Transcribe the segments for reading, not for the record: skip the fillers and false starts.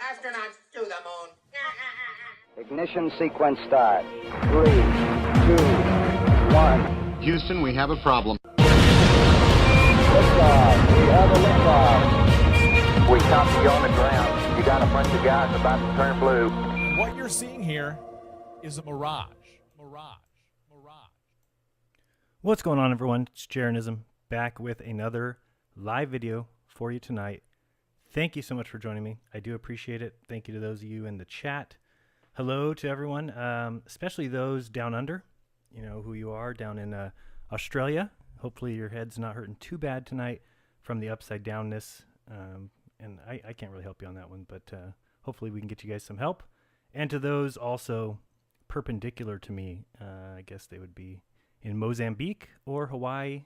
Astronauts to the moon. Ignition sequence start. 3, 2, 1. Houston, we have a problem. Liftoff. We have a liftoff. We copy you on the ground. You got a bunch of guys about to turn blue. What you're seeing here is a mirage. What's going on, everyone? It's Jaronism back with another live video for you tonight. Thank you so much for joining me. I do appreciate it. Thank you to those of you in the chat. Hello to everyone, especially those down under. You know who you are down in Australia. Hopefully your head's not hurting too bad tonight from the upside downness. And I can't really help you on that one, but hopefully we can get you guys some help. And to those also perpendicular to me, I guess they would be in Mozambique or Hawaii.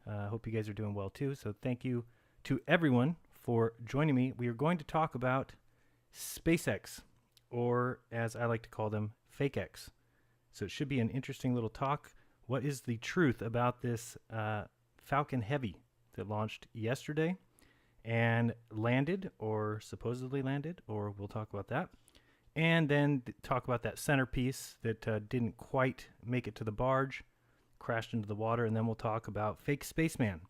Hope you guys are doing well too. So thank you to everyone for joining me. We are going to talk about SpaceX, or as I like to call them, FakeX. So it should be an interesting little talk. What is the truth about this Falcon Heavy that launched yesterday and landed, or supposedly landed, or we'll talk about that. And then talk about that centerpiece that didn't quite make it to the barge, crashed into the water, and then we'll talk about Fake Spaceman,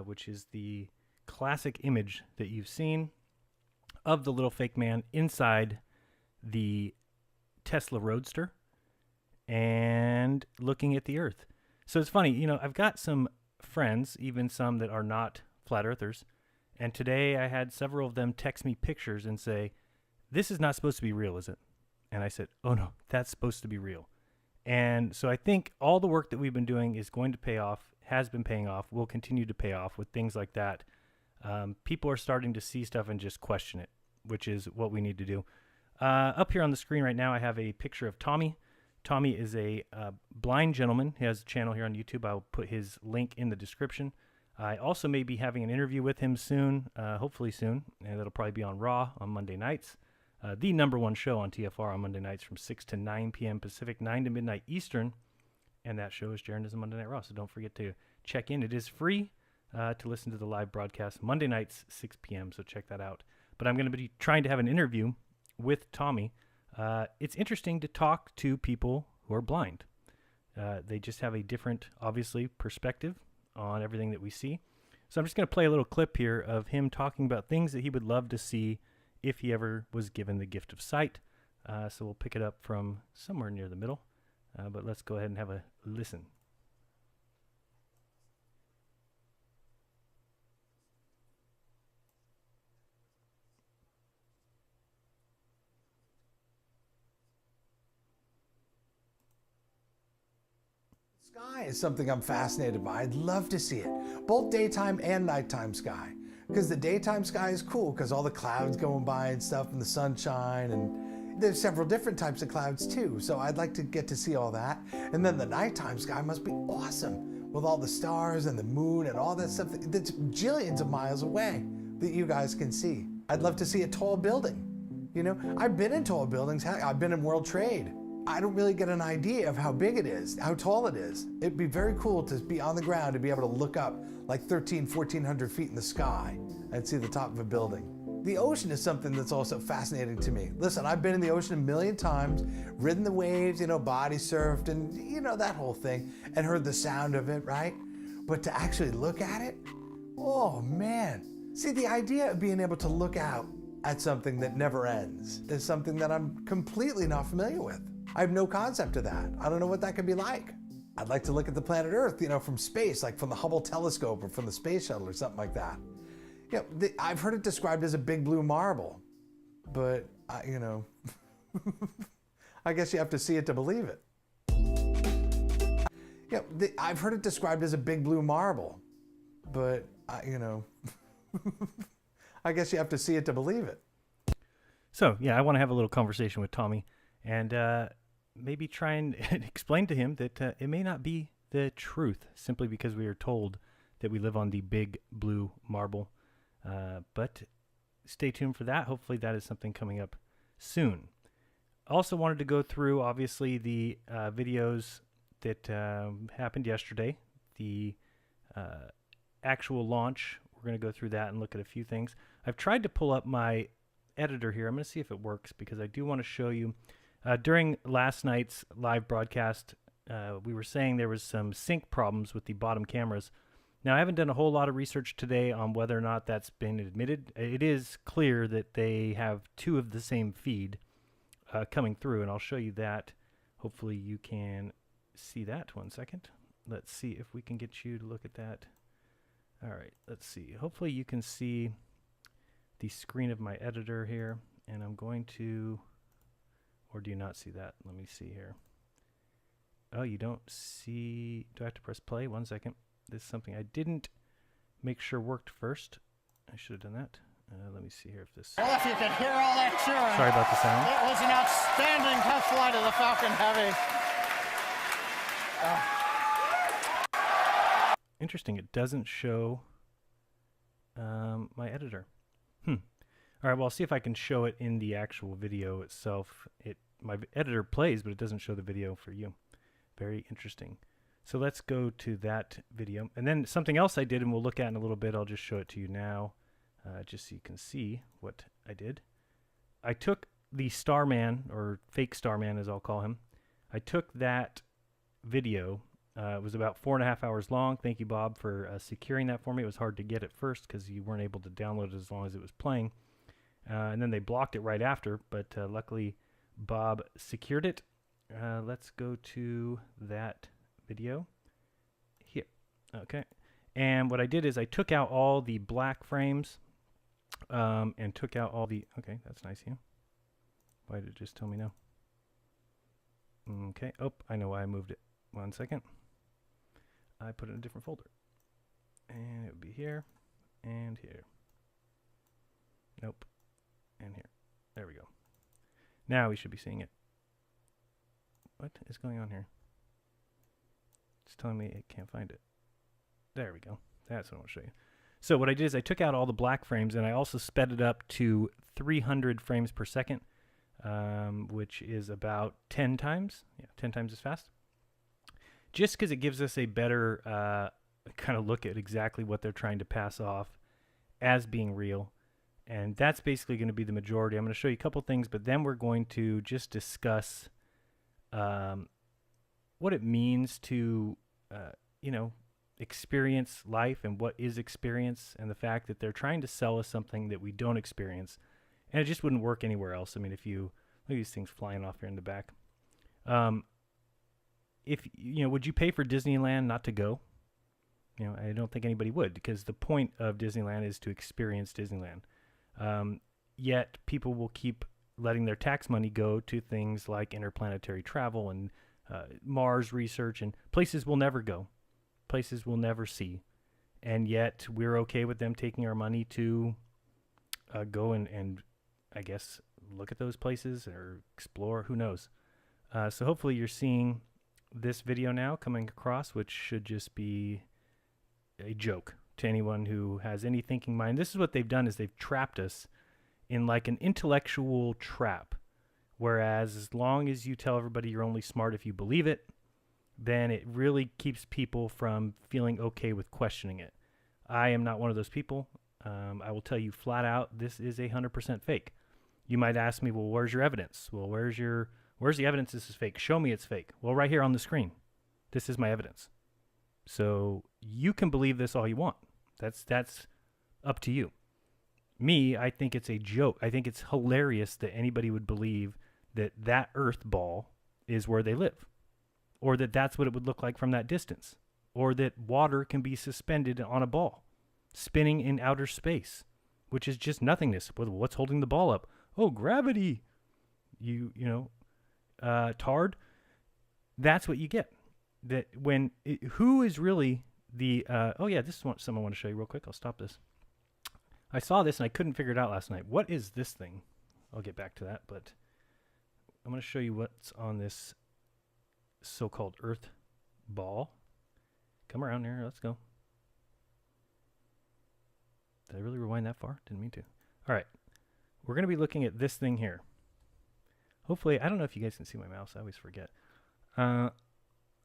which is the classic image that you've seen of the little fake man inside the Tesla Roadster and looking at the Earth. So it's funny, you know, I've got some friends, even some that are not flat earthers, and today I had several of them text me pictures and say, "This is not supposed to be real, is it?" And I said, "Oh no, that's supposed to be real." And so I think all the work that we've been doing is going to pay off, has been paying off, will continue to pay off with things like that. People are starting to see stuff and just question it, which is what we need to do. Up here on the screen right now, I have a picture of Tommy. Tommy is a blind gentleman. He has a channel here on YouTube. I'll put his link in the description. I also may be having an interview with him soon, hopefully soon, and that'll probably be on Raw on Monday nights. The #1 show on TFR on Monday nights from 6 to 9 p.m. Pacific, 9 to midnight Eastern. And that show is Jaronism Monday Night Raw, so don't forget to check in. It is free to listen to the live broadcast Monday nights, 6 p.m., so check that out. But I'm going to be trying to have an interview with Tommy. It's interesting to talk to people who are blind. They just have a different, obviously, perspective on everything that we see. So I'm just going to play a little clip here of him talking about things that he would love to see if he ever was given the gift of sight. So we'll pick it up from somewhere near the middle. But let's go ahead and have a listen. Sky is something I'm fascinated by. I'd love to see it, both daytime and nighttime sky. Because the daytime sky is cool because all the clouds going by and stuff and the sunshine, and there's several different types of clouds too. So I'd like to get to see all that. And then the nighttime sky must be awesome with all the stars and the moon and all that stuff that's jillions of miles away that you guys can see. I'd love to see a tall building. You know, I've been in tall buildings. Heck, I've been in World Trade. I don't really get an idea of how big it is, how tall it is. It'd be very cool to be on the ground, to be able to look up like 1,400 feet in the sky and see the top of a building. The ocean is something that's also fascinating to me. Listen, I've been in the ocean a million times, ridden the waves, you know, body surfed and, you know, that whole thing, and heard the sound of it, right? But to actually look at it, oh man. See, the idea of being able to look out at something that never ends is something that I'm completely not familiar with. I have no concept of that. I don't know what that could be like. I'd like to look at the planet Earth, you know, from space, like from the Hubble telescope or from the space shuttle or something like that. You know, I've heard it described as a big blue marble, but, you know, I guess you have to see it to believe it. You know, I've heard it described as a big blue marble, but, you know, I guess you have to see it to believe it. So, yeah, I want to have a little conversation with Tommy and maybe try and explain to him that it may not be the truth simply because we are told that we live on the big blue marble. But stay tuned for that. Hopefully that is something coming up soon. Also wanted to go through, obviously, the videos that happened yesterday. The actual launch. We're going to go through that and look at a few things. I've tried to pull up my editor here. I'm going to see if it works because I do want to show you. During last night's live broadcast, we were saying there was some sync problems with the bottom cameras. Now, I haven't done a whole lot of research today on whether or not that's been admitted. It is clear that they have two of the same feed coming through, and I'll show you that. Hopefully you can see that. 1 second. Let's see if we can get you to look at that. All right, let's see. Hopefully you can see the screen of my editor here, and I'm going to, or do you not see that? Let me see here. Oh, you don't see, do I have to press play? 1 second. This is something I didn't make sure worked first. I should have done that. Let me see here if this... Well, if you could hear all that cheering. Sorry about the sound. It was an outstanding test flight of the Falcon Heavy. Interesting. It doesn't show my editor. All right, well, I'll see if I can show it in the actual video itself. My editor plays, but it doesn't show the video for you. Very interesting. So let's go to that video. And then something else I did, and we'll look at in a little bit, I'll just show it to you now, just so you can see what I did. I took the StarMan, or fake StarMan as I'll call him. I took that video. It was about 4.5 hours long. Thank you, Bob, for securing that for me. It was hard to get at first because you weren't able to download it as long as it was playing. And then they blocked it right after, but luckily Bob secured it. Let's go to that video here. Okay, and what I did is I took out all the black frames and took out all the, okay, that's nice of you. Why did it just tell me no? Okay, oh, I know why I moved it. 1 second. I put it in a different folder, and it would be here and here. Nope, and here. There we go. Now we should be seeing it. What is going on here? It's telling me it can't find it. There we go. That's what I want to show you. So what I did is I took out all the black frames, and I also sped it up to 300 frames per second, which is about 10 times. Yeah, 10 times as fast. Just because it gives us a better kind of look at exactly what they're trying to pass off as being real. And that's basically going to be the majority. I'm going to show you a couple things, but then we're going to just discuss what it means to, you know, experience life and what is experience, and the fact that they're trying to sell us something that we don't experience, and it just wouldn't work anywhere else. I mean, if you look at these things flying off here in the back, if you know, would you pay for Disneyland not to go? You know, I don't think anybody would, because the point of Disneyland is to experience Disneyland. Yet people will keep letting their tax money go to things like interplanetary travel and Mars research and places we'll never go, places we'll never see. And yet we're okay with them taking our money to go and I guess look at those places or explore, who knows. So hopefully you're seeing this video now coming across, which should just be a joke to anyone who has any thinking mind. This is what they've done, is they've trapped us in like an intellectual trap. Whereas as long as you tell everybody you're only smart if you believe it, then it really keeps people from feeling okay with questioning it. I am not one of those people. I will tell you flat out, this is 100% fake. You might ask me, well, where's your evidence? Well, where's the evidence this is fake? Show me it's fake. Well, right here on the screen. This is my evidence. So you can believe this all you want. That's up to you. Me, I think it's a joke. I think it's hilarious that anybody would believe that Earth ball is where they live, or that that's what it would look like from that distance, or that water can be suspended on a ball, spinning in outer space, which is just nothingness. What's holding the ball up? Oh, gravity. Tard. That's what you get. That who is really the? This is something I want to show you real quick. I'll stop this. I saw this and I couldn't figure it out last night. What is this thing? I'll get back to that, but I'm going to show you what's on this so-called Earth ball. Come around here. Let's go. Did I really rewind that far? Didn't mean to. All right. We're going to be looking at this thing here. Hopefully, I don't know if you guys can see my mouse. I always forget.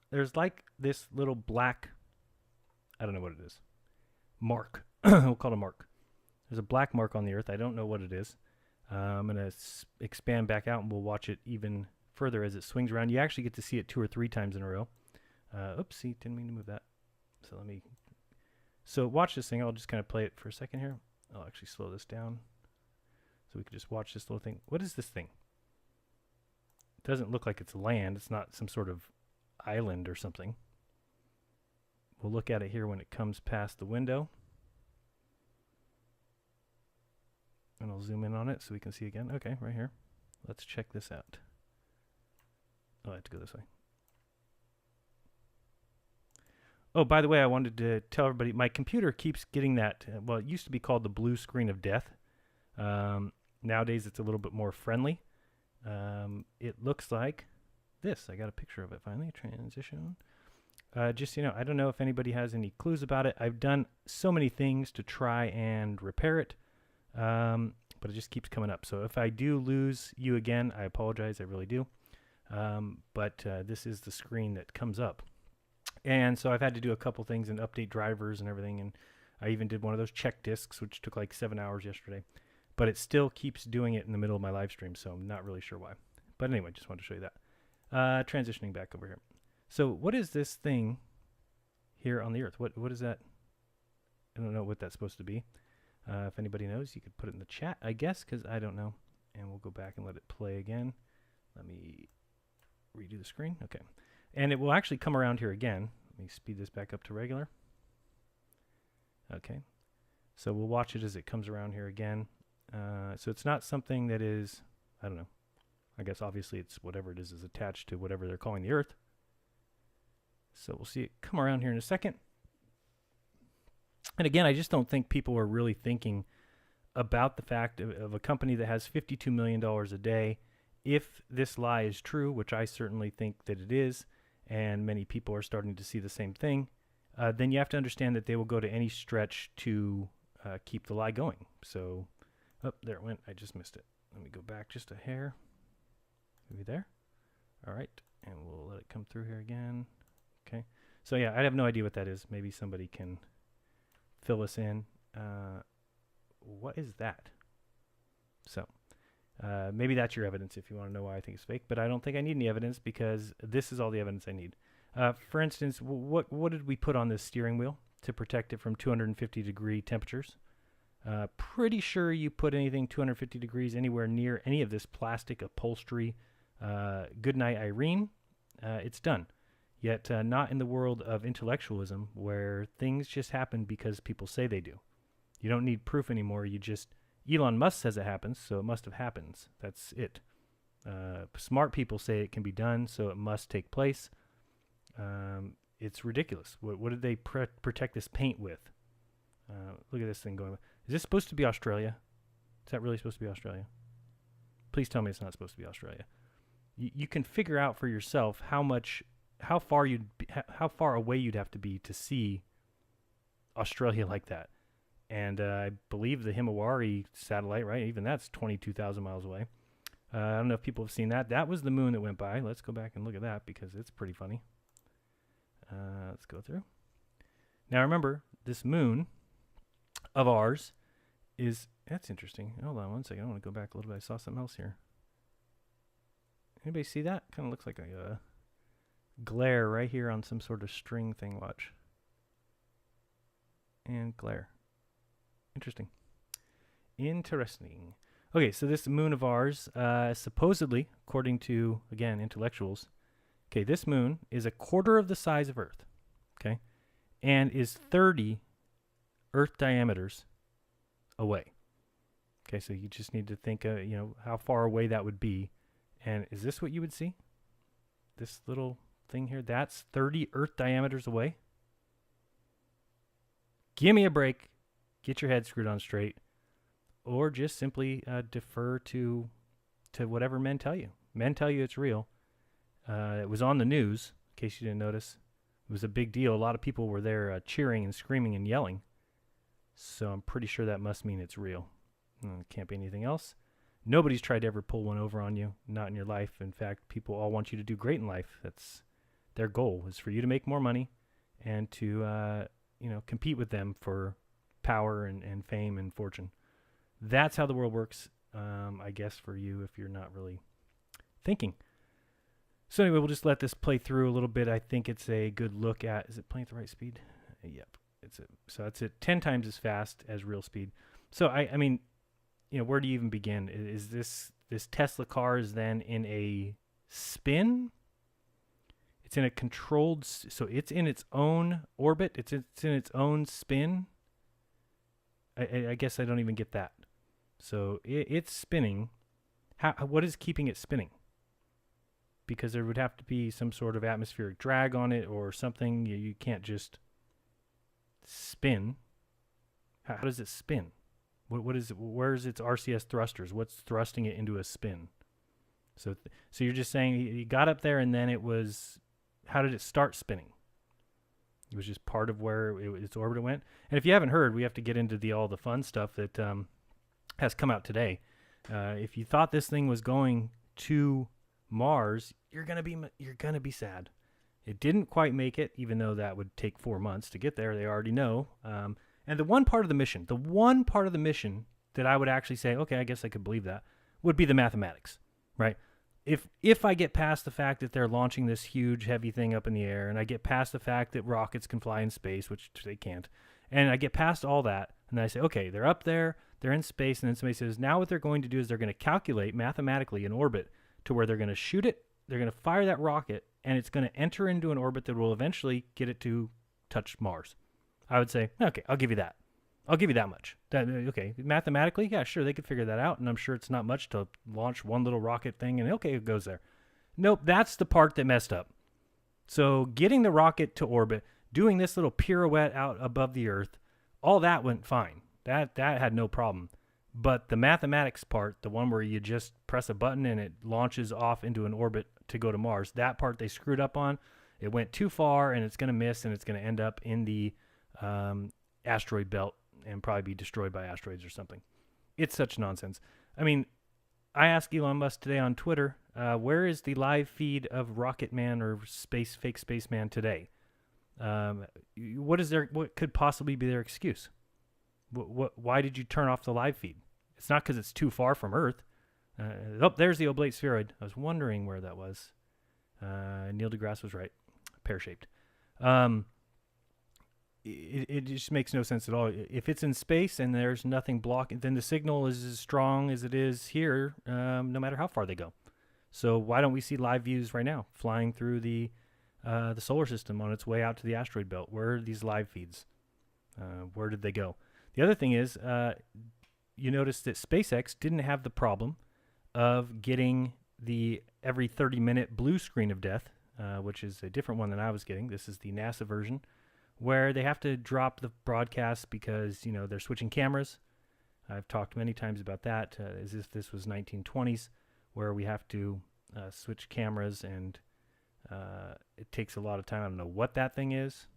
There's like this little black, I don't know what it is, mark. We'll call it a mark. There's a black mark on the Earth. I don't know what it is. I'm going to expand back out and we'll watch it even further as it swings around. You actually get to see it 2 or 3 times in a row. Oopsie, didn't mean to move that. So watch this thing. I'll just kind of play it for a second here. I'll actually slow this down so we can just watch this little thing. What is this thing? It doesn't look like it's land. It's not some sort of island or something. We'll look at it here when it comes past the window. And I'll zoom in on it so we can see again. Okay, right here. Let's check this out. Oh, I have to go this way. Oh, by the way, I wanted to tell everybody, my computer keeps getting that, it used to be called the blue screen of death. Nowadays, it's a little bit more friendly. It looks like this. I got a picture of it finally. Transition. I don't know if anybody has any clues about it. I've done so many things to try and repair it. But it just keeps coming up. So if I do lose you again, I apologize. I really do. But this is the screen that comes up. And so I've had to do a couple things and update drivers and everything. And I even did one of those check discs, which took like 7 hours yesterday. But it still keeps doing it in the middle of my live stream. So I'm not really sure why. But anyway, just wanted to show you that. Transitioning back over here. So what is this thing here on the Earth? What is that? I don't know what that's supposed to be. If anybody knows, you could put it in the chat, I guess, because I don't know. And we'll go back and let it play again. Let me redo the screen. Okay. And it will actually come around here again. Let me speed this back up to regular. Okay. So we'll watch it as it comes around here again. So it's not something that is, I don't know. I guess obviously it's whatever it is attached to whatever they're calling the Earth. So we'll see it come around here in a second. And again, I just don't think people are really thinking about the fact of a company that has $52 million a day. If this lie is true, which I certainly think that it is, and many people are starting to see the same thing, then you have to understand that they will go to any stretch to keep the lie going. So, there it went. I just missed it. Let me go back just a hair. Maybe there. All right. And we'll let it come through here again. Okay. So, yeah, I have no idea what that is. Maybe somebody can fill us in. What is that? So, maybe that's your evidence if you want to know why I think it's fake, but I don't think I need any evidence because this is all the evidence I need. For instance, what did we put on this steering wheel to protect it from 250-degree temperatures? Pretty sure you put anything 250 degrees anywhere near any of this plastic upholstery. Goodnight, Irene. It's done. Yet not in the world of intellectualism where things just happen because people say they do. You don't need proof anymore. Elon Musk says it happens, so it must have happened. That's it. Smart people say it can be done, so it must take place. It's ridiculous. What did they protect this paint with? Look at this thing going. Is this supposed to be Australia? Is that really supposed to be Australia? Please tell me it's not supposed to be Australia. You can figure out for yourself how much how far away you'd have to be to see Australia like that. And I believe the Himawari satellite, right? Even that's 22,000 miles away. I don't know if people have seen that. That was the moon that went by. Let's go back and look at that because it's pretty funny. Let's go through. Now remember, this moon of ours that's interesting. Hold on one second. I want to go back a little bit. I saw something else here. Anybody see that? Kind of looks like a glare right here on some sort of string thing. Watch. And glare. Interesting. Okay, so this moon of ours, supposedly, according to, again, intellectuals, okay, this moon is a quarter of the size of Earth, okay, and is 30 Earth diameters away. Okay, so you just need to think, how far away that would be. And is this what you would see? This little thing here, that's 30 Earth diameters away? Give me a break. Get your head screwed on straight. Or just simply defer to whatever men tell you. Men tell you it's real. It was on the news, in case you didn't notice. It was a big deal. A lot of people were there cheering and screaming and yelling. So I'm pretty sure that must mean it's real. It can't be anything else. Nobody's tried to ever pull one over on you, not in your life. In fact, people all want you to do great in life. That's their goal, is for you to make more money and to compete with them for power and fame and fortune. That's how the world works, I guess, for you if you're not really thinking. So anyway, we'll just let this play through a little bit. I think it's a good look at, is it playing at the right speed? Yep. So it's at 10 times as fast as real speed. So I mean, where do you even begin? Is this Tesla car is then in a spin? It's in a controlled, so it's in its own orbit. It's in its own spin. I guess I don't even get that. So it's spinning. What is keeping it spinning? Because there would have to be some sort of atmospheric drag on it or something. You can't just spin. How does it spin? What is it? Where's its RCS thrusters? What's thrusting it into a spin? So you're just saying you got up there and then it was. How did it start spinning? It was just part of where its orbit went. And if you haven't heard, we have to get into all the fun stuff that has come out today. If you thought this thing was going to Mars, you're gonna be sad. It didn't quite make it, even though that would take 4 months to get there. They already know. And the one part of the mission that I would actually say, okay, I guess I could believe that, would be the mathematics, right? If I get past the fact that they're launching this huge heavy thing up in the air, and I get past the fact that rockets can fly in space, which they can't, and I get past all that, and I say, okay, they're up there, they're in space, and then somebody says, now what they're going to do is they're going to calculate mathematically an orbit to where they're going to shoot it, they're going to fire that rocket, and it's going to enter into an orbit that will eventually get it to touch Mars. I would say, okay, I'll give you that. I'll give you that much. Okay, mathematically, yeah, sure, they could figure that out, and I'm sure it's not much to launch one little rocket thing, and okay, it goes there. Nope, that's the part that messed up. So getting the rocket to orbit, doing this little pirouette out above the Earth, all that went fine. That had no problem. But the mathematics part, the one where you just press a button and it launches off into an orbit to go to Mars, that part they screwed up on. It went too far, and it's going to miss, and it's going to end up in the asteroid belt and probably be destroyed by asteroids or something. It's such nonsense. I mean, I asked Elon Musk today on Twitter, where is the live feed of Rocket Man or fake spaceman today? What could possibly be their excuse? Why did you turn off the live feed? It's not because it's too far from Earth. There's the oblate spheroid. I was wondering where that was. Neil deGrasse was right. Pear-shaped. It just makes no sense at all. If it's in space and there's nothing blocking, then the signal is as strong as it is here, no matter how far they go. So why don't we see live views right now, flying through the solar system on its way out to the asteroid belt? Where are these live feeds? Where did they go? The other thing is, you notice that SpaceX didn't have the problem of getting the every 30-minute blue screen of death, which is a different one than I was getting. This is the NASA version, where they have to drop the broadcast because, they're switching cameras. I've talked many times about that, as if this was 1920s, where we have to switch cameras, and takes a lot of time. I don't know what that thing is.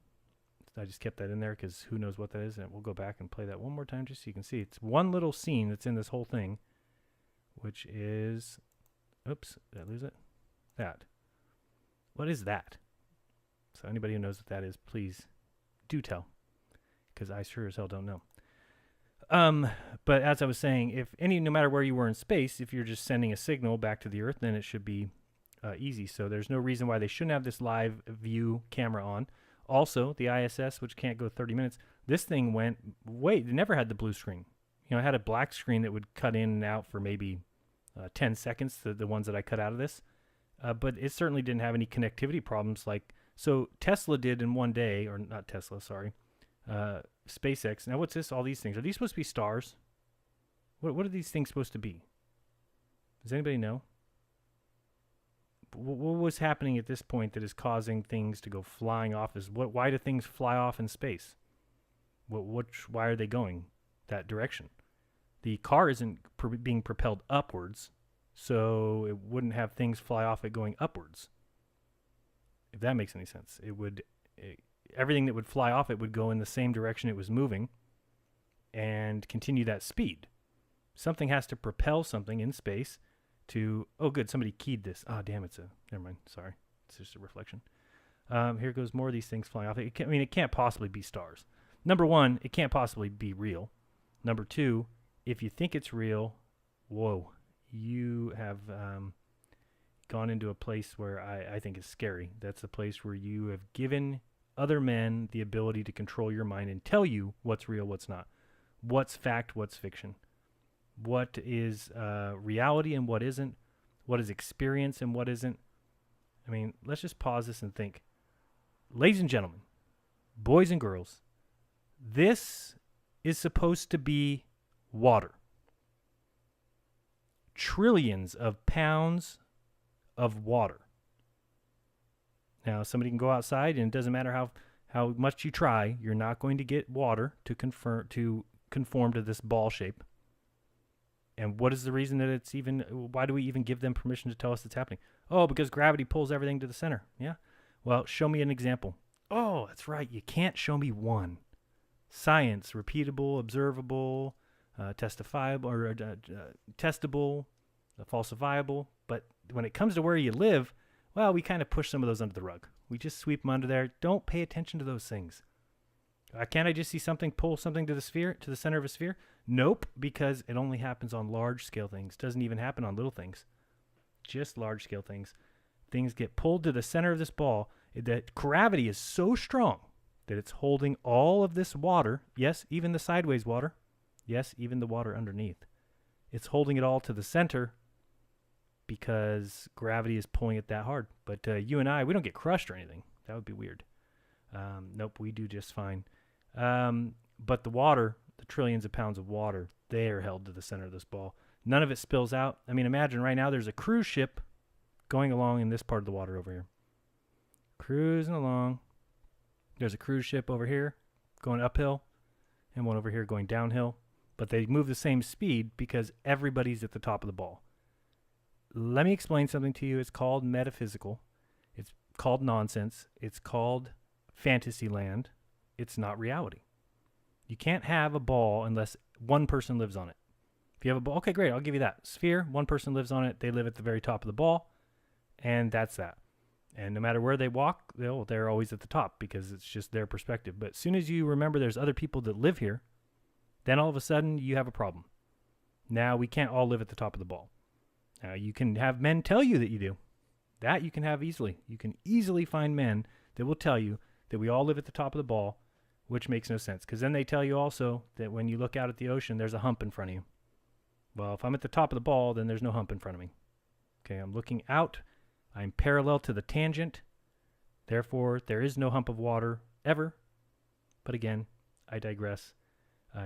I just kept that in there because who knows what that is. And we'll go back and play that one more time just so you can see. It's one little scene that's in this whole thing, which is, oops, did I lose it? That. What is that? So anybody who knows what that is, please do tell, because I sure as hell don't know. But as I was saying, no matter where you were in space, if you're just sending a signal back to the Earth, then it should be easy. So there's no reason why they shouldn't have this live view camera on. Also, the ISS, which can't go 30 minutes, this thing it never had the blue screen. It had a black screen that would cut in and out for maybe 10 seconds, the ones that I cut out of this. But it certainly didn't have any connectivity problems so Tesla did in one day, or not Tesla, sorry, SpaceX. Now, what's this? All these things. Are these supposed to be stars? What are these things supposed to be? Does anybody know? What was happening at this point that is causing things to go flying off? Why do things fly off in space? Why are they going that direction? The car isn't being propelled upwards, so it wouldn't have things fly off it going upwards. If that makes any sense, everything that would fly off it would go in the same direction it was moving and continue that speed. Something has to propel something in space to, oh good, somebody keyed this. Ah, damn, never mind, sorry. It's just a reflection. Here goes more of these things flying off. It can't possibly be stars. Number one, it can't possibly be real. Number two, if you think it's real, whoa, you have gone into a place where I think is scary. That's a place where you have given other men the ability to control your mind and tell you what's real, what's not. What's fact, what's fiction. What is reality and what isn't. What is experience and what isn't. I mean, let's just pause this and think. Ladies and gentlemen, boys and girls, this is supposed to be water. Trillions of pounds of water. Now, somebody can go outside, and it doesn't matter how much you try, you're not going to get water to conform to this ball shape. And what is the reason that why do we even give them permission to tell us it's happening? Oh, because gravity pulls everything to the center. Yeah? Well, show me an example. Oh, that's right. You can't show me one. Science, repeatable, observable, testifiable, or testable, falsifiable. But when it comes to where you live, well, we kind of push some of those under the rug. We just sweep them under there. Don't pay attention to those things. Can't I just see something pull something to the center of a sphere? Nope, because it only happens on large-scale things. Doesn't even happen on little things. Just large-scale things. Things get pulled to the center of this ball. That gravity is so strong that it's holding all of this water. Yes, even the sideways water. Yes, even the water underneath. It's holding it all to the center because gravity is pulling it that hard. But you and I, we don't get crushed or anything. That would be weird. Nope, we do just fine. But the water, the trillions of pounds of water, they are held to the center of this ball. None of it spills out. I mean, imagine right now there's a cruise ship going along in this part of the water over here. Cruising along. There's a cruise ship over here going uphill and one over here going downhill. But they move the same speed because everybody's at the top of the ball. Let me explain something to you. It's called metaphysical. It's called nonsense. It's called fantasy land. It's not reality. You can't have a ball unless one person lives on it. If you have a ball, okay, great, I'll give you that. Sphere, one person lives on it. They live at the very top of the ball, and that's that. And no matter where they walk, they're always at the top because it's just their perspective. But as soon as you remember there's other people that live here, then all of a sudden you have a problem. Now we can't all live at the top of the ball. Now you can have men tell you that you do. That you can have easily. You can easily find men that will tell you that we all live at the top of the ball, which makes no sense. Because then they tell you also that when you look out at the ocean, there's a hump in front of you. Well, if I'm at the top of the ball, then there's no hump in front of me. Okay, I'm looking out. I'm parallel to the tangent. Therefore, there is no hump of water ever. But again, I digress.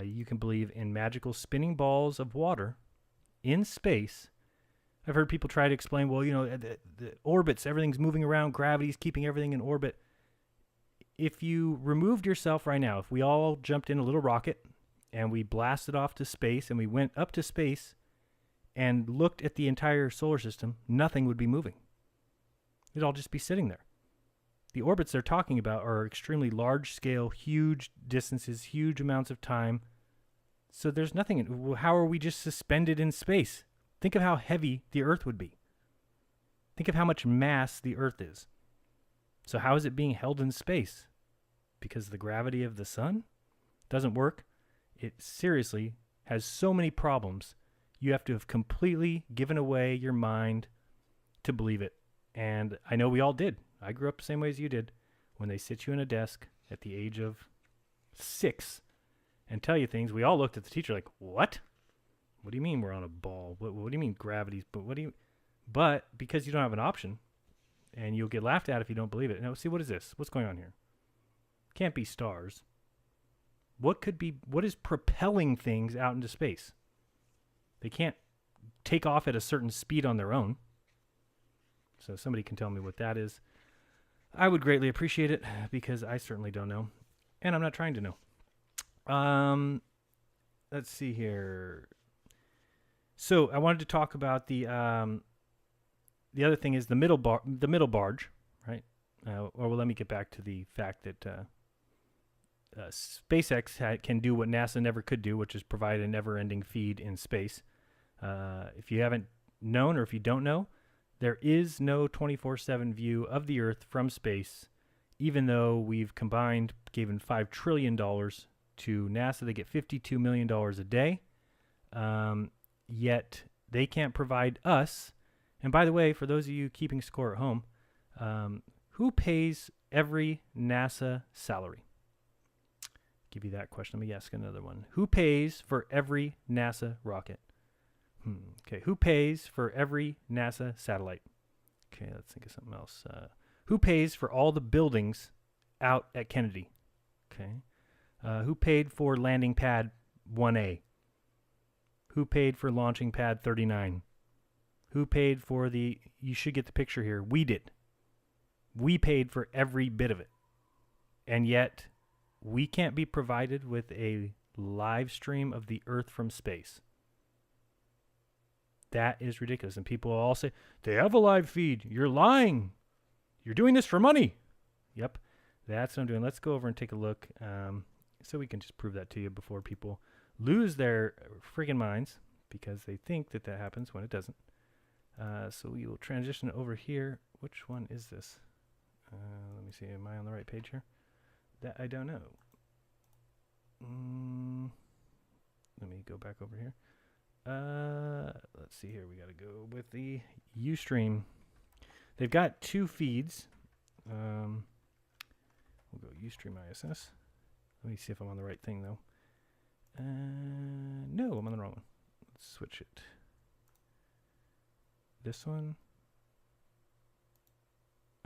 You can believe in magical spinning balls of water in space. I've heard people try to explain, well, the orbits, everything's moving around, gravity's keeping everything in orbit. If you removed yourself right now, if we all jumped in a little rocket and we blasted off to space and we went up to space and looked at the entire solar system, nothing would be moving. It'd all just be sitting there. The orbits they're talking about are extremely large scale, huge distances, huge amounts of time. So there's nothing. How are we just suspended in space? Think of how heavy the Earth would be. Think of how much mass the Earth is. So how is it being held in space? Because the gravity of the sun doesn't work. It seriously has so many problems. You have to have completely given away your mind to believe it. And I know we all did. I grew up the same way as you did. When they sit you in a desk at the age of 6 and tell you things, we all looked at the teacher like, what? What do you mean we're on a ball? What do you mean gravity's? But because you don't have an option, and you'll get laughed at if you don't believe it. Now, see, what is this? What's going on here? Can't be stars. What is propelling things out into space? They can't take off at a certain speed on their own. So if somebody can tell me what that is, I would greatly appreciate it, because I certainly don't know. And I'm not trying to know. Let's see here. So I wanted to talk about the other thing is the middle barge, right? Let me get back to the fact that SpaceX can do what NASA never could do, which is provide a never-ending feed in space. If you haven't known, or if you don't know, there is no 24/7 view of the Earth from space, even though we've given $5 trillion to NASA. They get $52 million a day, yet they can't provide us. And by the way, for those of you keeping score at home, who pays every NASA salary? Give you that question. Let me ask another one. Who pays for every NASA rocket? Okay, who pays for every NASA satellite? Okay, let's think of something else. Who pays for all the buildings out at Kennedy? Okay. Who paid for landing pad 1A? Who paid for launching pad 39? Who paid for you should get the picture here. We did. We paid for every bit of it. And yet, we can't be provided with a live stream of the Earth from space. That is ridiculous. And people all say, they have a live feed. You're lying. You're doing this for money. Yep, that's what I'm doing. Let's go over and take a look, so we can just prove that to you before people lose their friggin' minds, because they think that happens when it doesn't. So we will transition over here. Which one is this? Let me see. Am I on the right page here? That I don't know. Let me go back over here. Let's see here. We got to go with the Ustream. They've got 2 feeds. We'll go Ustream ISS. Let me see if I'm on the right thing, though. No, I'm on the wrong one. Let's switch it. This one.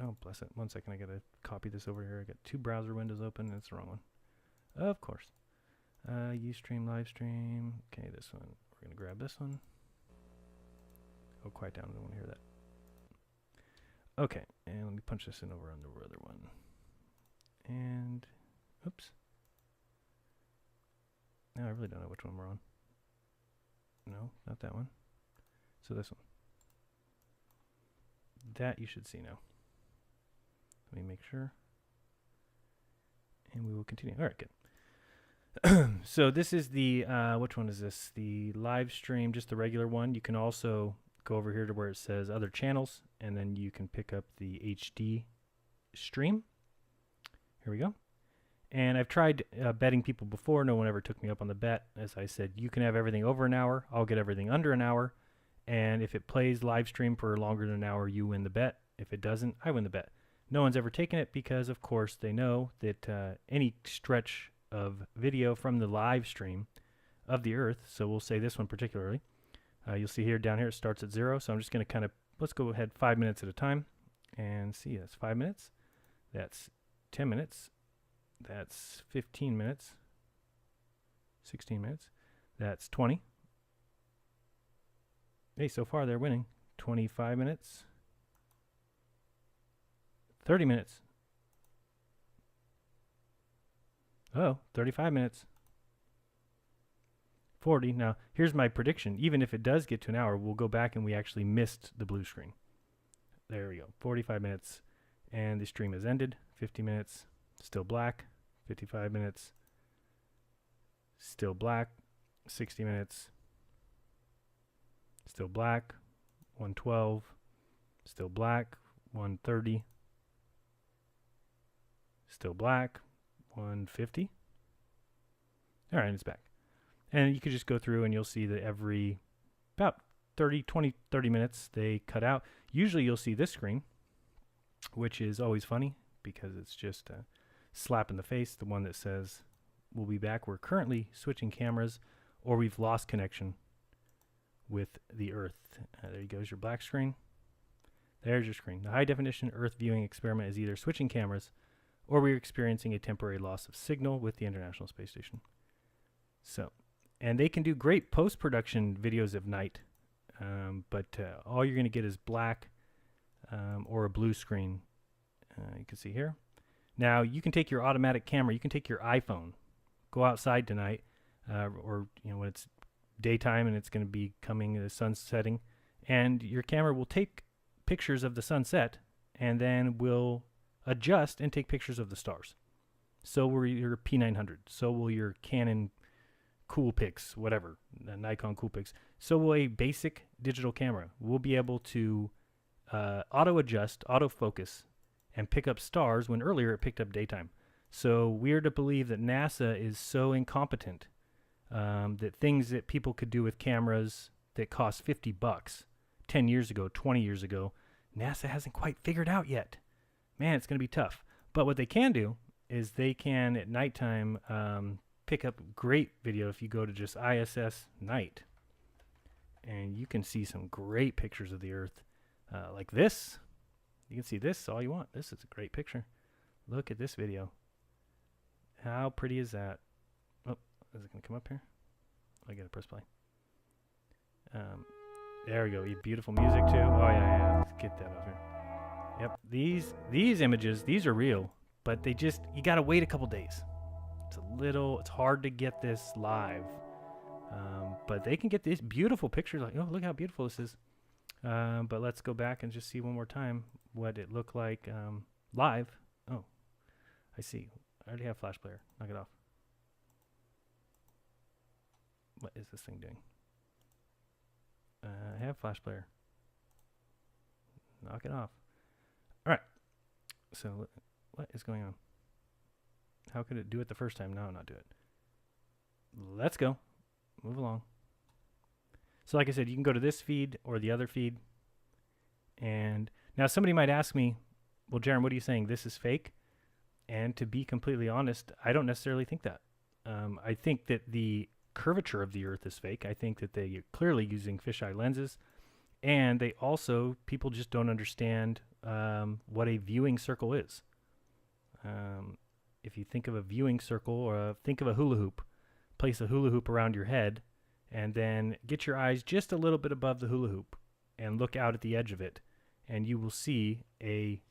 Oh, bless it. 1 second. I got to copy this over here. I got 2 browser windows open, and it's the wrong one. Of course. Ustream, live stream. Okay, this one. We're going to grab this one. Oh, quiet down. I don't want to hear that. Okay, and let me punch this in over on the other one. And, oops. Now I really don't know which one we're on. No, not that one. So this one. That you should see now. Let me make sure. And we will continue. All right, good. So this is the, which one is this? The live stream, just the regular one. You can also go over here to where it says other channels, and then you can pick up the HD stream. Here we go. And I've tried betting people before. No one ever took me up on the bet. As I said, you can have everything over an hour. I'll get everything under an hour. And if it plays live stream for longer than an hour, you win the bet. If it doesn't, I win the bet. No one's ever taken it because, of course, they know that any stretch of video from the live stream of the Earth, so we'll say this one particularly, you'll see here down here it starts at 0. So I'm just going to kind of, let's go ahead 5 minutes at a time and see. That's 5 minutes. That's 10 minutes. That's 15 minutes. 16 minutes. That's 20. Hey, so far they're winning. 25 minutes. 30 minutes. Oh, 35 minutes. 40. Now, here's my prediction. Even if it does get to an hour, we'll go back and we actually missed the blue screen. There we go. 45 minutes. And the stream has ended. 50 minutes, still black. 55 minutes, still black. 60 minutes, still black. 112, still black. 130, still black. 150. All right, it's back. And you could just go through and you'll see that every about 30 minutes they cut out. Usually you'll see this screen, which is always funny because it's just a slap in the face, the one that says we'll be back. We're currently switching cameras, or we've lost connection with the Earth. There goes your black screen. There's your screen. The high definition Earth viewing experiment is either switching cameras or we're experiencing a temporary loss of signal with the International Space Station. So, and they can do great post-production videos of night, but all you're going to get is black or a blue screen. You can see here. Now, you can take your automatic camera, you can take your iPhone, go outside tonight, or when it's daytime and it's going to be coming, the sun's setting, and your camera will take pictures of the sunset and then will adjust and take pictures of the stars. So will your P900. So will your Canon Coolpix, whatever, Nikon Coolpix. So will a basic digital camera. We'll be able to auto-adjust, autofocus, and pick up stars when earlier it picked up daytime. So we're to believe that NASA is so incompetent that things that people could do with cameras that cost $50 10 years ago, 20 years ago, NASA hasn't quite figured out yet. Man, it's going to be tough. But what they can do is they can, at nighttime, pick up great video if you go to just ISS night. And you can see some great pictures of the Earth. Like this. You can see this all you want. This is a great picture. Look at this video. How pretty is that? Oh, is it going to come up here? I got to press play. There we go. Beautiful music too. Oh yeah. Let's get that over here. Yep. These images, these are real, but they just, you got to wait a couple days. It's hard to get this live. But they can get these beautiful pictures. Like, oh, look how beautiful this is. But let's go back and just see one more time what it looked like live. Oh, I see. I already have Flash Player. Knock it off. What is this thing doing? I have Flash Player. Knock it off. All right. So what is going on? How could it do it the first time? No, not do it. Let's go. Move along. So like I said, you can go to this feed or the other feed. And now somebody might ask me, well, Jaron, what are you saying? This is fake? And to be completely honest, I don't necessarily think that. I think that the curvature of the Earth is fake. I think that they are clearly using fisheye lenses. And they also, people just don't understand what a viewing circle is. If you think of a viewing circle or think of a hula hoop, place a hula hoop around your head and then get your eyes just a little bit above the hula hoop and look out at the edge of it, and you will see a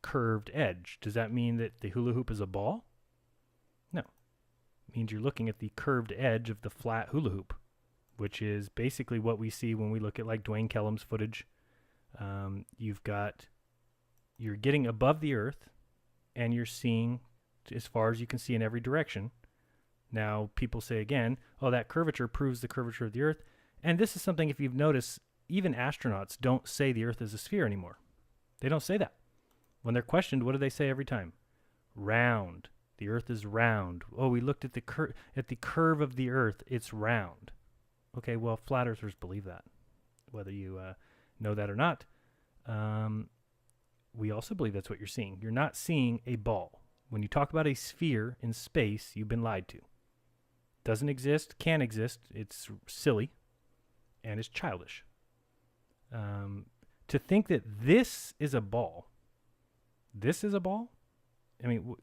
curved edge. Does that mean that the hula hoop is a ball? No. It means you're looking at the curved edge of the flat hula hoop, which is basically what we see when we look at like Dwayne Kellum's footage. You're getting above the Earth and you're seeing as far as you can see in every direction. Now, people say again, oh, that curvature proves the curvature of the Earth. And this is something, if you've noticed, even astronauts don't say the Earth is a sphere anymore. They don't say that. When they're questioned, what do they say every time? Round. The Earth is round. Oh, we looked at the curve of the Earth. It's round. Okay, well, flat earthers believe that, whether you know that or not. We also believe that's what you're seeing. You're not seeing a ball. When you talk about a sphere in space, you've been lied to. Doesn't exist, can't exist. It's silly, and it's childish. To think that this is a ball. This is a ball? I mean,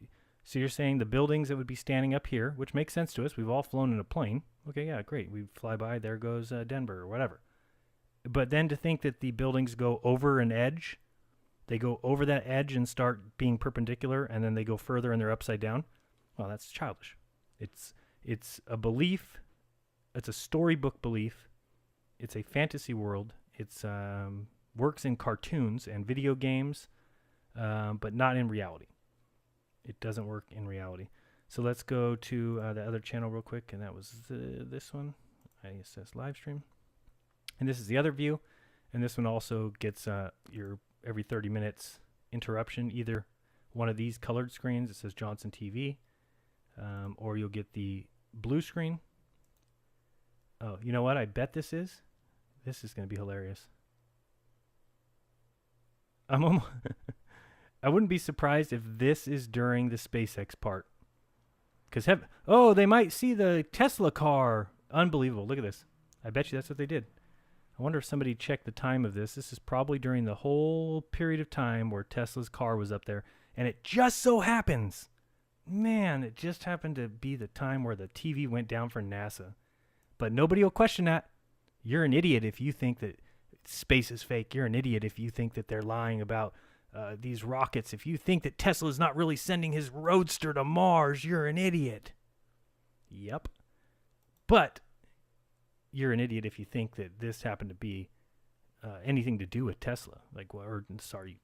so you're saying the buildings that would be standing up here, which makes sense to us. We've all flown in a plane. Okay, yeah, great. We fly by, there goes Denver or whatever. But then to think that the buildings go over an edge, they go over that edge and start being perpendicular, and then they go further and they're upside down, well, that's childish. It's a belief. It's a storybook belief. It's a fantasy world. It's works in cartoons and video games. but not in reality. It doesn't work in reality. So let's go to the other channel real quick, and that was this one, ISS live stream. And this is the other view, and this one also gets your every 30 minutes interruption, either one of these colored screens that says Johnson TV, or you'll get the blue screen. Oh, you know what? I bet this is going to be hilarious. I'm almost I wouldn't be surprised if this is during the SpaceX part. Because they might see the Tesla car. Unbelievable. Look at this. I bet you that's what they did. I wonder if somebody checked the time of this. This is probably during the whole period of time where Tesla's car was up there. And it just so happens, man, it just happened to be the time where the TV went down for NASA. But nobody will question that. You're an idiot if you think that space is fake. You're an idiot if you think that they're lying about these rockets. If you think that Tesla is not really sending his roadster to Mars, you're an idiot. Yep. But you're an idiot if you think that this happened to be anything to do with Tesla,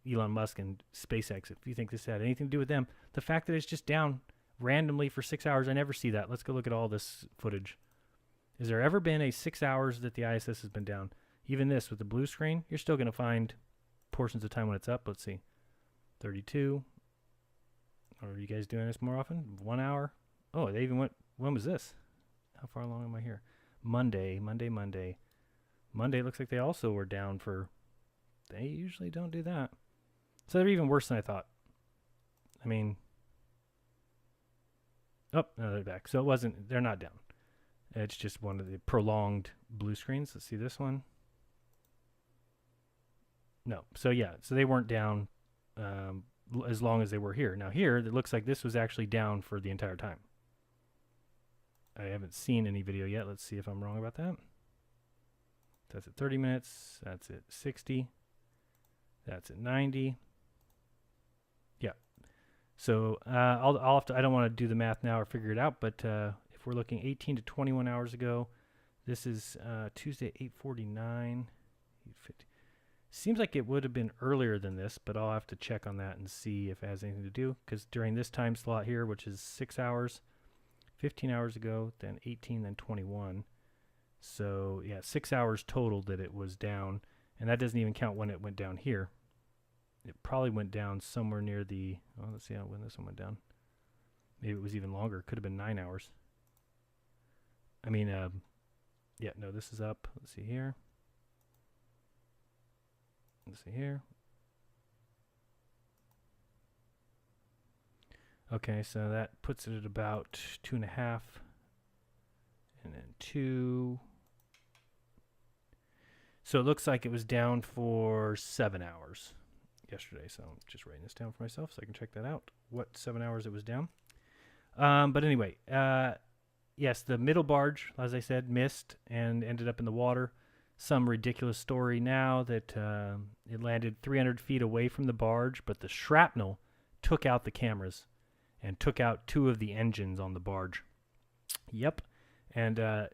Elon Musk and SpaceX. If you think this had anything to do with them, the fact that it's just down randomly for 6 hours, I never see that. Let's go look at all this footage. Has there ever been a 6 hours that the ISS has been down? Even this with the blue screen, you're still going to find portions of time when it's up. Let's see. 32. Are you guys doing this more often? 1 hour? Oh, they even went. When was this? How far along am I here? Monday. Monday looks like they also were down for. They usually don't do that. So they're even worse than I thought. I mean. Oh, no, they're back. So it wasn't. They're not down. It's just one of the prolonged blue screens. Let's see this one. No. So yeah, so they weren't down as long as they were here. Now here, it looks like this was actually down for the entire time. I haven't seen any video yet. Let's see if I'm wrong about that. That's at 30 minutes. That's at 60. That's at 90. Yeah. So I'll have to. I don't want to do the math now or figure it out, but if we're looking 18 to 21 hours ago, this is Tuesday 8:49. 8:50. Seems like it would have been earlier than this, but I'll have to check on that and see if it has anything to do. Because during this time slot here, which is 6 hours, 15 hours ago, then 18, then 21. So yeah, 6 hours total that it was down, and that doesn't even count when it went down here. It probably went down somewhere near the. Oh, let's see when this one went down. Maybe it was even longer. It could have been 9 hours. I mean, yeah, no, this is up. Let's see here. Let's see here. Okay, so that puts it at about 2.5, and then 2. So it looks like it was down for 7 hours yesterday. So I'm just writing this down for myself so I can check that out. What 7 hours it was down. But anyway, yes, the middle barge, as I said, missed and ended up in the water. Some ridiculous story now that it landed 300 feet away from the barge, but the shrapnel took out the cameras and took out 2 of the engines on the barge. Yep. And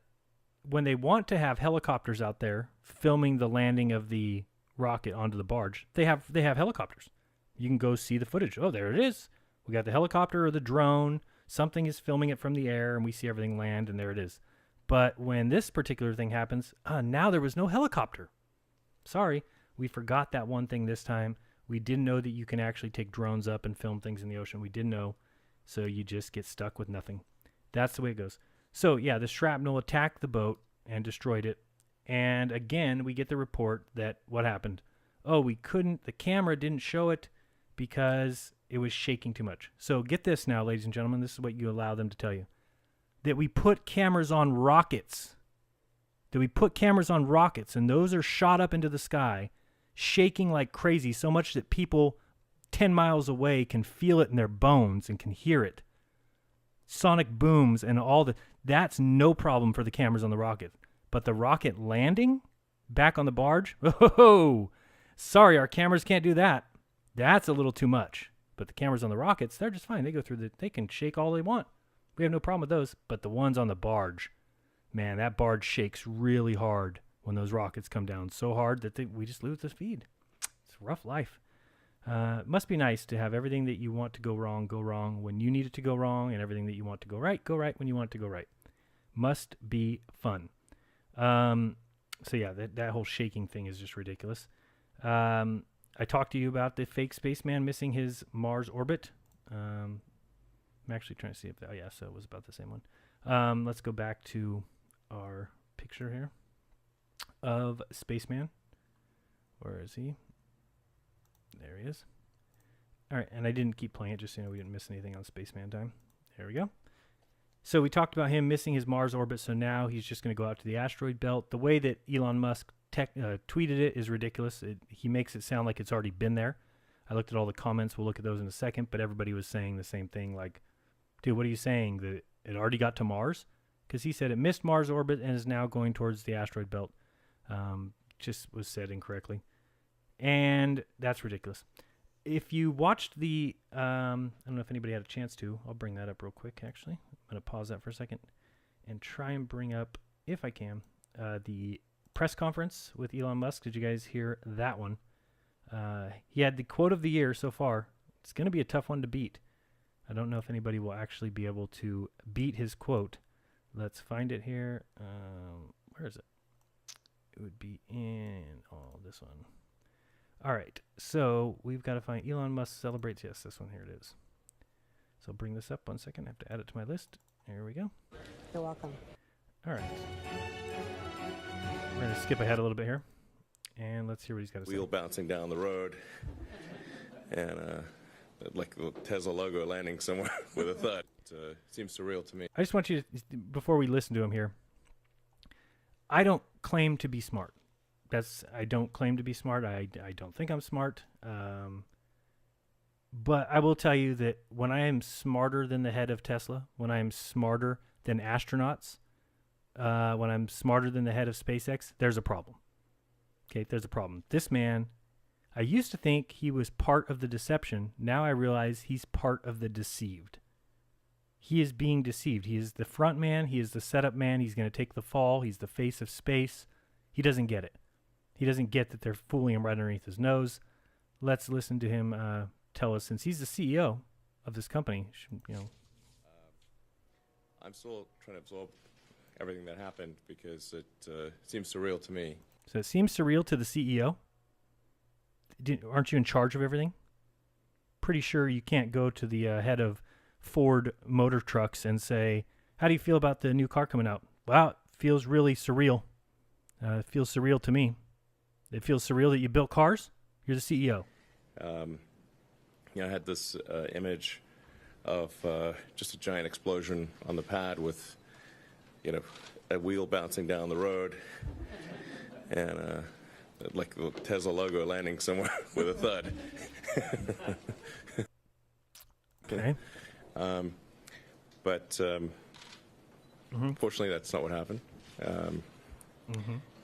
when they want to have helicopters out there filming the landing of the rocket onto the barge, they have helicopters. You can go see the footage. Oh, there it is. We got the helicopter or the drone. Something is filming it from the air, and we see everything land, and there it is. But when this particular thing happens, now there was no helicopter. Sorry, we forgot that one thing this time. We didn't know that you can actually take drones up and film things in the ocean. We didn't know, so you just get stuck with nothing. That's the way it goes. So, yeah, the shrapnel attacked the boat and destroyed it. And again, we get the report that what happened? Oh, the camera didn't show it because it was shaking too much. So get this now, ladies and gentlemen. This is what you allow them to tell you. That we put cameras on rockets. And those are shot up into the sky, shaking like crazy, so much that people 10 miles away can feel it in their bones and can hear it. Sonic booms and that's no problem for the cameras on the rocket. But the rocket landing back on the barge? Oh, sorry, our cameras can't do that. That's a little too much. But the cameras on the rockets, they're just fine. They can shake all they want. We have no problem with those. But the ones on the barge, man, that barge shakes really hard when those rockets come down. So hard that we just lose the feed. It's a rough life. Must be nice to have everything that you want to go wrong when you need it to go wrong, and everything that you want to go right when you want it to go right. Must be fun. So yeah, that whole shaking thing is just ridiculous. I talked to you about the fake spaceman missing his Mars orbit. I'm actually trying to see if so it was about the same one. Let's go back to our picture here of Spaceman. Where is he? There he is. All right, and I didn't keep playing it just so we didn't miss anything on Spaceman time. There we go. So we talked about him missing his Mars orbit, so now he's just going to go out to the asteroid belt. The way that Elon Musk tweeted it is ridiculous. He makes it sound like it's already been there. I looked at all the comments. We'll look at those in a second, but everybody was saying the same thing, like, dude, what are you saying, that it already got to Mars? Because he said it missed Mars orbit and is now going towards the asteroid belt. Just was said incorrectly. And that's ridiculous. If you watched the, I don't know if anybody had a chance to, I'll bring that up real quick, actually. I'm going to pause that for a second and try and bring up, if I can, the press conference with Elon Musk. Did you guys hear that one? He had the quote of the year so far. It's going to be a tough one to beat. I don't know if anybody will actually be able to beat his quote. Let's find it here. Where is it? It would be in this one. All right, so we've got to find Elon Musk celebrates. Yes, this one. Here it is. So I'll bring this up 1 second. I have to add it to my list. Here we go. You're welcome. All right. We're going to skip ahead a little bit here. And let's hear what he's got to say. Wheel bouncing down the road. And like the Tesla logo landing somewhere with a thud. It seems surreal to me. I just want you to, before we listen to him here, I don't claim to be smart. I don't claim to be smart. I don't think I'm smart. But I will tell you that when I am smarter than the head of Tesla, when I am smarter than astronauts, when I'm smarter than the head of SpaceX, there's a problem. Okay, there's a problem. This man, I used to think he was part of the deception. Now I realize he's part of the deceived. He is being deceived. He is the front man. He is the setup man. He's going to take the fall. He's the face of space. He doesn't get it. He doesn't get that they're fooling him right underneath his nose. Let's listen to him tell us, since he's the CEO of this company. I'm still trying to absorb everything that happened because it seems surreal to me. So it seems surreal to the CEO? Aren't you in charge of everything? Pretty sure you can't go to the head of Ford Motor Trucks and say, how do you feel about the new car coming out? Wow, it feels really surreal. It feels surreal to me. It feels surreal that you built cars? You're the CEO. I had this image of just a giant explosion on the pad with, a wheel bouncing down the road and like the Tesla logo landing somewhere with a thud. Okay. But fortunately, that's not what happened.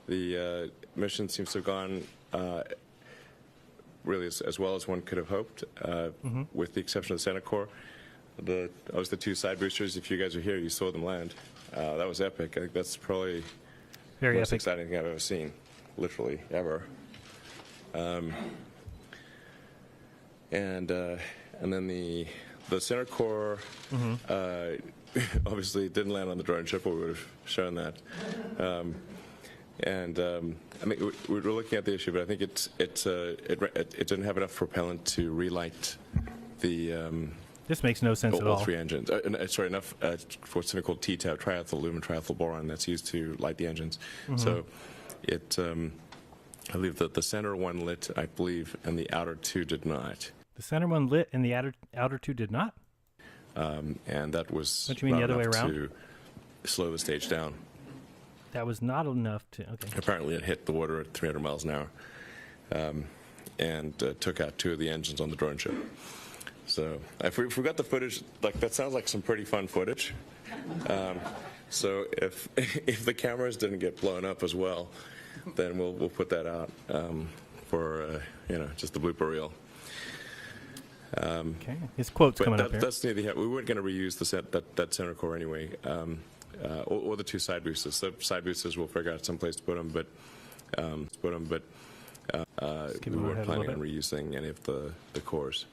The mission seems to have gone really as well as one could have hoped, with the exception of the center core. The two side boosters, if you guys were here, you saw them land. That was epic. I think that's probably Very the most epic. exciting thing I've ever seen, literally, ever. And then the center core obviously didn't land on the drone ship, or we would have shown that. I mean, we're looking at the issue, but I think it didn't have enough propellant to relight the. This makes no sense at all all. Three engines. Sorry, enough for something called TTAB, triethyl aluminum triethyl boron, that's used to light the engines. So it, I believe that the center one lit, I believe, and the outer two did not. The center one lit and the outer two did not? And that was Don't you mean the other way around? to slow the stage down. That was not enough to, okay. Apparently it hit the water at 300 miles an hour and took out two of the engines on the drone ship. So if we got the footage, like that sounds like some pretty fun footage. So if the cameras didn't get blown up as well, then we'll put that out for just the blooper reel. Okay, his quote's coming up here. That's near the we weren't going to reuse that center core anyway, or the two side boosters. The side boosters we'll figure out some place to put them, but Skipping we weren't ahead a little planning on bit. reusing any of the cores.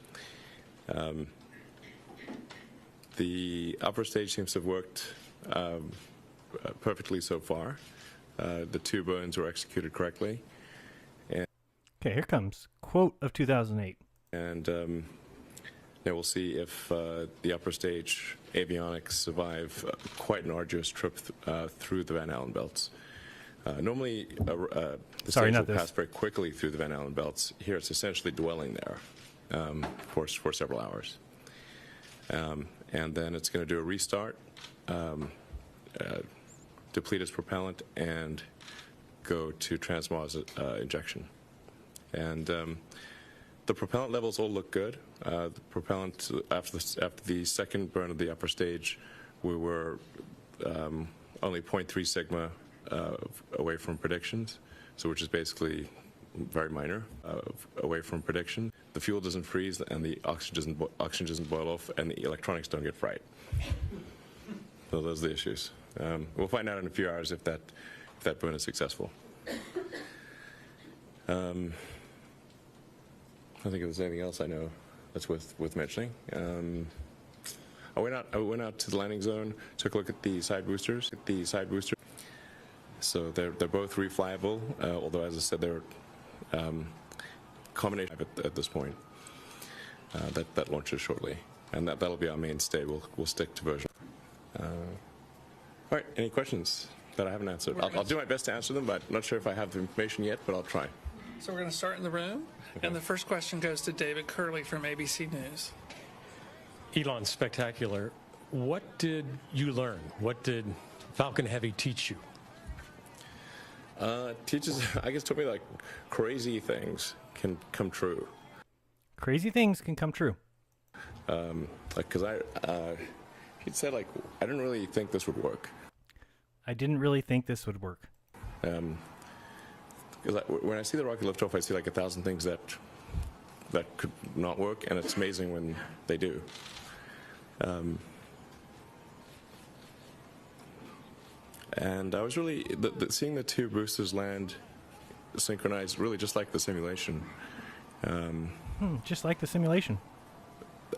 The upper stage seems to have worked perfectly so far. The two burns were executed correctly. Okay, here comes quote of 2008. And now we'll see if the upper stage avionics survive quite an arduous trip through the Van Allen belts. Normally, the Sorry, stage not will this. pass very quickly through the Van Allen belts. Here, it's essentially dwelling there for several hours. And then it's going to do a restart, deplete its propellant, and go to transmos injection. And the propellant levels all look good. The propellant, after the second burn of the upper stage, we were only 0.3 sigma away from predictions, so which is basically very minor away from prediction. The fuel doesn't freeze, and the oxygen doesn't boil off, and the electronics don't get fried. So those are the issues. We'll find out in a few hours if that burn is successful. I don't think if there's anything else I know that's worth mentioning. I went out to the landing zone, took a look at the side boosters. So they're both reflyable, although as I said they're combination at this point. That launches shortly, and that'll be our mainstay. We'll stick to version. All right, any questions that I haven't answered? I'll do my best to answer them, but I'm not sure if I have the information yet, but I'll try. So we're going to start in the room, and the first question goes to David Curley from ABC News. Elon, spectacular. What did you learn? What did Falcon Heavy teach you? Taught me like crazy things can come true. Crazy things can come true. Because he'd said like I didn't really think this would work. I didn't really think this would work. Because when I see the rocket lift off, I see like 1,000 things that could not work, and it's amazing when they do. And I was really seeing the two boosters land synchronized, really just like the simulation. Just like the simulation.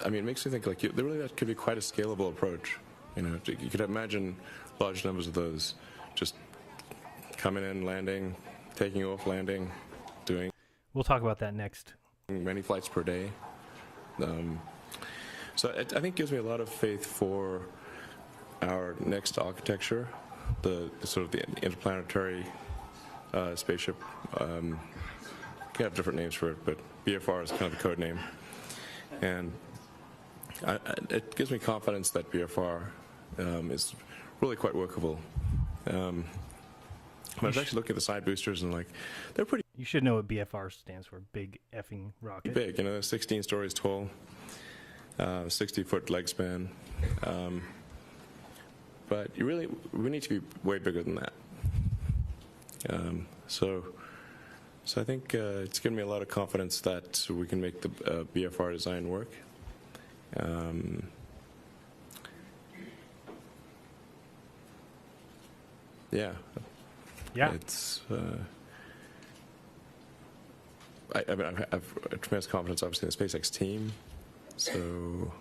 I mean, it makes me think like that could be quite a scalable approach. You know, you could imagine large numbers of those just coming in, landing, taking off, landing, doing. We'll talk about that next. Many flights per day. So I think it gives me a lot of faith for our next architecture, the sort of the interplanetary spaceship. You can have different names for it, but BFR is kind of the code name. And it gives me confidence that BFR is really quite workable. I was actually looking at the side boosters and like they're pretty. You should know what BFR stands for. Big effing rocket. Big, you know, they're 16 stories tall, 60-foot leg span. But we need to be way bigger than that. So I think it's given me a lot of confidence that we can make the BFR design work. Yeah. It's. I have tremendous confidence, obviously, in the SpaceX team. So.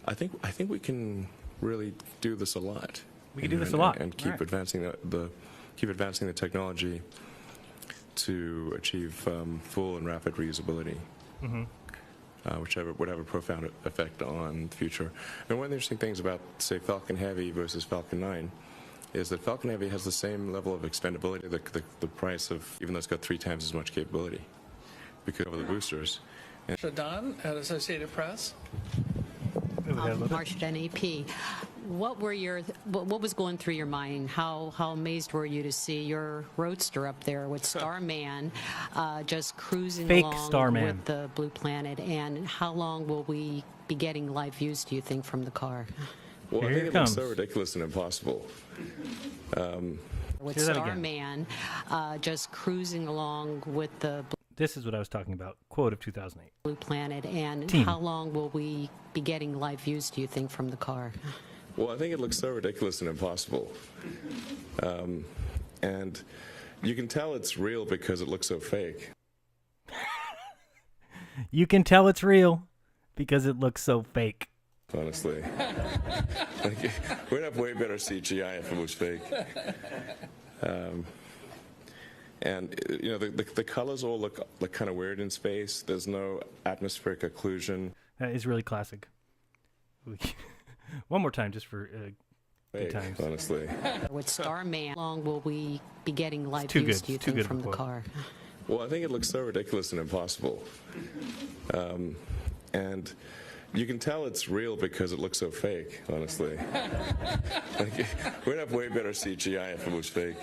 I think we can really do this a lot. We can do this a lot, and keep advancing the technology to achieve full and rapid reusability. Which would have a profound effect on the future. And one of the interesting things about, say, Falcon Heavy versus Falcon 9 is that Falcon Heavy has the same level of expendability, the price of, even though it's got 3 times as much capability, because of the boosters. Shadon at Associated Press. Marcia AP. What was going through your mind? How amazed were you to see your roadster up there with StarMan just cruising along StarMan. with the Blue Planet? And how long will we be getting live views, do you think, from the car? Well, I think it looks so ridiculous and impossible. With StarMan just cruising along with the This is what I was talking about. Quote of 2008. Blue Planet. And Team. how long will we be getting live views, do you think, from the car? Well, I think it looks so ridiculous and impossible. And You can tell it's real because it looks so fake. You can tell it's real because it looks so fake. Honestly. Like, we'd have way better CGI if it was fake. And, you know, the colors all look kind of weird in space. There's no atmospheric occlusion. That is really classic. One more time, just for good times. Honestly. With StarMan, how long will we be getting live too views, good. do you Too think, good from of a the quote. car? Well, I think it looks so ridiculous and impossible. And you can tell it's real because it looks so fake, honestly. Like, we'd have way better CGI if it was fake.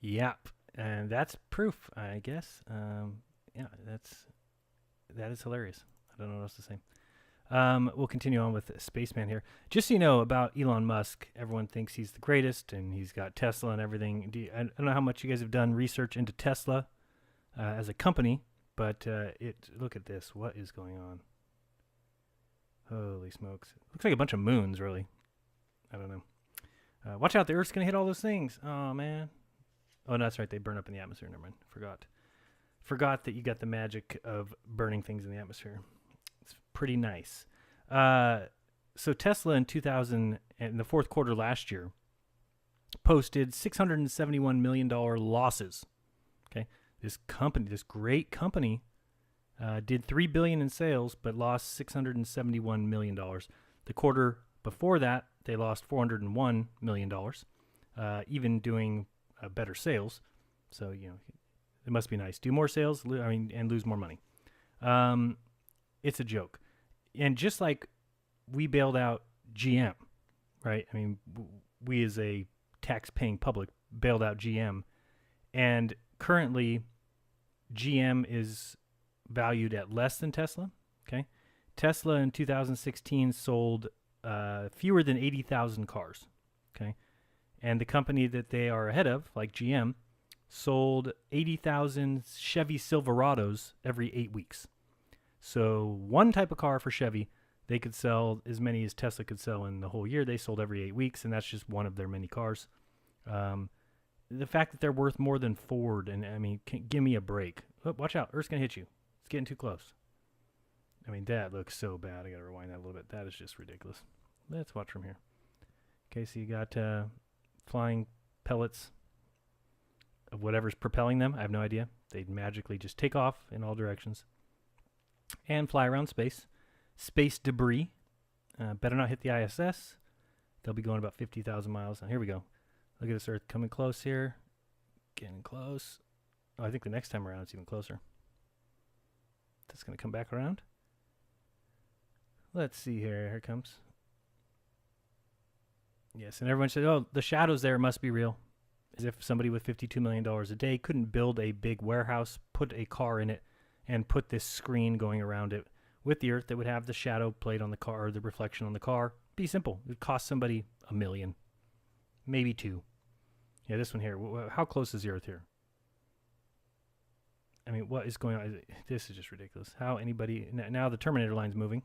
Yep, and that's proof, I guess. Yeah, that is hilarious. I don't know what else to say. We'll continue on with Spaceman here. Just so you know about Elon Musk, everyone thinks he's the greatest, and he's got Tesla and everything. I don't know how much you guys have done research into Tesla as a company, but look at this. What is going on? Holy smokes. Looks like a bunch of moons, really. I don't know. Watch out, the Earth's going to hit all those things. Oh, man. Oh, no, that's right. They burn up in the atmosphere. Never mind. Forgot that you got the magic of burning things in the atmosphere. It's pretty nice. So Tesla in the fourth quarter last year, posted $671 million losses. Okay, this great company, did $3 billion in sales, but lost $671 million. The quarter before that, they lost $401 million, even doing better sales. So, you know, it must be nice. Do more sales, and lose more money. It's a joke. And just like we bailed out GM, right? I mean, we as a tax-paying public bailed out GM. And currently, GM is valued at less than Tesla, okay? Tesla in 2016 sold fewer than 80,000 cars, okay? And the company that they are ahead of, like GM, sold 80,000 Chevy Silverados every 8 weeks. So one type of car for Chevy, they could sell as many as Tesla could sell in the whole year. They sold every 8 weeks, and that's just one of their many cars. The fact that they're worth more than Ford, and I mean, give me a break. Oh, watch out, Earth's going to hit you. It's getting too close. I mean, that looks so bad. I got to rewind that a little bit. That is just ridiculous. Let's watch from here. Okay, so you got flying pellets of whatever's propelling them. I have no idea. They'd magically just take off in all directions and fly around space. Space debris. Better not hit the ISS. They'll be going about 50,000 miles. Now, here we go. Look at this Earth coming close here. Getting close. Oh, I think the next time around it's even closer. That's going to come back around. Let's see here. Here it comes. Yes, and everyone said, oh, the shadows there must be real. As if somebody with $52 million a day couldn't build a big warehouse, put a car in it, and put this screen going around it with the Earth that would have the shadow played on the car, or the reflection on the car. Be simple. It would cost somebody $1 million, maybe $2 million. Yeah, this one here. How close is the Earth here? I mean, what is going on? This is just ridiculous. How anybody... Now the Terminator line's moving.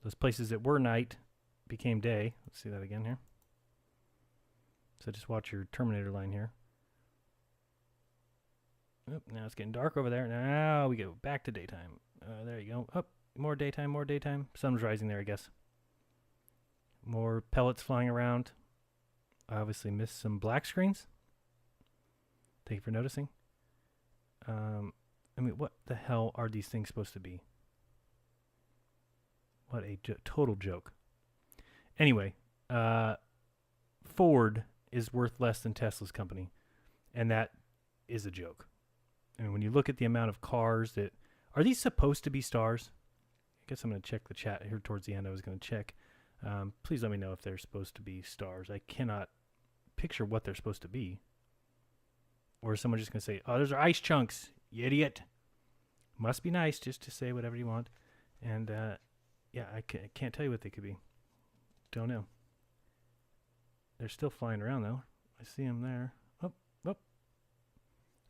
Those places that were night became day. Let's see that again here. So just watch your Terminator line here. Oh, now it's getting dark over there. Now we go back to daytime. There you go. Up, more daytime, more daytime. Sun's rising there, I guess. More pellets flying around. I obviously missed some black screens. Thank you for noticing. I mean, what the hell are these things supposed to be? What a total joke. Anyway, Ford is worth less than Tesla's company, and that is a joke. I mean, when you look at the amount of cars that... Are these supposed to be stars? I guess I'm going to check the chat here towards the end. I was going to check. Please let me know if they're supposed to be stars. I cannot picture what they're supposed to be. Or is someone just going to say, oh, those are ice chunks, you idiot. Must be nice just to say whatever you want. And, yeah, I can't tell you what they could be. Don't know. They're still flying around, though. I see them there. Oh, oh.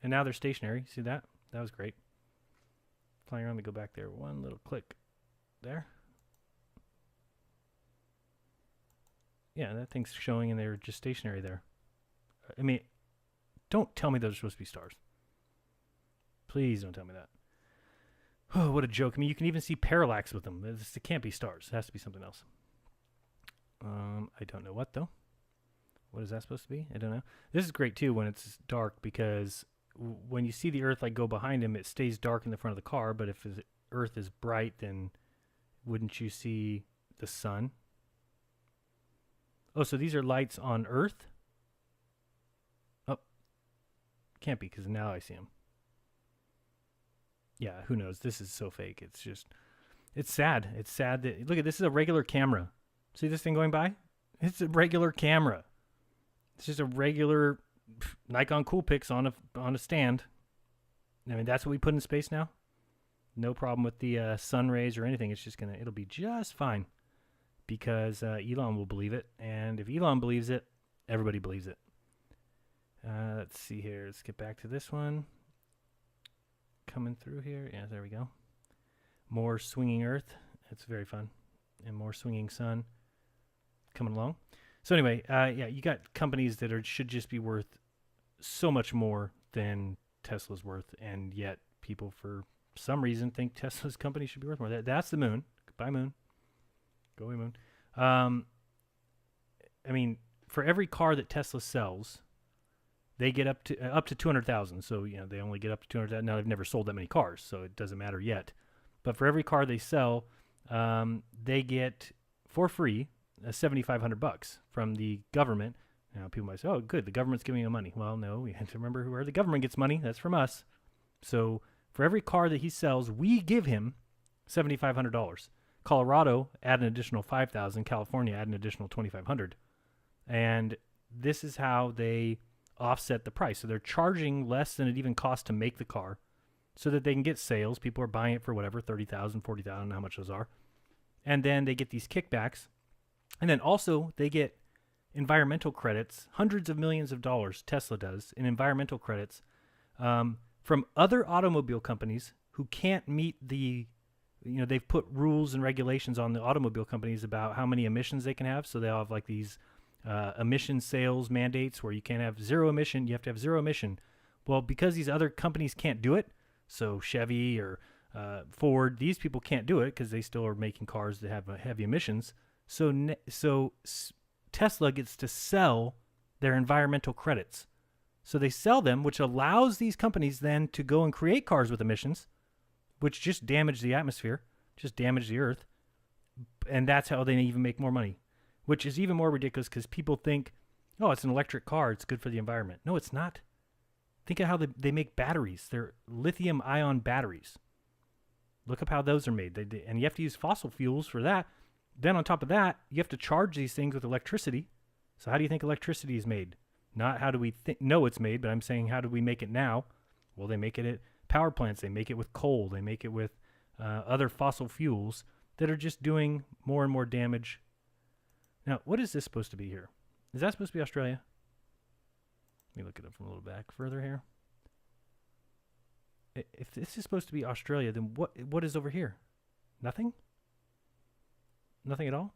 And now they're stationary. See that? That was great. Flying around, we go back there. One little click. There. Yeah, that thing's showing, and they're just stationary there. I mean, don't tell me those are supposed to be stars. Please don't tell me that. Oh, what a joke. I mean, you can even see parallax with them. It can't be stars. It has to be something else. I don't know what, though. What is that supposed to be? I don't know. This is great, too, when it's dark, because when you see the Earth like go behind him, it stays dark in the front of the car. But if the Earth is bright, then wouldn't you see the sun? Oh, so these are lights on Earth? Oh, can't be, because now I see them. Yeah, who knows? This is so fake. It's just, it's sad. It's sad that, look at this is a regular camera. See this thing going by? It's a regular camera. It's just a regular Nikon Coolpix on a stand. I mean, that's what we put in space now. No problem with the sun rays or anything. It's just it'll be just fine, because Elon will believe it, and if Elon believes it, everybody believes it. Let's see here. Let's get back to this one. Coming through here. Yeah, there we go. More swinging Earth. It's very fun, and more swinging sun coming along. So anyway, yeah, you got companies that should just be worth so much more than Tesla's worth, and yet people for some reason think Tesla's company should be worth more. That's the moon. Goodbye, moon. Go away, moon. I mean, for every car that Tesla sells, they get up to 200,000. So they only get up to 200,000. Now they've never sold that many cars, so it doesn't matter yet. But for every car they sell, they get for free $7,500 from the government. Now people might say, "Oh, good, the government's giving you money." Well, no, we have to remember where the government gets money. That's from us. So for every car that he sells, we give him $7,500. Colorado add an additional $5,000. California add an additional $2,500. And this is how they offset the price. So they're charging less than it even costs to make the car, so that they can get sales. People are buying it for whatever, $30,000, $40,000, how much those are. And then they get these kickbacks. And then also they get environmental credits, hundreds of millions of dollars, Tesla does, in environmental credits from other automobile companies who can't meet they've put rules and regulations on the automobile companies about how many emissions they can have. So they'll have like these emission sales mandates where you can't have zero emission, you have to have zero emission. Well, because these other companies can't do it, so Chevy or Ford, these people can't do it because they still are making cars that have heavy emissions. So Tesla gets to sell their environmental credits. So they sell them, which allows these companies then to go and create cars with emissions, which just damage the atmosphere, just damage the Earth. And that's how they even make more money, which is even more ridiculous because people think, oh, it's an electric car, it's good for the environment. No, it's not. Think of how they make batteries. They're lithium-ion batteries. Look up how those are made. And you have to use fossil fuels for that. Then on top of that, you have to charge these things with electricity. So how do you think electricity is made? Not how do we know it's made, but I'm saying how do we make it now? Well, they make it at power plants. They make it with coal. They make it with other fossil fuels that are just doing more and more damage. Now, what is this supposed to be here? Is that supposed to be Australia? Let me look it up from a little back further here. If this is supposed to be Australia, then what is over here? Nothing? Nothing at all?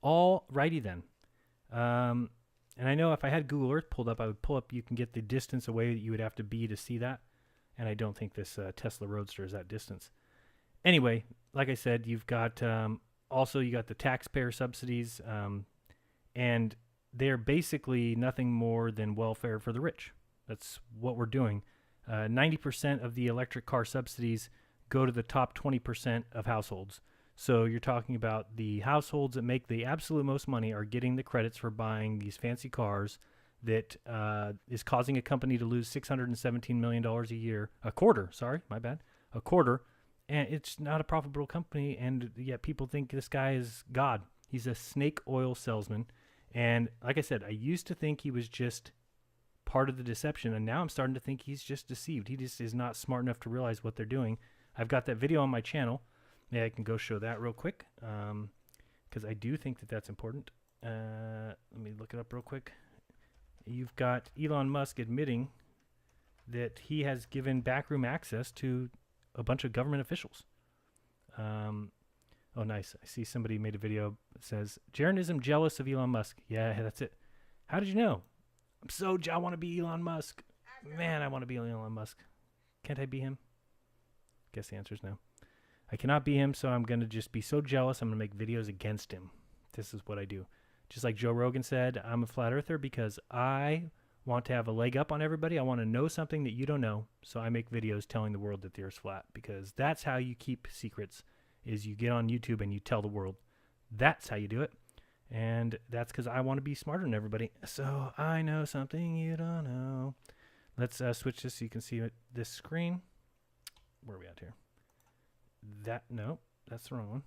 Alrighty then. And I know if I had Google Earth pulled up, I would pull up, you can get the distance away that you would have to be to see that. And I don't think this Tesla Roadster is that distance. Anyway, like I said, you've got also you got the taxpayer subsidies, and they're basically nothing more than welfare for the rich. That's what we're doing. 90% of the electric car subsidies go to the top 20% of households. So you're talking about the households that make the absolute most money are getting the credits for buying these fancy cars that is causing a company to lose $617 million a quarter, and it's not a profitable company, and yet people think this guy is God. He's a snake oil salesman, and like I said, I used to think he was just part of the deception, and now I'm starting to think he's just deceived. He just is not smart enough to realize what they're doing. I've got that video on my channel. Maybe I can go show that real quick, because I do think that that's important. Let me look it up real quick. You've got Elon Musk admitting that he has given backroom access to a bunch of government officials. Oh, nice. I see somebody made a video that says, Jaronism jealous of Elon Musk. Yeah, that's it. How did you know? I want to be Elon Musk. Man, I want to be Elon Musk. Can't I be him? Guess the answer is no. I cannot be him, so I'm going to just be so jealous, I'm going to make videos against him. This is what I do. Just like Joe Rogan said, I'm a flat earther because I want to have a leg up on everybody. I want to know something that you don't know, so I make videos telling the world that the Earth's flat, because that's how you keep secrets, is you get on YouTube and you tell the world. That's how you do it, and that's because I want to be smarter than everybody, so I know something you don't know. Let's switch this so you can see this screen. Where are we at here? No, that's the wrong one.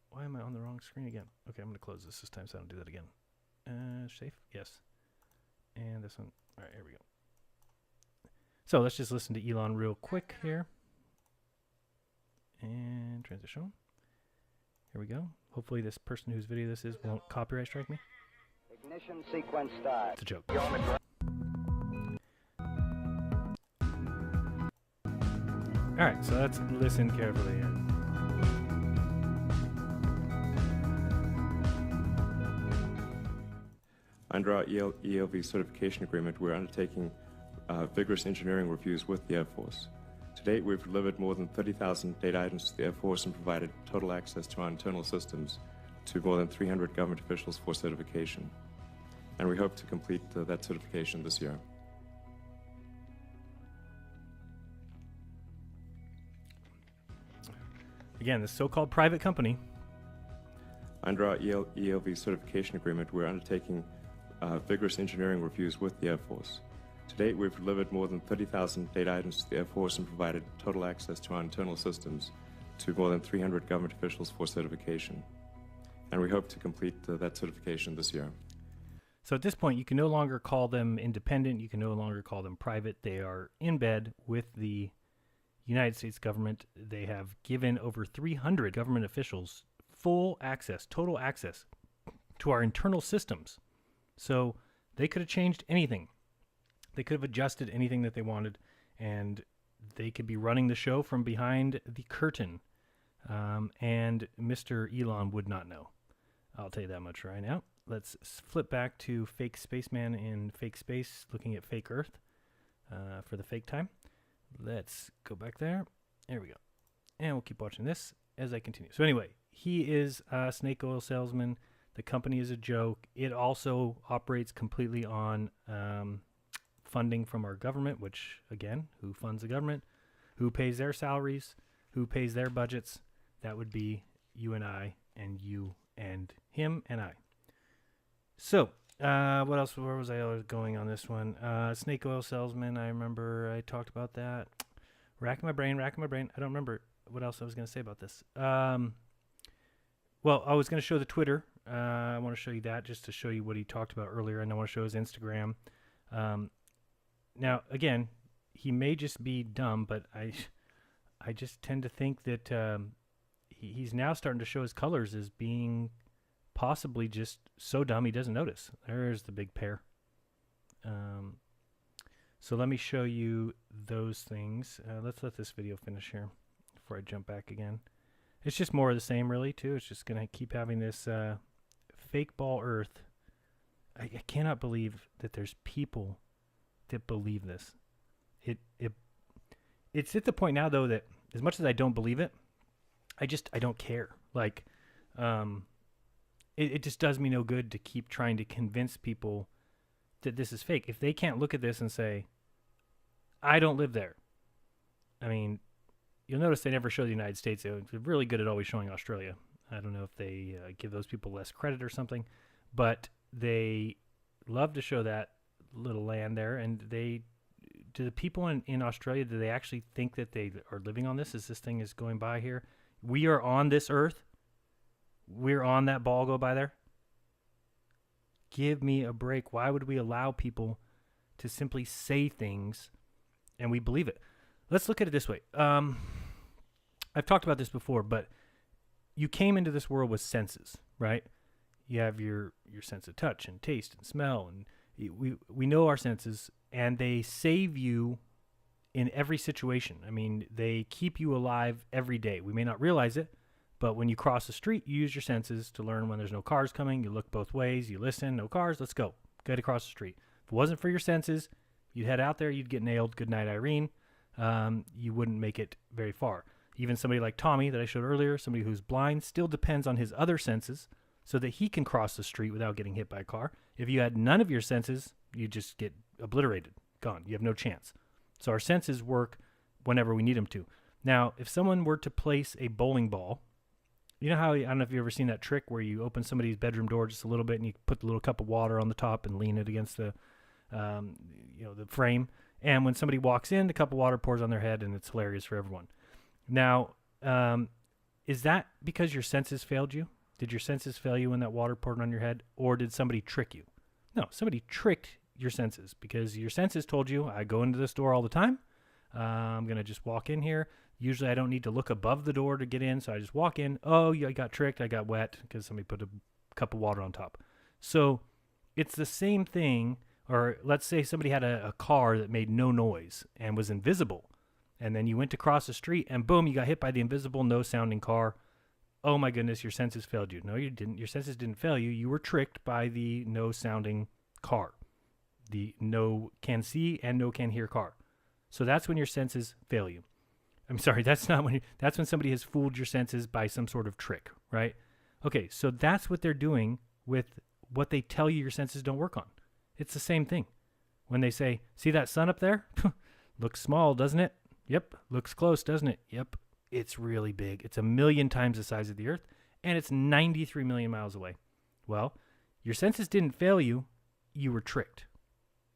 Why am I on the wrong screen again? Okay, I'm going to close this time so I don't do that again. Safe? Yes. And this one. All right, here we go. So let's just listen to Elon real quick here. And transition. Here we go. Hopefully this person whose video this is won't copyright strike me. Ignition sequence start. It's a joke. All right, so let's listen carefully here. Under our ELV certification agreement, we're undertaking vigorous engineering reviews with the Air Force. To date, we've delivered more than 30,000 data items to the Air Force and provided total access to our internal systems to more than 300 government officials for certification. And we hope to complete that certification this year. Again, this so-called private company. Under our ELV certification agreement, we're undertaking vigorous engineering reviews with the Air Force. To date, we've delivered more than 30,000 data items to the Air Force and provided total access to our internal systems to more than 300 government officials for certification. And we hope to complete that certification this year. So at this point, you can no longer call them independent. You can no longer call them private. They are in bed with the United States government. They have given over 300 government officials full access, total access to our internal systems. So they could have changed anything. They could have adjusted anything that they wanted, and they could be running the show from behind the curtain. And Mr. Elon would not know. I'll tell you that much right now. Let's flip back to fake spaceman in fake space, looking at fake Earth for the fake time. Let's go back there. There we go. And we'll keep watching this as I continue. So anyway, he is a snake oil salesman. The company is a joke. It also operates completely on funding from our government, which, again, who funds the government? Who pays their salaries? Who pays their budgets? That would be you and I, and you and him and I. So, what else? Where was I going on this one? Snake oil salesman. I remember I talked about that. Racking my brain. I don't remember what else I was going to say about this. Well, I was going to show the Twitter. I want to show you that just to show you what he talked about earlier, and I want to show his Instagram. Now, again, he may just be dumb, but I just tend to think that he's now starting to show his colors as being possibly just so dumb he doesn't notice. There's the big pair. So let me show you those things. Let's let this video finish here before I jump back again. It's just more of the same, really, too. It's just going to keep having this fake ball Earth. I cannot believe that there's people that believe this. It's at the point now, though, that as much as I don't believe it, I don't care. Like, it just does me no good to keep trying to convince people that this is fake. If they can't look at this and say, I don't live there. I mean, you'll notice they never show the United States. They're really good at always showing Australia. I don't know if they give those people less credit or something, but they love to show that little land there. And do the people in Australia, do they actually think that they are living on this as this thing is going by here? We are on this Earth. We're on that ball go by there. Give me a break. Why would we allow people to simply say things and we believe it? Let's look at it this way. I've talked about this before, but you came into this world with senses, right? You have your sense of touch and taste and smell, and we know our senses, and they save you in every situation. I mean, they keep you alive every day. We may not realize it, But when you cross the street, you use your senses to learn when there's no cars coming. You look both ways. You listen. No cars. Let's go. Get across the street. If it wasn't for your senses, you'd head out there. You'd get nailed. Good night, Irene. You wouldn't make it very far. Even somebody like Tommy that I showed earlier, somebody who's blind, still depends on his other senses so that he can cross the street without getting hit by a car. If you had none of your senses, you just get obliterated. Gone. You have no chance. So our senses work whenever we need them to. Now, if someone were to place a bowling ball, you know how, I don't know if you've ever seen that trick where you open somebody's bedroom door just a little bit and you put the little cup of water on the top and lean it against the frame. And when somebody walks in, the cup of water pours on their head and it's hilarious for everyone. Now, is that because your senses failed you? Did your senses fail you when that water poured on your head? Or did somebody trick you? No, somebody tricked your senses because your senses told you, I go into this door all the time. I'm going to just walk in here. Usually I don't need to look above the door to get in, so I just walk in. Oh, I got tricked. I got wet because somebody put a cup of water on top. So it's the same thing. Or let's say somebody had a car that made no noise and was invisible. And then you went to cross the street and boom, you got hit by the invisible, no-sounding car. Oh my goodness, your senses failed you. No, you didn't. Your senses didn't fail you. You were tricked by the no-sounding car. The no can see and no can hear car. So that's when your senses fail you. I'm sorry, that's when somebody has fooled your senses by some sort of trick, right? Okay, so that's what they're doing with what they tell you your senses don't work on. It's the same thing. When they say, see that sun up there? Looks small, doesn't it? Yep. Looks close, doesn't it? Yep. It's really big. It's 1 million times the size of the Earth, and it's 93 million miles away. Well, your senses didn't fail you. You were tricked.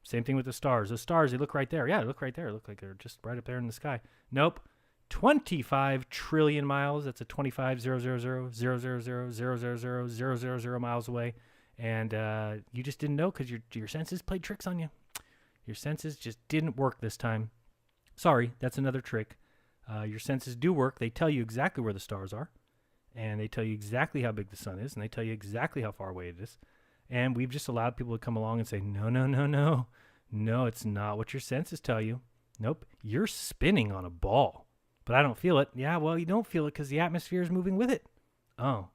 Same thing with the stars. The stars, they look right there. Yeah, they look right there. They look like they're just right up there in the sky. Nope. 25 trillion miles. That's a 25,000,000,000,000,000 miles away. And you just didn't know because your senses played tricks on you. Your senses just didn't work this time. Sorry, that's another trick. Your senses do work. They tell you exactly where the stars are. And they tell you exactly how big the sun is. And they tell you exactly how far away it is. And we've just allowed people to come along and say, no, no, no, no. No, it's not what your senses tell you. Nope, you're spinning on a ball. But I don't feel it. Yeah, well, you don't feel it because the atmosphere is moving with it. Oh.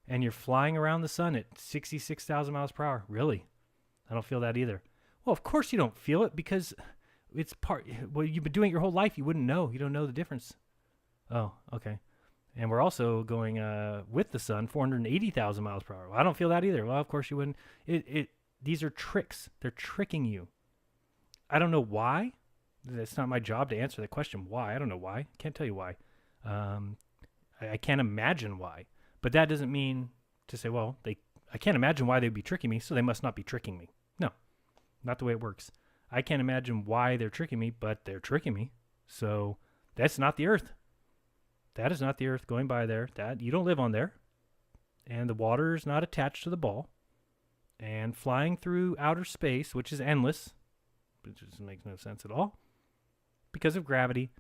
And you're flying around the sun at 66,000 miles per hour. Really? I don't feel that either. Well, of course you don't feel it because it's well, you've been doing it your whole life. You wouldn't know. You don't know the difference. Oh, okay. And we're also going with the sun 480,000 miles per hour. Well, I don't feel that either. Well, of course you wouldn't. These are tricks. They're tricking you. I don't know why. It's not my job to answer the question why. I don't know why. Can't tell you why. I can't imagine why. But that doesn't mean to say, well, I can't imagine why they'd be tricking me, so they must not be tricking me. No, not the way it works. I can't imagine why they're tricking me, but they're tricking me. So that's not the Earth. That is not the Earth going by there. That you don't live on there. And the water is not attached to the ball. And flying through outer space, which is endless, which just makes no sense at all, because of gravity,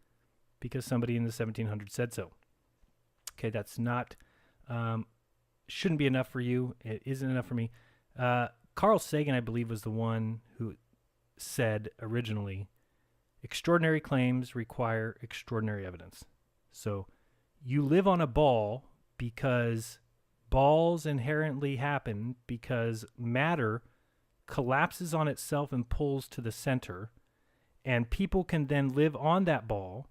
because somebody in the 1700s said so. Okay, that's not, shouldn't be enough for you. It isn't enough for me. Carl Sagan, I believe, was the one who said originally, extraordinary claims require extraordinary evidence. So you live on a ball because balls inherently happen because matter collapses on itself and pulls to the center, and people can then live on that ball,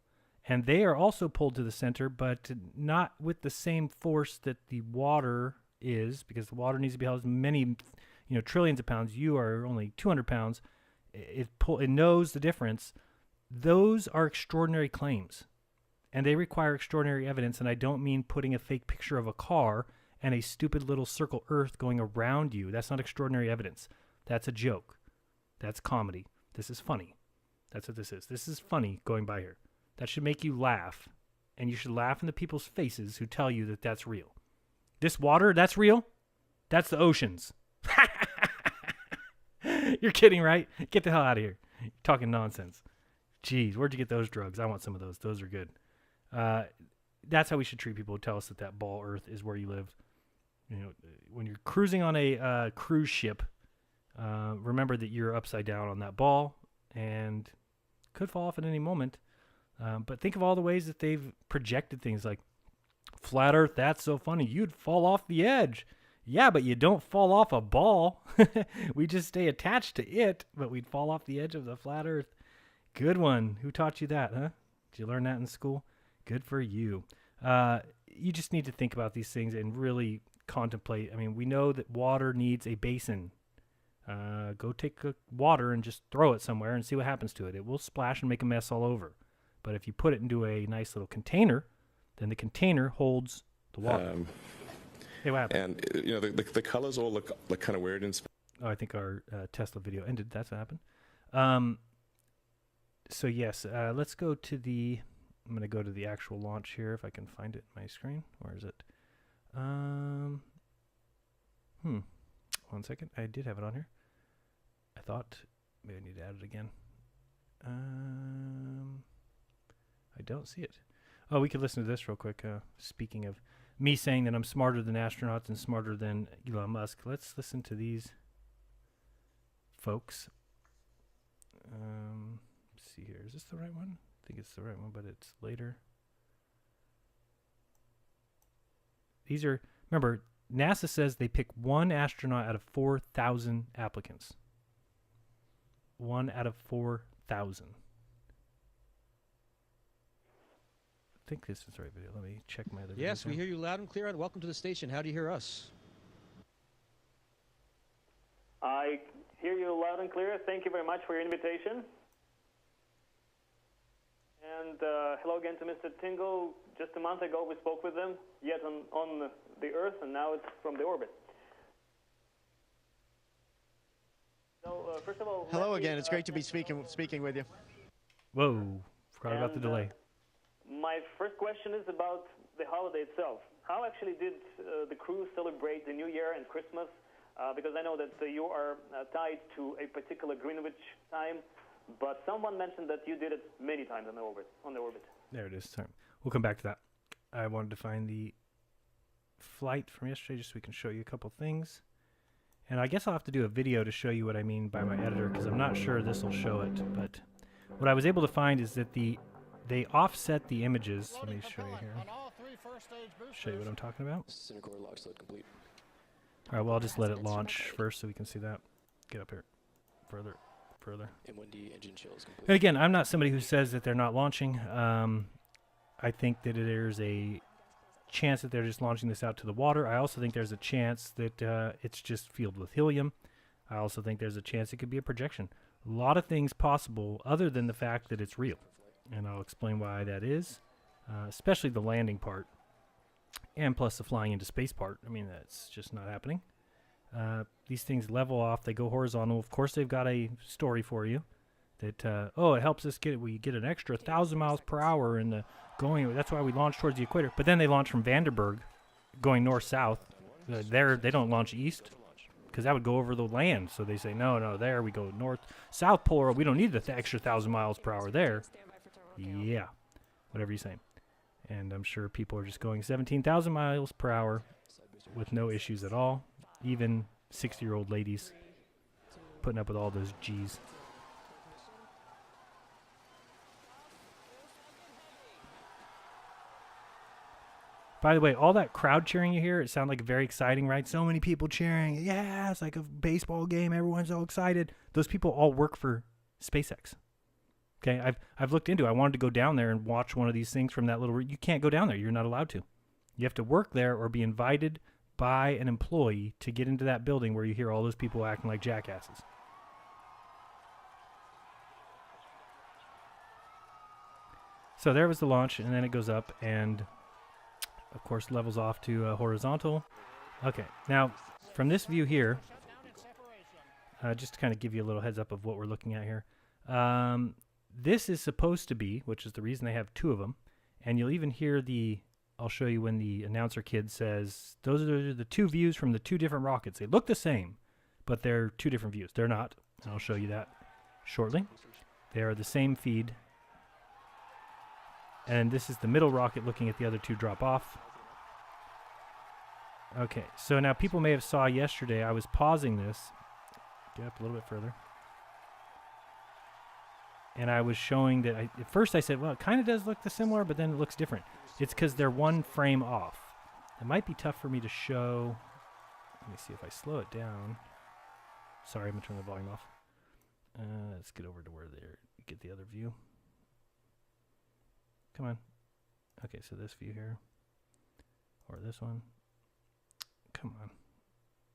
and they are also pulled to the center, but not with the same force that the water is, because the water needs to be held many, trillions of pounds. You are only 200 pounds. It knows the difference. Those are extraordinary claims, and they require extraordinary evidence. And I don't mean putting a fake picture of a car and a stupid little circle Earth going around you. That's not extraordinary evidence. That's a joke. That's comedy. This is funny. That's what this is. This is funny going by here. That should make you laugh. And you should laugh in the people's faces who tell you that that's real. This water, that's real? That's the oceans. You're kidding, right? Get the hell out of here. You're talking nonsense. Jeez, where'd you get those drugs? I want some of those. Those are good. That's how we should treat people who tell us that ball Earth is where you live. When you're cruising on a cruise ship, remember that you're upside down on that ball and could fall off at any moment. But think of all the ways that they've projected things like flat Earth, that's so funny. You'd fall off the edge. Yeah, but you don't fall off a ball. We just stay attached to it, but we'd fall off the edge of the flat Earth. Good one. Who taught you that, huh? Did you learn that in school? Good for you. You just need to think about these things and really contemplate. I mean, we know that water needs a basin. Go take water and just throw it somewhere and see what happens to it. It will splash and make a mess all over. But if you put it into a nice little container, then the container holds the water. Hey, what happened? And you know, the colors all look kind of weird in space. Oh, I think our Tesla video ended. That's what happened. So yes, let's go to the. I'm going to go to the actual launch here if I can find it in my screen. Where is it? 1 second. I did have it on here. I thought maybe I need to add it again. I don't see it. Oh, we could listen to this real quick. Speaking of me saying that I'm smarter than astronauts and smarter than Elon Musk, let's listen to these folks. Let's see here. Is this the right one? I think it's the right one, but it's later. These are, remember, NASA says they pick one astronaut out of 4,000 applicants. 1 out of 4,000. I think this is the right video. Let me check my other video. Yes, we hear you loud and clear, and welcome to the station. How do you hear us? I hear you loud and clear. Thank you very much for your invitation. And hello again to Mr. Tingle. Just a month ago we spoke with him, yet on the Earth, and now it's from the orbit. So, first of all, hello again. It's great to be speaking with you. Whoa, forgot about the delay. My first question is about the holiday itself. How actually did the crew celebrate the New Year and Christmas? Because I know that you are tied to a particular Greenwich time, but someone mentioned that you did it many times on the orbit. There it is. Sorry. We'll come back to that. I wanted to find the flight from yesterday just so we can show you a couple things. And I guess I'll have to do a video to show you what I mean by my editor, because I'm not sure this will show it. But what I was able to find is that they offset the images. Let me show you here. Show you what I'm talking about. All right, well, I'll just let it launch first so we can see that. Get up here further. And again, I'm not somebody who says that they're not launching. I think that there's a chance that they're just launching this out to the water. I also think there's a chance that it's just filled with helium. I also think there's a chance it could be a projection. A lot of things possible other than the fact that it's real. And I'll explain why that is, especially the landing part. And plus the flying into space part. I mean, that's just not happening. These things level off. They go horizontal. Of course, they've got a story for you that, it helps us we get an extra 1,000 miles per hour in the going. That's why we launch towards the equator. But then they launch from Vandenberg going north-south. They don't launch east because that would go over the land. So they say, no, there we go north. South Pole, we don't need the extra 1,000 miles per hour there. Yeah, whatever you say. And I'm sure people are just going 17,000 miles per hour with no issues at all. Even 60-year-old ladies putting up with all those G's. By the way, all that crowd cheering you hear, it sounds like very exciting, right? So many people cheering. Yeah, it's like a baseball game. Everyone's so excited. Those people all work for SpaceX. Okay, I've looked into it. I wanted to go down there and watch one of these things from that little... You can't go down there. You're not allowed to. You have to work there or be invited by an employee to get into that building where you hear all those people acting like jackasses. So there was the launch, and then it goes up and, of course, levels off to horizontal. Okay, now, from this view here, just to kind of give you a little heads up of what we're looking at here, this is supposed to be, which is the reason they have two of them, and you'll even hear I'll show you when the announcer kid says, those are the two views from the two different rockets. They look the same, but they're two different views. They're not, and I'll show you that shortly. They are the same feed, and this is the middle rocket looking at the other two drop off. Okay, so now people may have saw yesterday, I was pausing this. Get up a little bit further. and I was showing that at first I said, well, it kind of does look similar, but then it looks different. It's because they're one frame off. It might be tough for me to show. Let me see if I slow it down. Sorry, I'm going to turn the volume off. Let's get over to where they get the other view. Come on. Okay, so this view here. Or this one. Come on.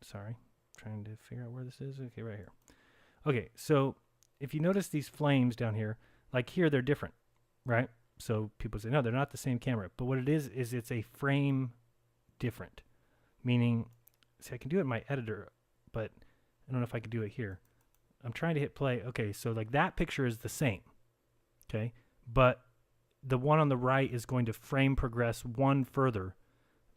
Sorry. Trying to figure out where this is. Okay, right here. Okay, so if you notice these flames down here, like here, they're different, right? So people say, no, they're not the same camera. But what it is it's a frame different. Meaning, see, I can do it in my editor, but I don't know if I can do it here. I'm trying to hit play. Okay, so like that picture is the same, okay? But the one on the right is going to frame progress one further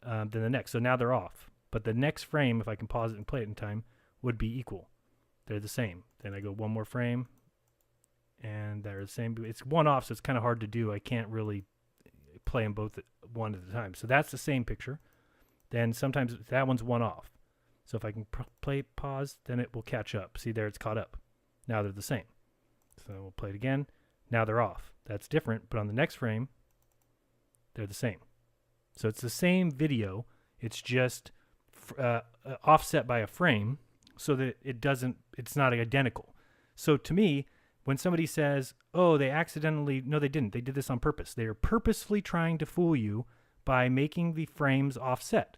than the next. So now they're off. But the next frame, if I can pause it and play it in time, would be equal. They're the same. Then I go one more frame, and they're the same. It's one off, so it's kind of hard to do. I can't really play them both at one at a time. So that's the same picture. Then sometimes that one's one off. So if I can play pause, then it will catch up. See there, it's caught up. Now they're the same. So we'll play it again. Now they're off. That's different, but on the next frame, they're the same. So it's the same video. It's just offset by a frame so that it's not identical. So to me, when somebody says, oh, they accidentally, no, they didn't. They did this on purpose. They are purposefully trying to fool you by making the frames offset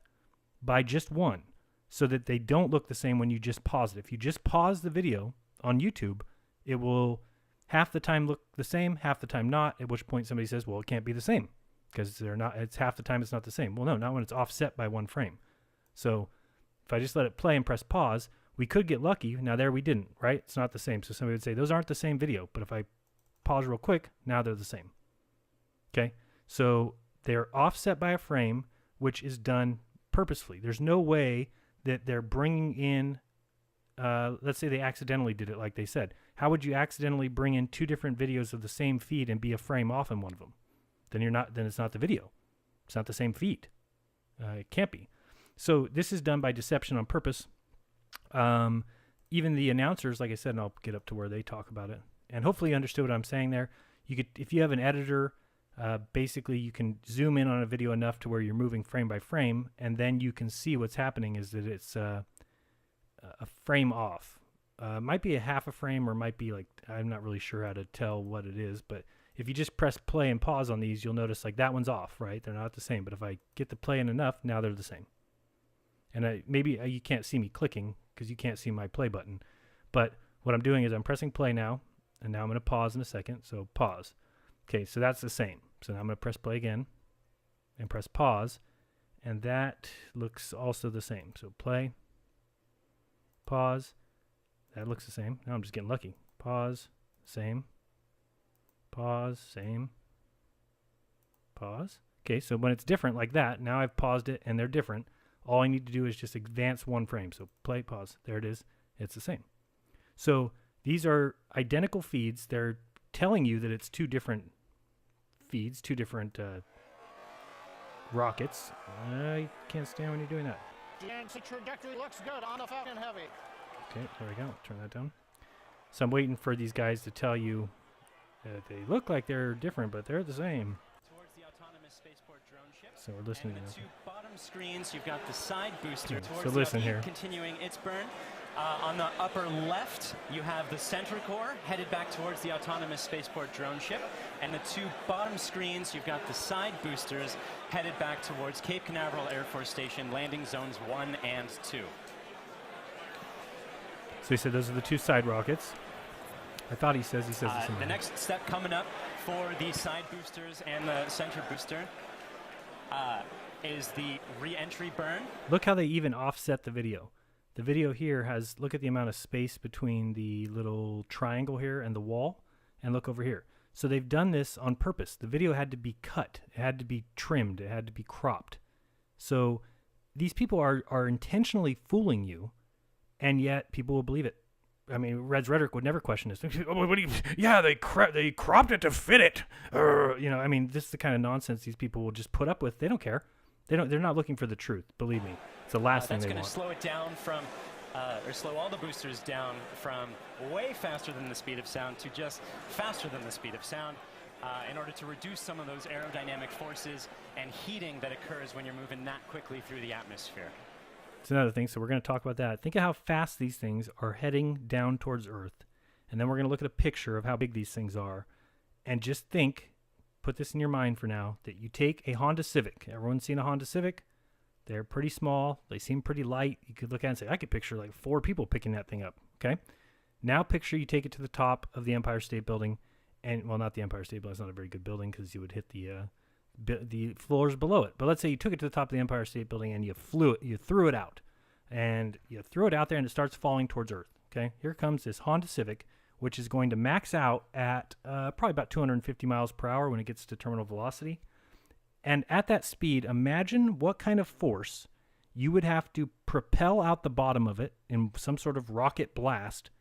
by just one so that they don't look the same when you just pause it. If you just pause the video on YouTube, it will half the time look the same, half the time not, at which point somebody says, well, it can't be the same because they're not, it's half the time it's not the same. Well, no, not when it's offset by one frame. So if I just let it play and press pause, we could get lucky. Now there we didn't, right? It's not the same. So somebody would say, those aren't the same video. But if I pause real quick, now they're the same. Okay? So they're offset by a frame, which is done purposefully. There's no way that they're bringing in, let's say they accidentally did it like they said. How would you accidentally bring in two different videos of the same feed and be a frame off in one of them? Then it's not the video. It's not the same feed. It can't be. So this is done by deception on purpose. Even the announcers, like I said, and I'll get up to where they talk about it, and hopefully you understood what I'm saying there. You could, if you have an editor, basically you can zoom in on a video enough to where you're moving frame by frame, and then you can see what's happening is that it's a frame off. Might be a half a frame, or might be like, I'm not really sure how to tell what it is, but if you just press play and pause on these, you'll notice like that one's off, right? They're not the same, but if I get the play in enough, now they're the same. And maybe you can't see me clicking because you can't see my play button. But what I'm doing is I'm pressing play now, and now I'm going to pause in a second. So pause. Okay, so that's the same. So now I'm going to press play again and press pause, and that looks also the same. So play, pause, that looks the same. Now I'm just getting lucky. Pause, same, pause, same, pause. Okay, so when it's different like that, now I've paused it and they're different. All I need to do is just advance one frame. So play, pause. There it is. It's the same. So these are identical feeds. They're telling you that it's two different feeds, two different rockets. I can't stand when you're doing that. And the trajectory looks good on the Falcon Heavy. Okay, there we go. Turn that down. So I'm waiting for these guys to tell you that they look like they're different, but they're the same. So we're listening and now. the two bottom screens, you've got the side booster towards so listen here. continuing its burn. On the upper left, you have the center core headed back towards the autonomous spaceport drone ship. And the two bottom screens, you've got the side boosters headed back towards Cape Canaveral Air Force Station, landing zones 1 and 2. So he said those are the two side rockets. I thought he says the same. The next step coming up for the side boosters and the center booster is the re-entry burn. Look how they even offset the video. The video here has, look at the amount of space between the little triangle here and the wall, and look over here. So they've done this on purpose. The video had to be cut. It had to be trimmed. It had to be cropped. So these people are intentionally fooling you, and yet people will believe it. I mean, Red's Rhetoric would never question this. Oh, what do you, yeah, they cropped it to fit it. You know, I mean, this is the kind of nonsense these people will just put up with. They don't care. They're not looking for the truth. Believe me, it's the last thing they want. That's going to slow it down from or slow all the boosters down from way faster than the speed of sound to just faster than the speed of sound in order to reduce some of those aerodynamic forces and heating that occurs when you're moving that quickly through the atmosphere. It's another thing, so we're going to talk about that. Think of how fast these things are heading down towards Earth, and then we're going to look at a picture of how big these things are, and just think, put this in your mind for now, that you take a Honda Civic. Everyone's seen a Honda Civic? They're pretty small. They seem pretty light. You could look at it and say, I could picture like 4 people picking that thing up, okay? Now picture you take it to the top of the Empire State Building, and, well, not the Empire State Building. It's not a very good building because you would hit the floors below it. But let's say you took it to the top of the Empire State Building and you threw it out. And you threw it out there and it starts falling towards Earth, okay? Here comes this Honda Civic, which is going to max out at probably about 250 miles per hour when it gets to terminal velocity. And at that speed, imagine what kind of force you would have to propel out the bottom of it in some sort of rocket blast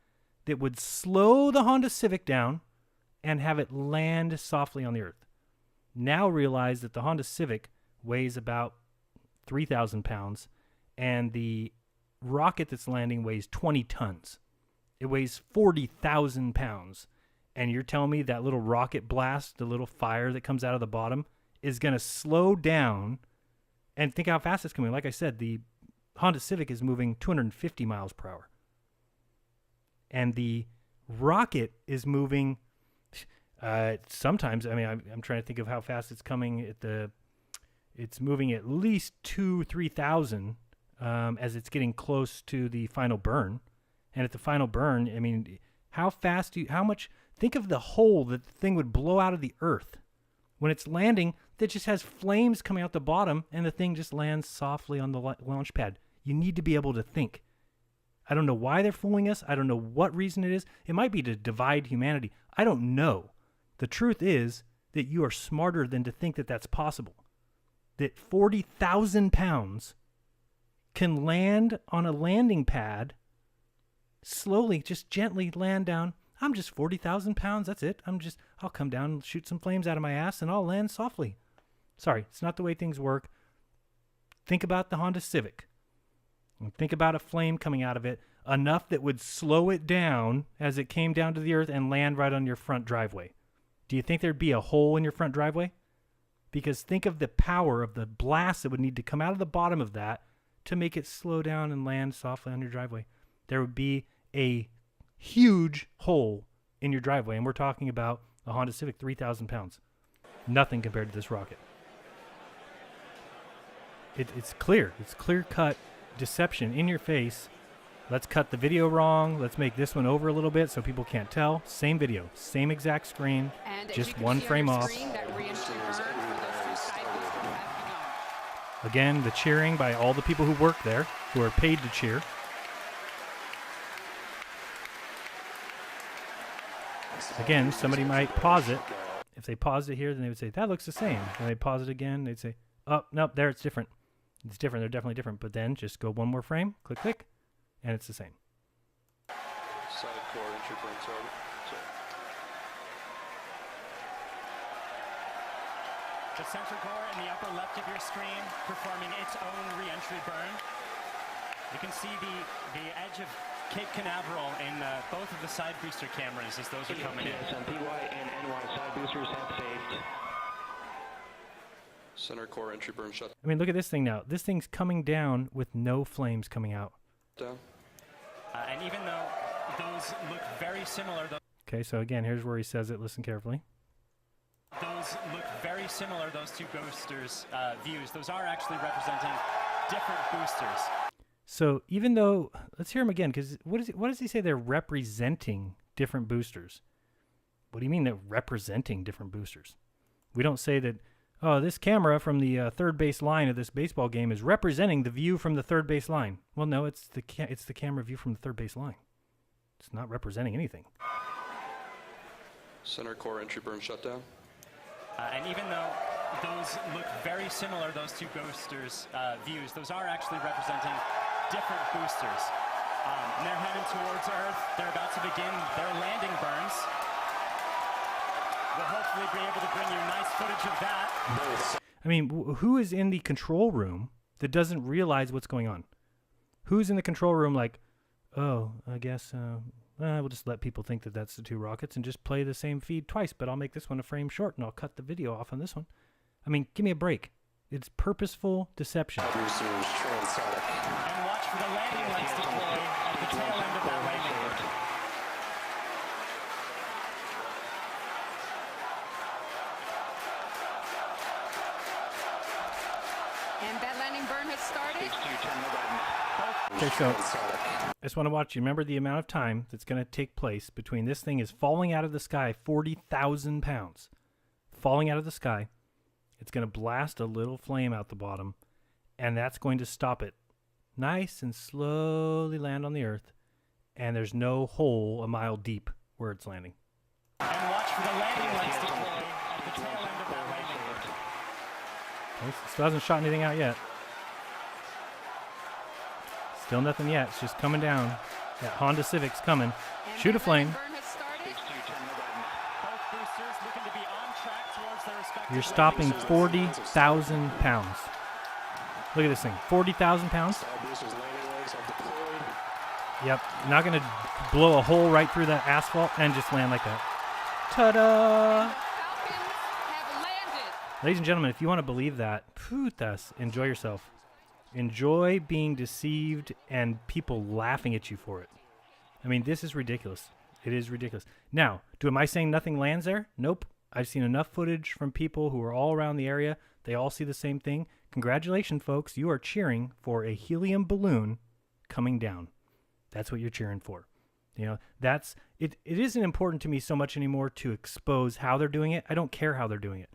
that would slow the Honda Civic down and have it land softly on the Earth. Now realize that the Honda Civic weighs about 3,000 pounds and the rocket that's landing weighs 20 tons. It weighs 40,000 pounds. And you're telling me that little rocket blast, the little fire that comes out of the bottom, is going to slow down. And think how fast it's coming. Like I said, the Honda Civic is moving 250 miles per hour. And the rocket is moving sometimes, I mean, I'm trying to think of how fast it's coming. It's moving at least 3,000 as it's getting close to the final burn. And at the final burn, I mean, how much, think of the hole that the thing would blow out of the Earth. When it's landing, that just has flames coming out the bottom, and the thing just lands softly on the launch pad. You need to be able to think. I don't know why they're fooling us. I don't know what reason it is. It might be to divide humanity. I don't know. The truth is that you are smarter than to think that that's possible. That 40,000 pounds can land on a landing pad, slowly, just gently land down. I'm just 40,000 pounds. That's it. I'll come down and shoot some flames out of my ass and I'll land softly. Sorry, it's not the way things work. Think about the Honda Civic. And think about a flame coming out of it, enough that would slow it down as it came down to the Earth and land right on your front driveway. Do you think there'd be a hole in your front driveway? Because think of the power of the blast that would need to come out of the bottom of that to make it slow down and land softly on your driveway. There would be a huge hole in your driveway, and we're talking about a Honda Civic, 3,000 pounds. Nothing compared to this rocket. It's clear. It's clear-cut deception in your face. Let's cut the video wrong. Let's make this one over a little bit so people can't tell. Same video, same exact screen, and just one frame off. Again, the cheering by all the people who work there, who are paid to cheer. Again, somebody might pause it. If they paused it here, then they would say, that looks the same. And they pause it again, they'd say, oh, nope, there it's different. It's different, they're definitely different. But then just go one more frame, click, click, and it's the same. Side core entry burns orbit. The center core in the upper left of your screen performing its own re-entry burn. You can see the edge of Cape Canaveral in both of the side booster cameras as those are coming in. PY and NY side boosters have saved. Center core entry burn shut. I mean, look at this thing now. This thing's coming down with no flames coming out. Down. And even though those look very similar... Okay, so again, here's where he says it. Listen carefully. Those look very similar, those two boosters' views. Those are actually representing different boosters. So even though, let's hear him again, because what does he say? They're representing different boosters. What do you mean they're representing different boosters? We don't say that, oh, this camera from the third base line of this baseball game is representing the view from the third base line. Well, no, it's the camera view from the third base line. It's not representing anything. Center core entry burn shutdown. And even though those look very similar, those two boosters' views, those are actually representing different boosters. And they're heading towards Earth. They're about to begin their landing burns. We'll hopefully be able to bring you nice footage of that. I mean, who is in the control room that doesn't realize what's going on? Who's in the control room like, oh, I guess we'll just let people think that that's the 2 rockets and just play the same feed twice, but I'll make this one a frame short and I'll cut the video off on this one. I mean, give me a break. It's purposeful deception. And watch for the landing lights deploy at the tail end of that landing. And that landing burn has started. Okay, so I just want to watch you. Remember the amount of time that's going to take place between this thing is falling out of the sky, 40,000 pounds. Falling out of the sky. It's going to blast a little flame out the bottom, and that's going to stop it. Nice and slowly land on the Earth, and there's no hole a mile deep where it's landing. And watch for the landing lights deploy at the tail end of that landing. Okay, so still hasn't shot anything out yet. Still nothing yet. It's just coming down. That Honda Civic's coming. Shoot a flame. You're stopping 40,000 pounds. Look at this thing. 40,000 pounds. Yep. Not going to blow a hole right through that asphalt and just land like that. Ta-da! Ladies and gentlemen, if you want to believe that, putas, enjoy yourself. Enjoy being deceived and people laughing at you for it. I mean, this is ridiculous. It is ridiculous. Now, am I saying nothing lands there? Nope. I've seen enough footage from people who are all around the area. They all see the same thing. Congratulations, folks. You are cheering for a helium balloon coming down. That's what you're cheering for. You know, that's it. It isn't important to me so much anymore to expose how they're doing it. I don't care how they're doing it.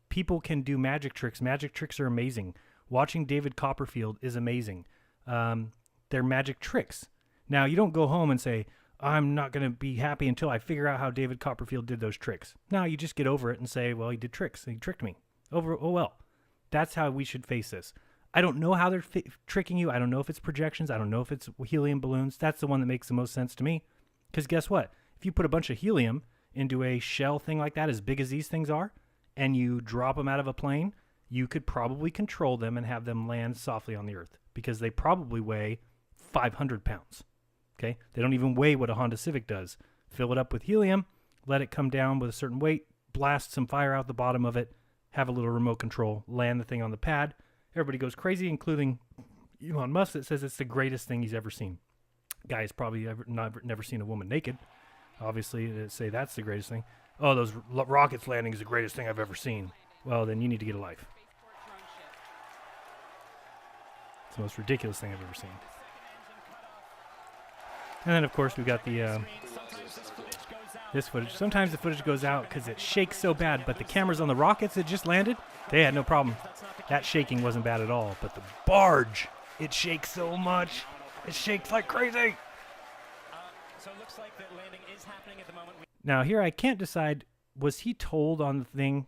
People can do magic tricks. Magic tricks are amazing. Watching David Copperfield is amazing. They're magic tricks. Now, you don't go home and say, I'm not going to be happy until I figure out how David Copperfield did those tricks. No, you just get over it and say, well, he did tricks. He tricked me. Oh, well. That's how we should face this. I don't know how they're tricking you. I don't know if it's projections. I don't know if it's helium balloons. That's the one that makes the most sense to me. Because guess what? If you put a bunch of helium into a shell thing like that, as big as these things are, and you drop them out of a plane, you could probably control them and have them land softly on the Earth. Because they probably weigh 500 pounds. Okay? They don't even weigh what a Honda Civic does. Fill it up with helium, let it come down with a certain weight, blast some fire out the bottom of it, have a little remote control, land the thing on the pad. Everybody goes crazy, including Elon Musk, that says it's the greatest thing he's ever seen. Guy's probably never seen a woman naked. Obviously, to say that's the greatest thing. Oh, those rockets landing is the greatest thing I've ever seen. Well, then you need to get a life. It's the most ridiculous thing I've ever seen. And then, of course, we've got the this footage. Sometimes the footage goes out because it shakes so bad, but the cameras on the rockets that just landed, they had no problem. That shaking wasn't bad at all. But the barge, it shakes so much. It shakes like crazy. So it looks like that landing is happening at the moment. Now, here I can't decide, was he told on the thing,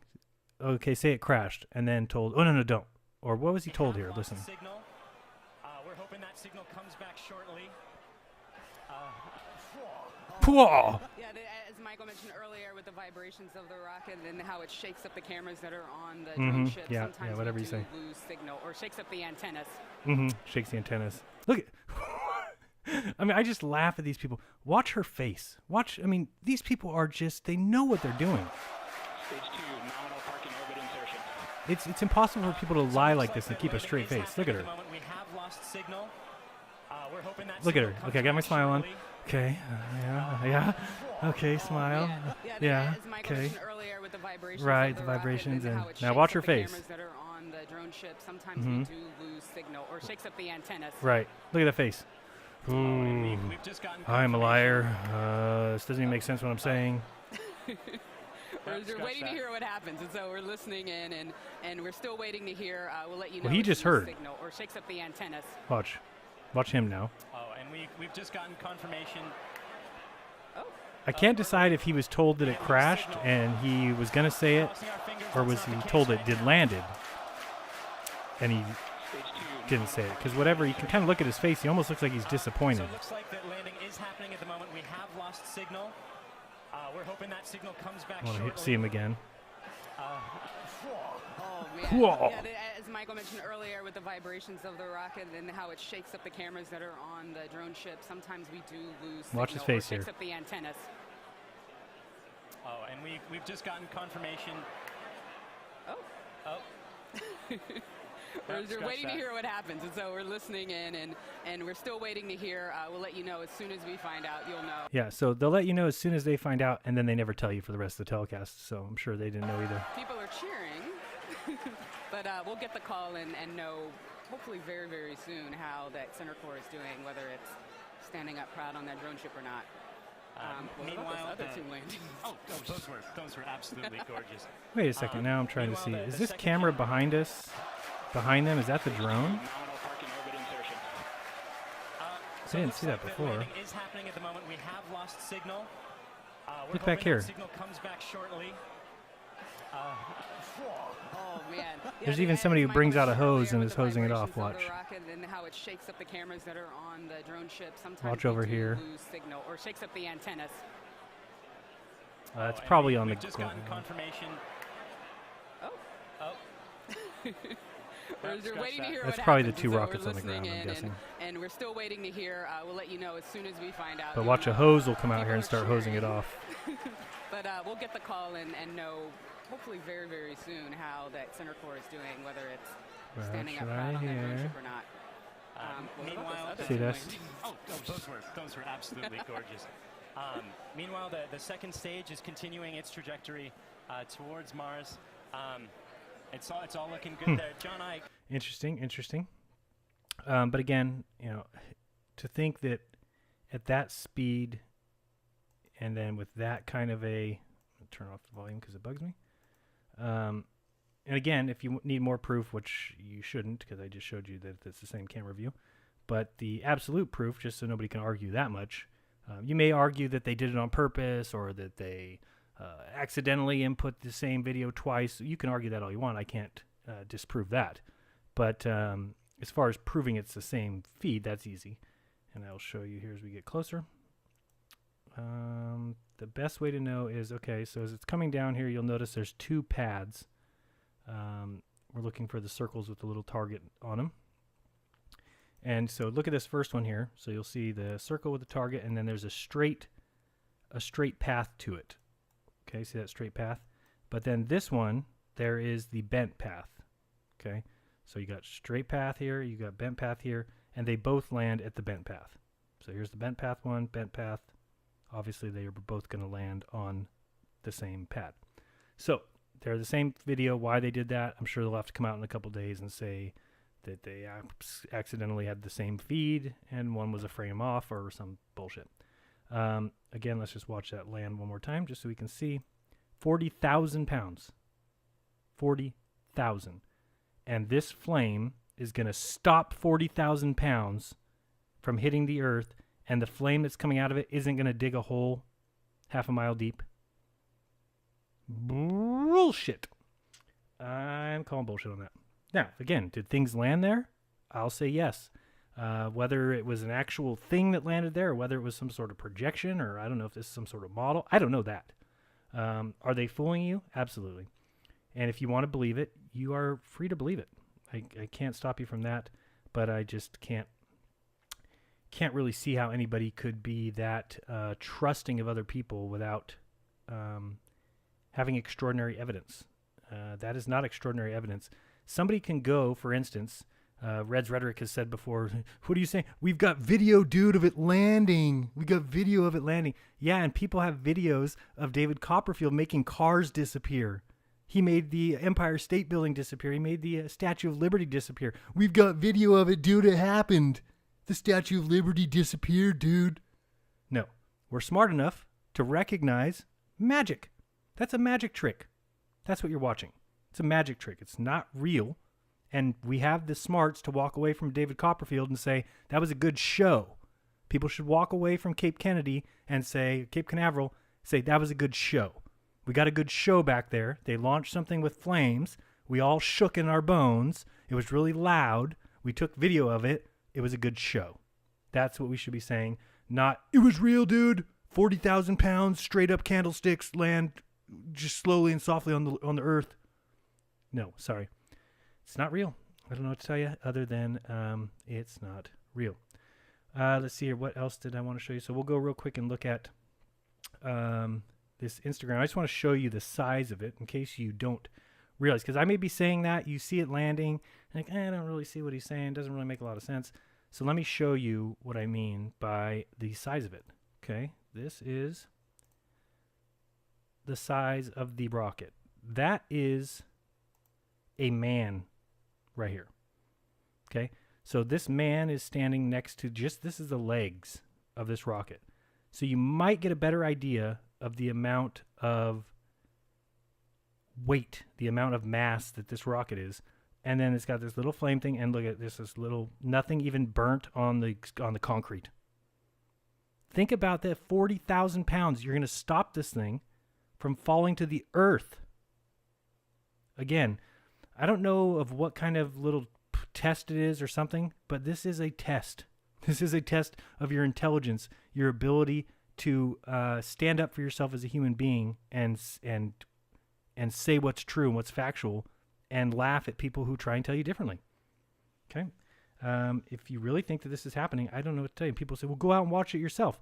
okay, say it crashed, and then told, oh, no, don't. Or what was he told here? Listen. We're hoping that signal comes back shortly. Yeah, as Michael mentioned earlier, with the vibrations of the rocket and how it shakes up the cameras that are on the drone ship. Yeah, sometimes yeah, whatever you say. Lose signal or shakes up the antennas. Shakes the antennas. Look at. I mean, I just laugh at these people. Watch her face. Watch. I mean, these people are just. They know what they're doing. Stage 2, nominal parking orbit insertion. It's impossible for people to lie like this and keep a straight face. Look at her. We have lost signal. We're hoping that Look at her. Okay, I got my smile on. Okay. Yeah. Okay, smile. Yeah. Okay. Right, the vibrations, and now watch her face. That are on the drone ship. Sometimes we do lose signal or shakes up the antennas. Right. Look at that face. Ooh. I'm a liar. This doesn't even make sense what I'm saying. We're waiting to hear what happens, and so we're listening in, and we're still waiting to hear. We'll let you know. Well, he just heard. Signal or shakes up the antennas. Watch him now. Oh, and we've just gotten confirmation. I can't decide if he was told that it crashed and he was going to say it, or was he told it did landed and he didn't say it. Because whatever, you can kind of look at his face. He almost looks like he's disappointed. So it looks like that landing is happening at the moment. We have lost signal. We're hoping that signal comes back shortly. See him again. Oh, man. Yeah, as Michael mentioned earlier with the vibrations of the rocket and how it shakes up the cameras that are on the drone ship, sometimes we do lose signal. Watch his face or shakes here. up the antennas. Oh, and we've just gotten confirmation. Oh. We're waiting to hear what happens, and so we're listening in, and we're still waiting to hear. We'll let you know as soon as we find out. You'll know. Yeah, so they'll let you know as soon as they find out, and then they never tell you for the rest of the telecast, so I'm sure they didn't know either. People are cheering, but we'll get the call and know hopefully very, very soon how that center core is doing, whether it's standing up proud on that drone ship or not. Meanwhile, other two landings. Those were absolutely gorgeous. Wait a second, now I'm trying to see. Is this camera behind us? Behind them, is that the drone? I didn't see that before. Landing is happening at the moment. We have lost signal. Look back here. Signal comes back shortly. Oh man! There's even somebody who brings out a hose and is hosing it off. Watch. And how it shakes up the cameras that are on the drone ship. Sometimes Watch over here. Lose signal or shakes up the antennas. It's probably on the. We've just gotten confirmation. We're waiting to hear That's what probably happens, the two so rockets we're on the ground, I'm listening guessing. and we're still waiting to hear. We'll let you know as soon as we find out. But watch, a hose will come out here and start hosing it off. But we'll get the call and know hopefully very, very soon how that center core is doing, whether it's standing up proud on that drone ship or not. Meanwhile, see this? Those were absolutely gorgeous. Meanwhile, the second stage is continuing its trajectory towards Mars. It's all looking good there. John Ike. Interesting. But again, to think that at that speed, and then with that kind of a, turn off the volume because it bugs me. And again, if you need more proof, which you shouldn't, because I just showed you that it's the same camera view, but the absolute proof, just so nobody can argue that much, you may argue that they did it on purpose or that they accidentally input the same video twice. You can argue that all you want. I can't disprove that. But as far as proving it's the same feed, that's easy. And I'll show you here as we get closer. The best way to know is, okay, so as it's coming down here, you'll notice there's two pads. We're looking for the circles with the little target on them. And so look at this first one here. So you'll see the circle with the target, and then there's a straight path to it. Okay, see that straight path? But then this one, there is the bent path. Okay, so you got straight path here, you got bent path here, and they both land at the bent path. So here's the bent path one, bent path. Obviously, they are both going to land on the same pad. So they're the same video. Why they did that, I'm sure they'll have to come out in a couple days and say that they accidentally had the same feed and one was a frame off or some bullshit. Again, let's just watch that land one more time just so we can see. 40,000 pounds. 40,000. And this flame is going to stop 40,000 pounds from hitting the Earth, and the flame that's coming out of it isn't going to dig a hole half a mile deep. Bullshit. I'm calling bullshit on that. Now, again, did things land there? I'll say yes. Whether it was an actual thing that landed there or whether it was some sort of projection, or I don't know if this is some sort of model. I don't know that. Are they fooling you? Absolutely. And if you want to believe it, you are free to believe it. I can't stop you from that, but I just can't really see how anybody could be that trusting of other people without having extraordinary evidence. That is not extraordinary evidence. Somebody can go, for instance, Red's Rhetoric has said before, what are you saying? We've got video, dude, of it landing. We got video of it landing. Yeah, and people have videos of David Copperfield making cars disappear. He made the Empire State Building disappear. He made the Statue of Liberty disappear. We've got video of it, dude. It happened. The Statue of Liberty disappeared, dude. No, we're smart enough to recognize magic. That's a magic trick. That's what you're watching. It's a magic trick. It's not real. And we have the smarts to walk away from David Copperfield and say, that was a good show. People should walk away from Cape Kennedy and say, Cape Canaveral, say, that was a good show. We got a good show back there. They launched something with flames. We all shook in our bones. It was really loud. We took video of it. It was a good show. That's what we should be saying. Not, it was real, dude. 40,000 pounds, straight up candlesticks land just slowly and softly on the earth. No, sorry. It's not real. I don't know what to tell you other than it's not real. Let's see here. What else did I want to show you? So we'll go real quick and look at this Instagram. I just want to show you the size of it in case you don't realize, because I may be saying that, you see it landing, and like, I don't really see what he's saying. It doesn't really make a lot of sense. So let me show you what I mean by the size of it. Okay, this is the size of the rocket. That is a man right here. Okay, so this man is standing next to this is the legs of this rocket. So you might get a better idea of the amount of weight, the amount of mass that this rocket is. And then it's got this little flame thing, and look at this little, nothing even burnt on the concrete. Think about that, 40,000 pounds. You're going to stop this thing from falling to the earth. Again, I don't know of what kind of little test it is or something, but this is a test. This is a test of your intelligence, your ability to stand up for yourself as a human being and say what's true and what's factual, and laugh at people who try and tell you differently. Okay? If you really think that this is happening, I don't know what to tell you. People say, well, go out and watch it yourself.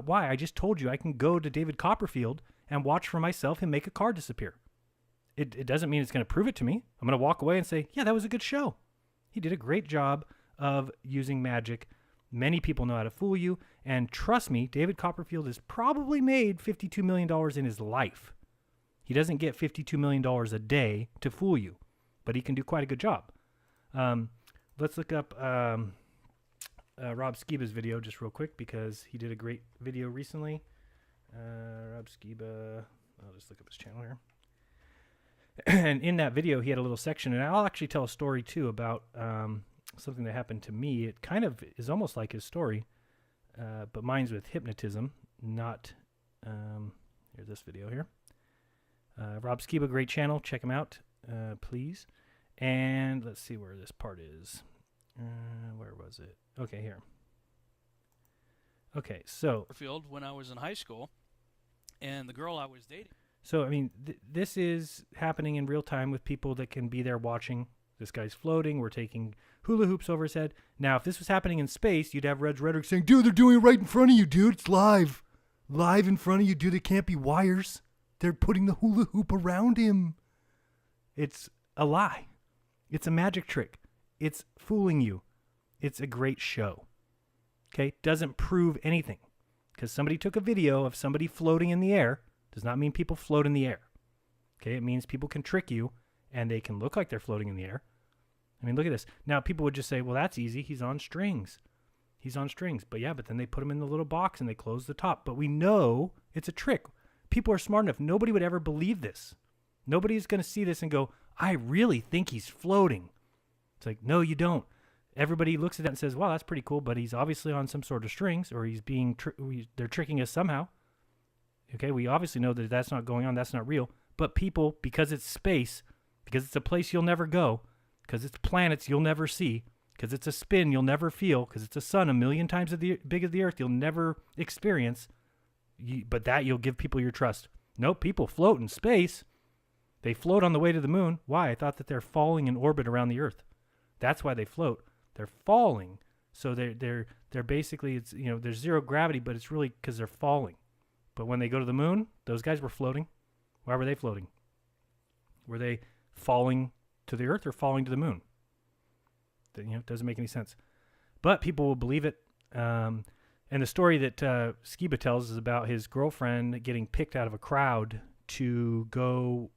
Why? I just told you I can go to David Copperfield and watch for myself and make a car disappear. It doesn't mean it's going to prove it to me. I'm going to walk away and say, yeah, that was a good show. He did a great job of using magic. Many people know how to fool you. And trust me, David Copperfield has probably made $52 million in his life. He doesn't get $52 million a day to fool you, but he can do quite a good job. Let's look up Rob Skiba's video just real quick, because he did a great video recently. Rob Skiba, I'll just look up his channel here. And in that video, he had a little section, and I'll actually tell a story too about something that happened to me. It kind of is almost like his story, but mine's with hypnotism, not, here's this video here. Rob Skiba, great channel. Check him out, please. And let's see where this part is. Where was it? Okay, here. Okay, so When I was in high school, and the girl I was dating. So, I mean, this is happening in real time with people that can be there watching. This guy's floating. We're taking hula hoops over his head. Now, if this was happening in space, you'd have Red's Rhetoric saying, dude, they're doing it right in front of you, dude. It's live. Live in front of you, dude. It can't be wires. They're putting the hula hoop around him. It's a lie. It's a magic trick. It's fooling you. It's a great show. Okay? Doesn't prove anything. Because somebody took a video of somebody floating in the air does not mean people float in the air. Okay? It means people can trick you, and they can look like they're floating in the air. I mean, look at this. Now, people would just say, well, that's easy. He's on strings. He's on strings. But yeah, but then they put him in the little box, and they close the top. But we know it's a trick. People are smart enough. Nobody would ever believe this. Nobody's going to see this and go, I really think he's floating. It's like, no, you don't. Everybody looks at that and says, wow, that's pretty cool, but he's obviously on some sort of strings, or he's being they're tricking us somehow. Okay, we obviously know that that's not going on. That's not real. But people, because it's space, because it's a place you'll never go, because it's planets you'll never see, because it's a spin you'll never feel, because it's a sun 1,000,000 times big as the Earth you'll never experience, but that you'll give people your trust. Nope, people float in space. They float on the way to the moon. Why? I thought that they're falling in orbit around the Earth. That's why they float. They're falling. So they're basically, it's, you know, there's zero gravity, but it's really because they're falling. But when they go to the moon, those guys were floating. Why were they floating? Were they falling to the Earth or falling to the moon? You know, it doesn't make any sense. But people will believe it. And the story that Skiba tells is about his girlfriend getting picked out of a crowd to go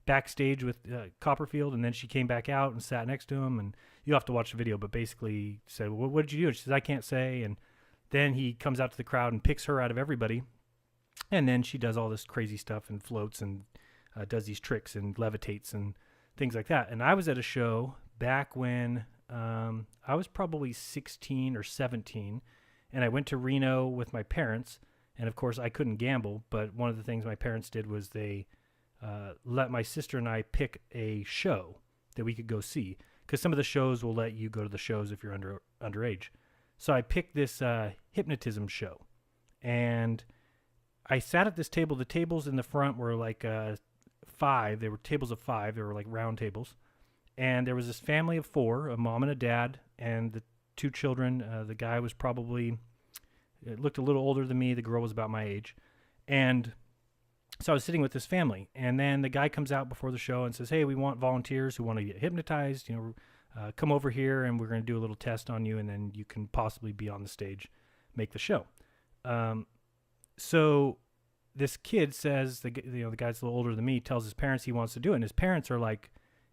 backstage with Copperfield, and then she came back out and sat next to him, and you'll have to watch the video, but basically said, well, what did you do? And she says, I can't say. And then he comes out to the crowd and picks her out of everybody, and then she does all this crazy stuff and floats and does these tricks and levitates and things like that. And I was at a show back when I was probably 16 or 17, and I went to Reno with my parents, and of course I couldn't gamble, but one of the things my parents did was they let my sister and I pick a show that we could go see, because some of the shows will let you go to the shows if you're underage. So I picked this hypnotism show, and I sat at this table. The tables in the front were like 5. They were tables of 5. They were like round tables. And there was this family of 4, a mom and a dad, and the 2 children. The guy was probably, looked a little older than me. The girl was about my age. And so I was sitting with this family, and then the guy comes out before the show and says, hey, we want volunteers who want to get hypnotized. Come over here, and we're going to do a little test on you, and then you can possibly be on the stage, make the show. So this kid says, the guy's a little older than me, tells his parents he wants to do it, and his parents are like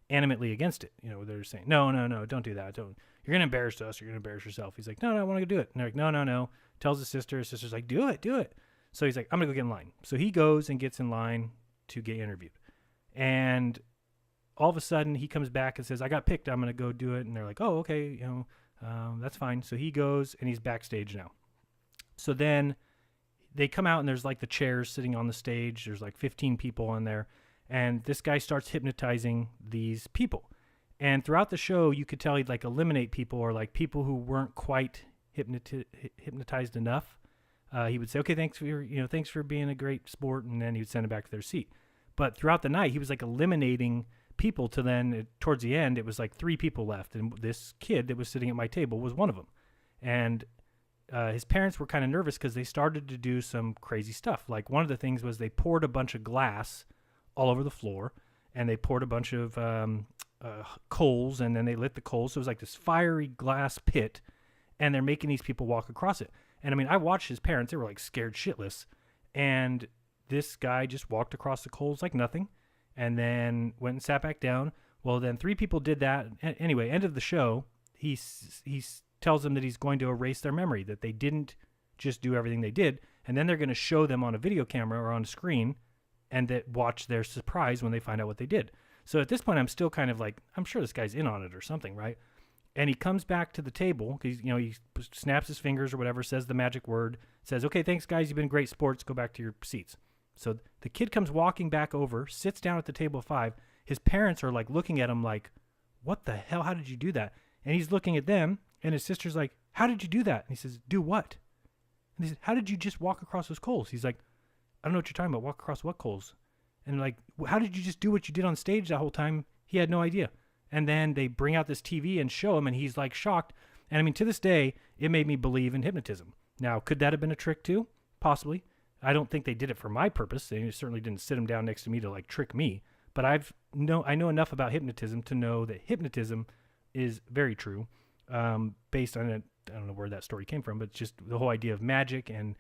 animately against it. They're saying, no, don't do that. You're going to embarrass us. You're going to embarrass yourself. He's like, no, I want to do it. And they're like, no. Tells his sister. His sister's like, do it. So he's like, I'm going to go get in line. So he goes and gets in line to get interviewed. And all of a sudden he comes back and says, I got picked. I'm going to go do it. And they're like, oh, okay. That's fine. So he goes and he's backstage now. So then they come out and there's like the chairs sitting on the stage. There's like 15 people on there. And this guy starts hypnotizing these people. And throughout the show, you could tell he'd like eliminate people or like people who weren't quite hypnotized enough. He would say, okay, thanks for being a great sport. And then he would send them back to their seat. But throughout the night, he was like eliminating people to then towards the end, it was like 3 people left. And this kid that was sitting at my table was one of them. And his parents were kind of nervous because they started to do some crazy stuff. Like one of the things was they poured a bunch of glass all over the floor, and they poured a bunch of coals, and then they lit the coals. So it was like this fiery glass pit, and they're making these people walk across it. And I mean, I watched his parents. They were like scared shitless. And this guy just walked across the coals like nothing and then went and sat back down. Well, then 3 people did that. Anyway, end of the show, he tells them that he's going to erase their memory, that they didn't just do everything they did. And then they're going to show them on a video camera or on a screen and that watch their surprise when they find out what they did. So at this point, I'm still kind of like, I'm sure this guy's in on it or something, right? And he comes back to the table because, he snaps his fingers or whatever, says the magic word, says, okay, thanks, guys. You've been great sports. Go back to your seats. So the kid comes walking back over, sits down at the table of 5. His parents are like looking at him like, what the hell? How did you do that? And he's looking at them, and his sister's like, how did you do that? And he says, do what? And he says, how did you just walk across those coals? He's like, I don't know what you're talking about. Walk across what coals? And like, how did you just do what you did on stage that whole time? He had no idea. And then they bring out this TV and show him, and he's like shocked. And I mean, to this day, it made me believe in hypnotism. Now, could that have been a trick too? Possibly. I don't think they did it for my purpose. They certainly didn't sit him down next to me to like trick me. But I know enough about hypnotism to know that hypnotism is very true, based on I don't know where that story came from, but just the whole idea of magic and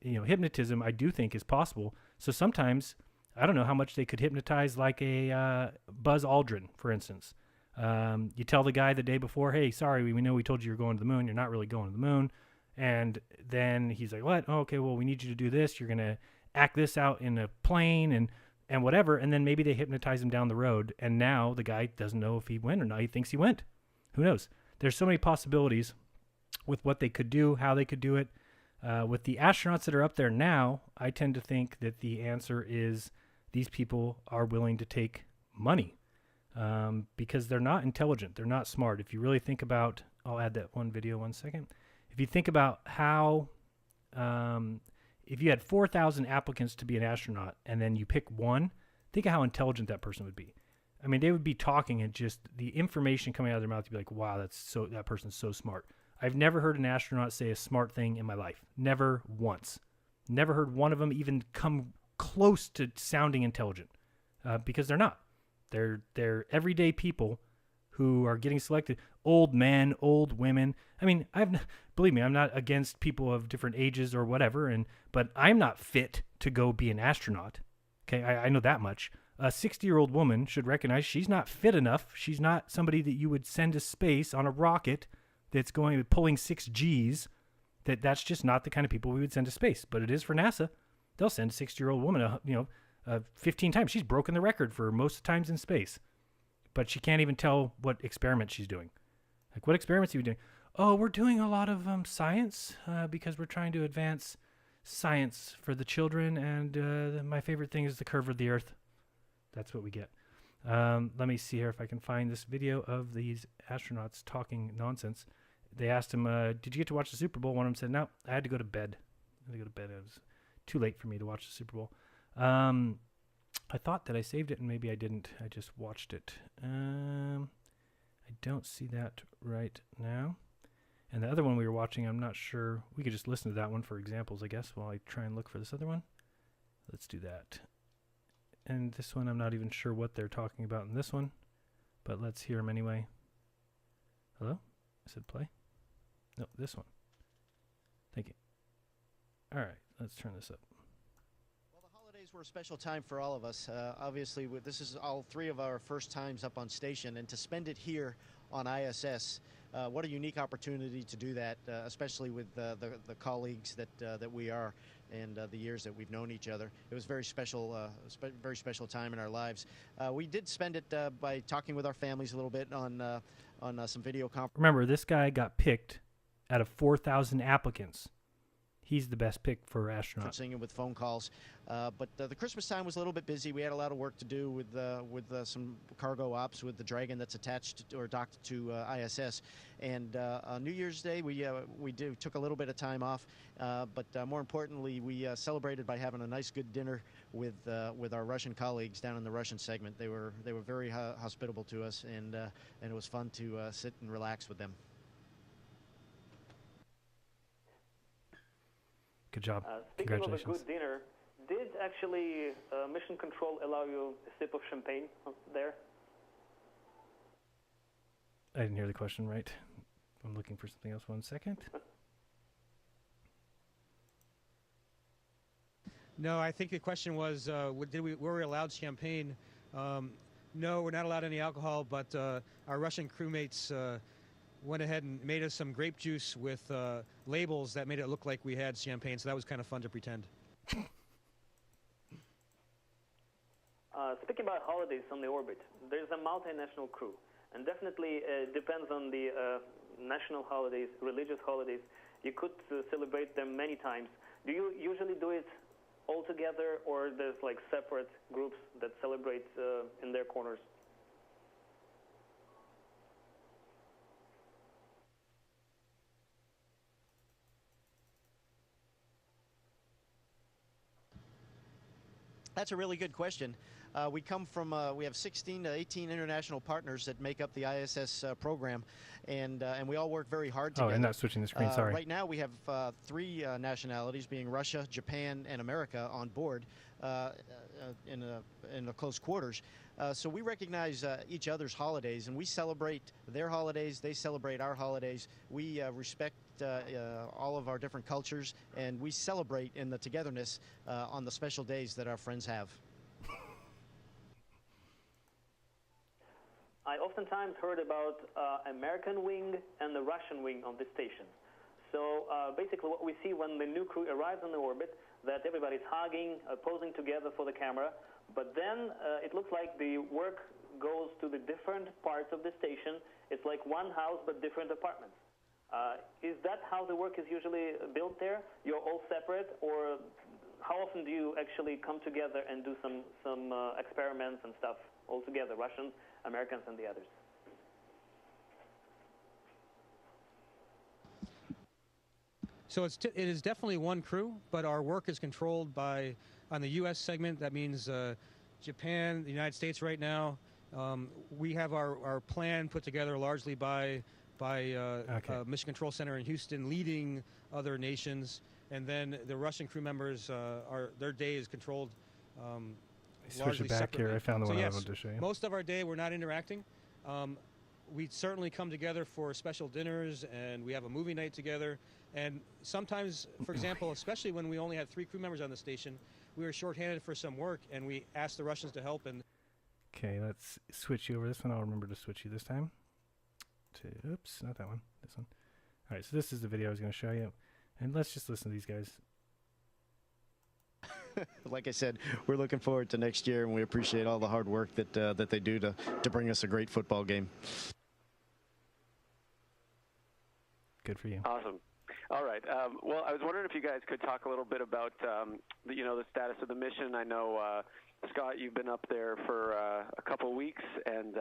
hypnotism. I do think is possible. So sometimes, I don't know how much they could hypnotize like a Buzz Aldrin, for instance. You tell the guy the day before, hey, sorry, we know we told you you're going to the moon. You're not really going to the moon. And then he's like, what? Oh, okay, well, we need you to do this. You're going to act this out in a plane and whatever. And then maybe they hypnotize him down the road. And now the guy doesn't know if he went or not. He thinks he went. Who knows? There's so many possibilities with what they could do, how they could do it. With the astronauts that are up there now, I tend to think that the answer is these people are willing to take money because they're not intelligent. They're not smart. If you really think about, I'll add that one video 1 second. If you think about how, if you had 4,000 applicants to be an astronaut and then you pick one, think of how intelligent that person would be. I mean, they would be talking and just the information coming out of their mouth, you'd be like, wow, that person's so smart. I've never heard an astronaut say a smart thing in my life. Never once. Never heard one of them even come close to sounding intelligent because they're not. They're everyday people who are getting selected. Old men, old women. I mean, believe me, I'm not against people of different ages or whatever, but I'm not fit to go be an astronaut. Okay, I know that much. A 60-year-old woman should recognize she's not fit enough. She's not somebody that you would send to space on a rocket that's pulling 6 Gs. That's just not the kind of people we would send to space. But it is for NASA. They'll send a 60-year-old woman, 15 times. She's broken the record for most of the times in space. But she can't even tell what experiment she's doing. Like, what experiments are you doing? Oh, we're doing a lot of science because we're trying to advance science for the children. And my favorite thing is the curve of the Earth. That's what we get. Let me see here if I can find this video of these astronauts talking nonsense. They asked him, did you get to watch the Super Bowl? One of them said, no, I had to go to bed. It was too late for me to watch the Super Bowl. I thought that I saved it and maybe I didn't. I just watched it. I don't see that right now. And the other one we were watching, I'm not sure. We could just listen to that one for examples, I guess, while I try and look for this other one. Let's do that. And this one, I'm not even sure what they're talking about in this one, but let's hear them anyway. Hello? I said play? No, this one. Thank you. All right, let's turn this up. Holidays were a special time for all of us. Obviously, this is all three of our first times up on station, and to spend it here on ISS, what a unique opportunity to do that, especially with the colleagues that we are and the years that we've known each other. It was very special time in our lives. We did spend it by talking with our families a little bit on some video conferences. Remember, this guy got picked out of 4,000 applicants. He's the best pick for astronaut. And with phone calls, but the Christmas time was a little bit busy. We had a lot of work to do with some cargo ops with the Dragon that's attached or docked to ISS. And on New Year's Day, we took a little bit of time off, but more importantly, we celebrated by having a nice, good dinner with our Russian colleagues down in the Russian segment. They were very hospitable to us, and it was fun to sit and relax with them. Good job. Speaking of a Congratulations. good dinner, did actually Mission Control allow you a sip of champagne there? I didn't hear the question right. I'm looking for something else. 1 second. No, I think the question was, were we allowed champagne? No, we're not allowed any alcohol, but our Russian crewmates went ahead and made us some grape juice with labels that made it look like we had champagne, so that was kind of fun to pretend. Speaking about holidays on the orbit, there's a multinational crew, and definitely depends on the national holidays, religious holidays. You could celebrate them many times. Do you usually do it all together, or there's like separate groups that celebrate in their corners? That's a really good question. We come from, we have 16 to 18 international partners that make up the ISS program, and we all work very hard together. Oh, and not switching the screen, sorry. Right now we have three nationalities, being Russia, Japan, and America on board in the close quarters. So we recognize each other's holidays, and we celebrate their holidays, they celebrate our holidays. We respect all of our different cultures, and we celebrate in the togetherness on the special days that our friends have. I oftentimes heard about American wing and the Russian wing on this station. So basically what we see when the new crew arrives on the orbit, that everybody's hugging, posing together for the camera, but then it looks like the work goes to the different parts of the station. It's like one house but different apartments. Is that how the work is usually built there? You're all separate, or how often do you actually come together and do some experiments and stuff all together, Russians, Americans, and the others? So it is definitely one crew, but our work is controlled by, on the U.S. segment, that means Japan, the United States right now. We have our plan put together largely by Mission Control Center in Houston, leading other nations, and then the Russian crew members, their day is controlled Switch it back separately. here. I found the one so I yes, wanted to show you. most of our day we're not interacting. We certainly come together for special dinners, and we have a movie night together. And sometimes, for example, especially when we only had 3 crew members on the station, we were shorthanded for some work, and we asked the Russians to help. And okay, let's switch you over this one. I'll remember to switch you this time. Oops, not that one. This one. All right, so this is the video I was going to show you. And let's just listen to these guys. like I said, we're looking forward to next year, and we appreciate all the hard work that they do to bring us a great football game. Good for you. Awesome. All right. Well, I was wondering if you guys could talk a little bit about the status of the mission. I know Scott, you've been up there for a couple of weeks, and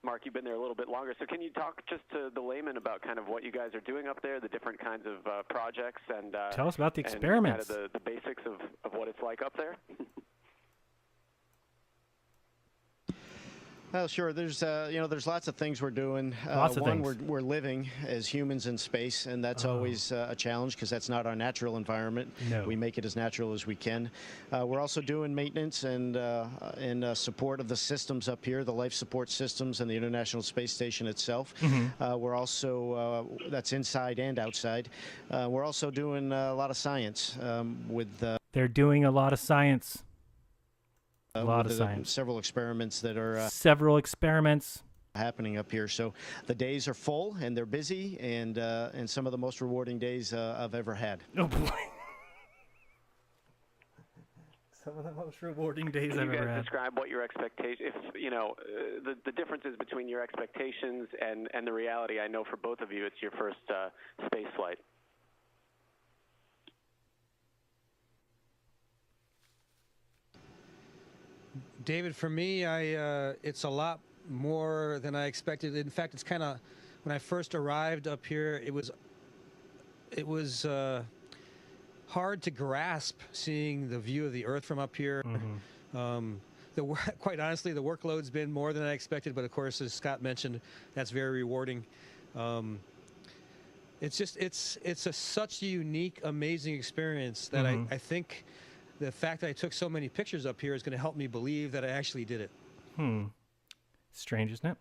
Mark, you've been there a little bit longer. So can you talk just to the layman about kind of what you guys are doing up there, the different kinds of projects, and tell us about the experiments, kind of the basics of what it's like up there? Sure. There's there's lots of things we're doing. Lots of one, things. we're living as humans in space, and that's always a challenge because that's not our natural environment. No. We make it as natural as we can. We're also doing maintenance and support of the systems up here, the life support systems and the International Space Station itself. We're also that's inside and outside. We're also doing a lot of science with. They're doing a lot of science. A lot of with science. Several experiments that are several experiments happening up here. So the days are full and they're busy, and some of the most rewarding days I've ever had. Oh boy. Some of the most rewarding days I've ever had. Can you guys describe what your expectation, if the differences between your expectations and the reality? I know for both of you, it's your first space flight. David, for me, it's a lot more than I expected. In fact, it's kind of, when I first arrived up here, it was hard to grasp seeing the view of the Earth from up here. Quite honestly, the workload's been more than I expected, but of course, as Scott mentioned, that's very rewarding. It's such a unique, amazing experience that I think the fact that I took so many pictures up here is going to help me believe that I actually did it. Strange, isn't it?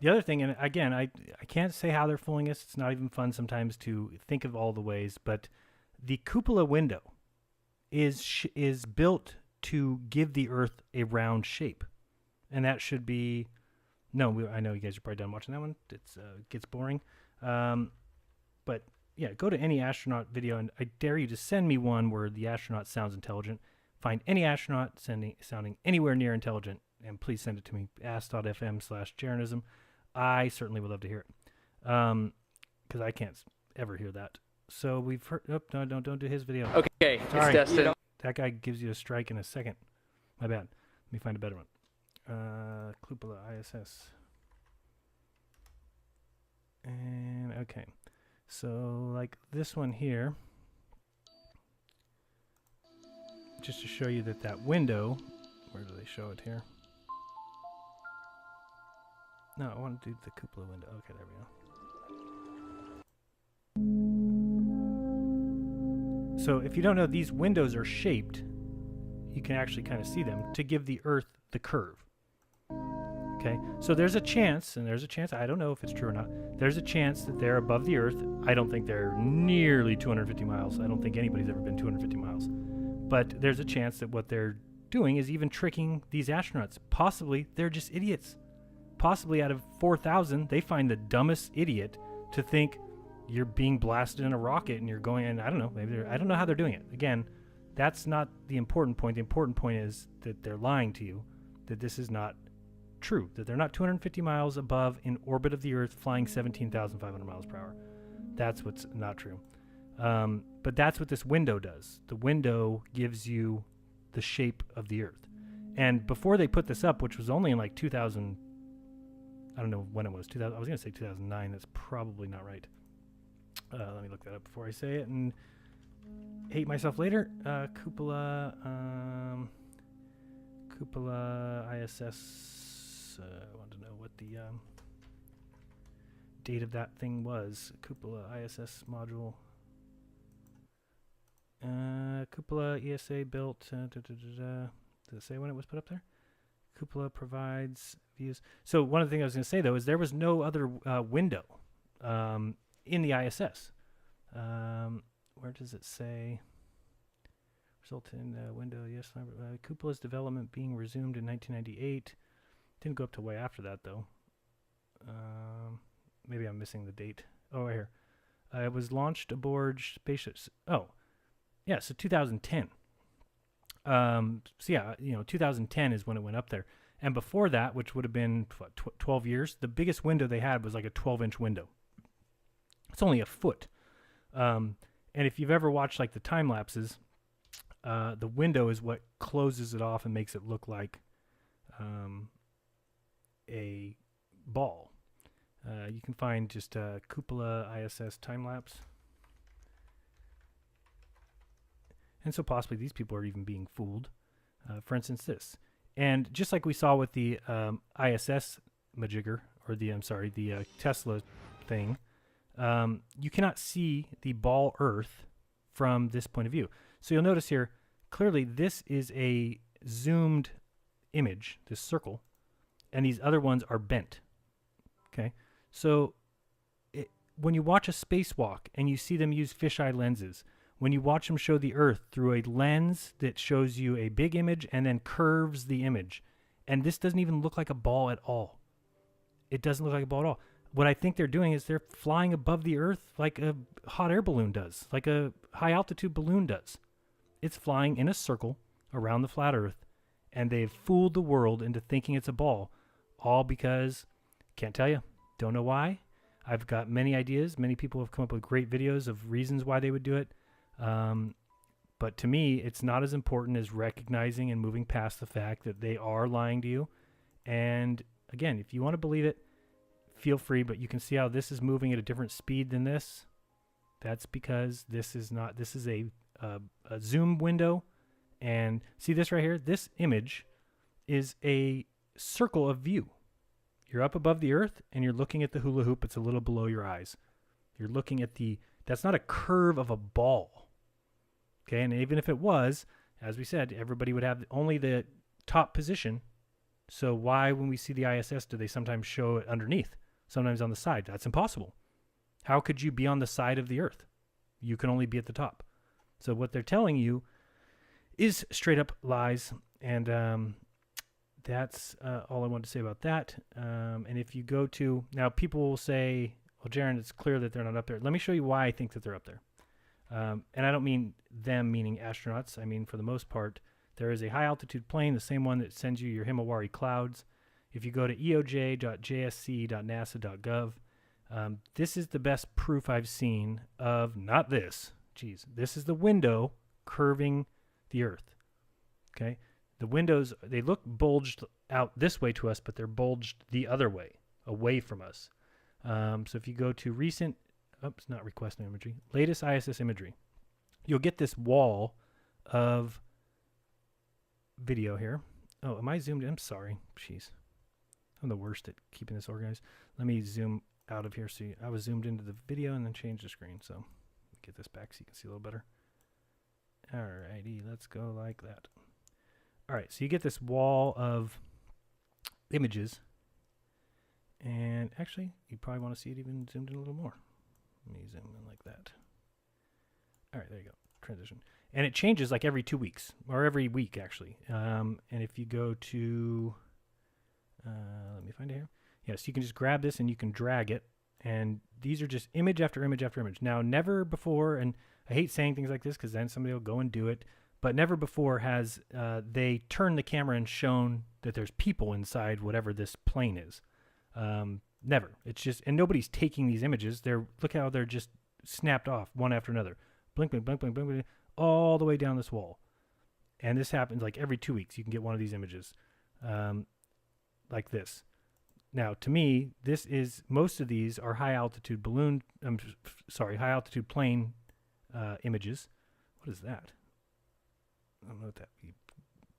The other thing, and again, I can't say how they're fooling us. It's not even fun sometimes to think of all the ways, but the cupola window is built to give the Earth a round shape. And that should be... No, I know you guys are probably done watching that one. It gets boring. But... yeah, go to any astronaut video, and I dare you to send me one where the astronaut sounds intelligent. Find any astronaut sounding anywhere near intelligent, and please send it to me, ask.fm/Jaronism. I certainly would love to hear it, because I can't ever hear that. So we've heard... Oh, no, don't do his video. Okay, sorry. it's Destin. That guy gives you a strike in a second. My bad. Let me find a better one. Cupola ISS. And, okay. So, like this one here, just to show you that window, where do they show it here? No, I want to do the cupola window. Okay, there we go. So, if you don't know, these windows are shaped, you can actually kind of see them, to give the Earth the curve. Okay, so there's a chance, I don't know if it's true or not, there's a chance that they're above the Earth. I don't think they're nearly 250 miles. I don't think anybody's ever been 250 miles. But there's a chance that what they're doing is even tricking these astronauts. Possibly they're just idiots. Possibly out of 4,000, they find the dumbest idiot to think you're being blasted in a rocket and you're going, and I don't know, I don't know how they're doing it. Again, that's not the important point. The important point is that they're lying to you, that this is not true, that they're not 250 miles above in orbit of the Earth flying 17,500 miles per hour. That's what's not true. But that's what this window does. The window gives you the shape of the Earth. And before they put this up, which was only in like 2000, I don't know when it was, 2000, I was going to say 2009. That's probably not right. Let me look that up before I say it and hate myself later. Cupola ISS. I want to know what the date of that thing was. Cupola ISS module. Cupola ESA built. Does it say when it was put up there? Cupola provides views. So one of the things I was going to say, though, is there was no other window in the ISS. Where does it say? Result in window, yes. Cupola's development being resumed in 1998. Didn't go up to way after that, though. Maybe I'm missing the date. Oh, right here. It was launched aboard spaceships. Oh, yeah, so 2010. So yeah, 2010 is when it went up there. And before that, which would have been, 12 years, the biggest window they had was like a 12-inch window. It's only a foot. And if you've ever watched like the time lapses, the window is what closes it off and makes it look like a ball. You can find just Cupola ISS time lapse. And so possibly these people are even being fooled. For instance, this. And just like we saw with the ISS majigger, or the Tesla thing, you cannot see the ball Earth from this point of view. So you'll notice here, clearly this is a zoomed image, this circle, and these other ones are bent. Okay, so when you watch a spacewalk and you see them use fisheye lenses, when you watch them show the Earth through a lens that shows you a big image and then curves the image, and this doesn't even look like a ball at all. It doesn't look like a ball at all. What I think they're doing is they're flying above the Earth like a hot air balloon does, like a high altitude balloon does. It's flying in a circle around the flat Earth, and they've fooled the world into thinking it's a ball, all because, can't tell you, don't know why. I've got many ideas. Many people have come up with great videos of reasons why they would do it. But to me, it's not as important as recognizing and moving past the fact that they are lying to you. And again, if you want to believe it, feel free, but you can see how this is moving at a different speed than this. That's because this is a zoom window. And see this right here? This image is a circle of view. You're up above the Earth and you're looking at the hula hoop. It's a little below your eyes. You're looking at that's not a curve of a ball. Okay, and even if it was, as we said, everybody would have only the top position. So why, when we see the ISS, do they sometimes show it underneath, sometimes on the side? That's impossible. How could you be on the side of the Earth? You can only be at the top. So what they're telling you is straight up lies, and that's all I wanted to say about that. And if you go to, now people will say, well, Jaron, it's clear that they're not up there. Let me show you why I think that they're up there. And I don't mean them meaning astronauts. I mean, for the most part, there is a high altitude plane, the same one that sends you your Himawari clouds. If you go to eoj.jsc.nasa.gov, this is the best proof I've seen of, not this, this is the window curving the Earth. Okay, the windows, they look bulged out this way to us, but they're bulged the other way, away from us. So if you go to recent, not request imagery, latest ISS imagery, you'll get this wall of video here. Oh, am I zoomed in? I'm sorry. Jeez. I'm the worst at keeping this organized. Let me zoom out of here. See, I was zoomed into the video and then change the screen. So get this back so you can see a little better. Alrighty, let's go like that. Alright, so you get this wall of images. And actually, you probably want to see it even zoomed in a little more. Let me zoom in like that. Alright, there you go. Transition. And it changes like every 2 weeks, or every week actually. And if you go to, let me find it here. Yes, you can just grab this and you can drag it. And these are just image after image after image. Now, never before, and I hate saying things like this because then somebody will go and do it, but never before has they turned the camera and shown that there's people inside whatever this plane is. Never. It's just, and nobody's taking these images. Look how they're just snapped off one after another. Blink, blink, blink, blink, blink, blink, all the way down this wall. And this happens like every 2 weeks. You can get one of these images like this. Now, to me, most of these are high altitude plane images. What is that? I don't know what that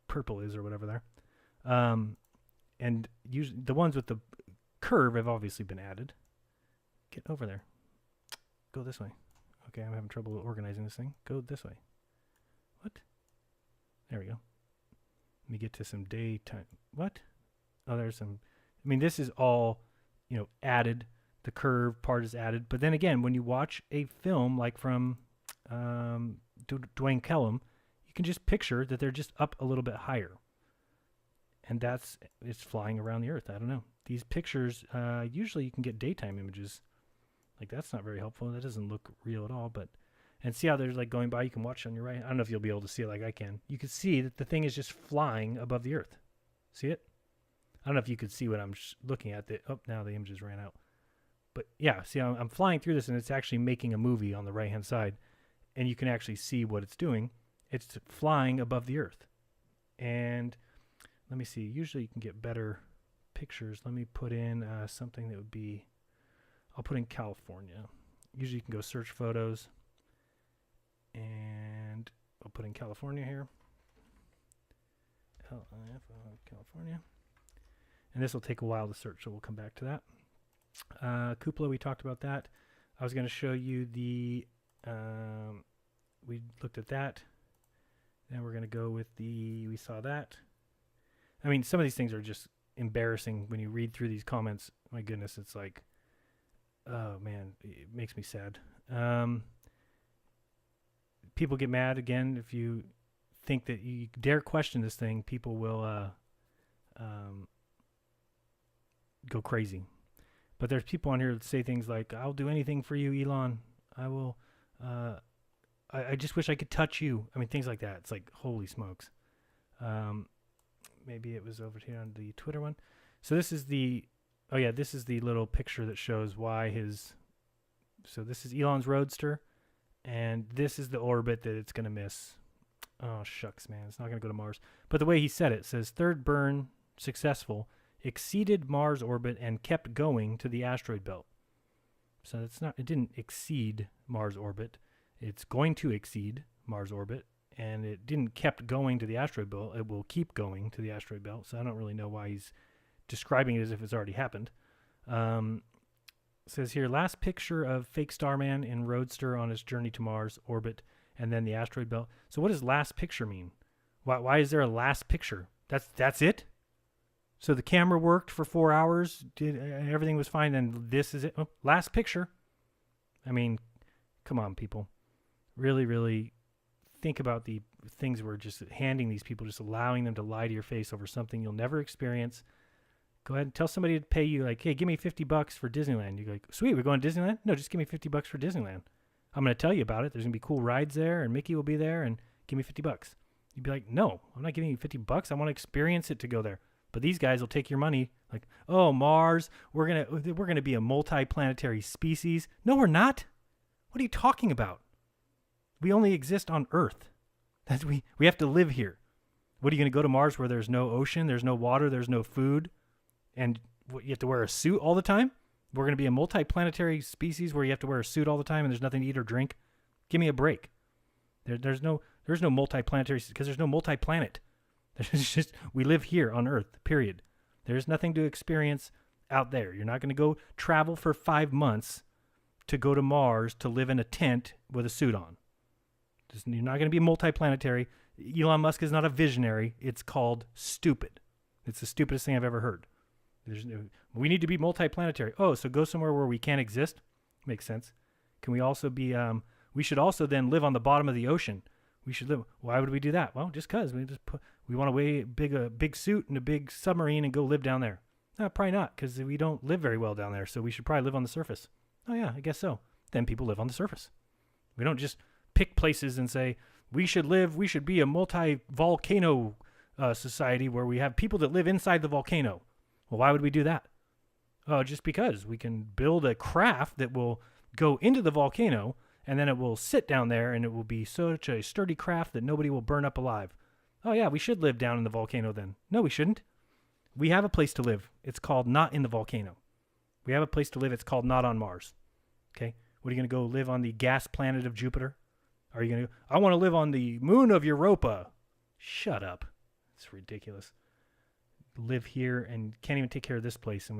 purple is or whatever there. And usually the ones with the curve have obviously been added. Get over there. Go this way. Okay, I'm having trouble organizing this thing. Go this way. What? There we go. Let me get to some daytime. What? Oh, there's some. I mean, this is all, added. The curve part is added. But then again, when you watch a film like from Dwayne Kellum, you can just picture that they're just up a little bit higher. And it's flying around the Earth. I don't know. These pictures, usually you can get daytime images. Like, that's not very helpful. That doesn't look real at all. And see how they're like going by? You can watch on your right. I don't know if you'll be able to see it like I can. You can see that the thing is just flying above the Earth. See it? I don't know if you could see what I'm looking at. Now the images ran out. But yeah, see, I'm flying through this, and it's actually making a movie on the right-hand side. And you can actually see what it's doing. It's flying above the Earth. And let me see. Usually you can get better pictures. Let me put in something that would be, I'll put in California. Usually you can go search photos. And I'll put in California here. California. And this will take a while to search, so we'll come back to that. Cupola, we talked about that. I was going to show you the, we looked at that. Then we're going to go with we saw that. I mean, some of these things are just embarrassing when you read through these comments. My goodness, it's like, oh man, it makes me sad. People get mad again if you think that you dare question this thing. People will go crazy. But there's people on here that say things like, "I'll do anything for you, Elon. I will. I just wish I could touch you." I mean, things like that. It's like, holy smokes. Maybe it was over here on the Twitter one. So this is this is the little picture that shows why so this is Elon's Roadster, and this is the orbit that it's going to miss. Oh, shucks, man. It's not going to go to Mars. But the way he said it says, third burn successful, exceeded Mars orbit and kept going to the asteroid belt. So it didn't exceed Mars orbit. It's going to exceed Mars orbit. And it didn't kept going to the asteroid belt. It will keep going to the asteroid belt. So I don't really know why he's describing it as if it's already happened. Says here, last picture of fake Starman in Roadster on its journey to Mars orbit and then the asteroid belt. So what does last picture mean? Why is there a last picture? That's it? So the camera worked for 4 hours, everything was fine, and this is it? Oh, last picture. I mean, come on, people. Really, really think about the things we're just handing these people, just allowing them to lie to your face over something you'll never experience. Go ahead and tell somebody to pay you, like, hey, give me $50 for Disneyland. You go, like, sweet, we're going to Disneyland? No, just give me $50 for Disneyland. I'm going to tell you about it. There's going to be cool rides there, and Mickey will be there, and give me $50. You'd be like, no, I'm not giving you $50. I want to experience it to go there. But these guys will take your money, like, oh, Mars, we're gonna be a multi-planetary species. No, we're not. What are you talking about? We only exist on Earth. We have to live here. What, are you going to go to Mars where there's no ocean, there's no water, there's no food, and you have to wear a suit all the time? We're going to be a multi-planetary species where you have to wear a suit all the time and there's nothing to eat or drink? Give me a break. There's no multi-planetary, because there's no multi-planet. There's just, we live here on Earth, period. There's nothing to experience out there. You're not going to go travel for 5 months to go to Mars to live in a tent with a suit on. You're not going to be multi-planetary. Elon Musk is not a visionary. It's called stupid. It's the stupidest thing I've ever heard. We need to be multi-planetary. Oh, so go somewhere where we can't exist? Makes sense. Can we also be, we should also then live on the bottom of the ocean. We should live. Why would we do that? Well, just because we want to weigh a big suit and a big submarine and go live down there. No, probably not, because we don't live very well down there, so we should probably live on the surface. Oh yeah, I guess so. Then people live on the surface. We don't just pick places and say, we should be a multi-volcano society where we have people that live inside the volcano. Well, why would we do that? Oh, just because we can build a craft that will go into the volcano, and then it will sit down there, and it will be such a sturdy craft that nobody will burn up alive. Oh yeah, we should live down in the volcano then. No, we shouldn't. We have a place to live. It's called not in the volcano. We have a place to live. It's called not on Mars. Okay? What, are you going to go live on the gas planet of Jupiter? Are you going to, I want to live on the moon of Europa. Shut up. It's ridiculous. Live here and can't even take care of this place, and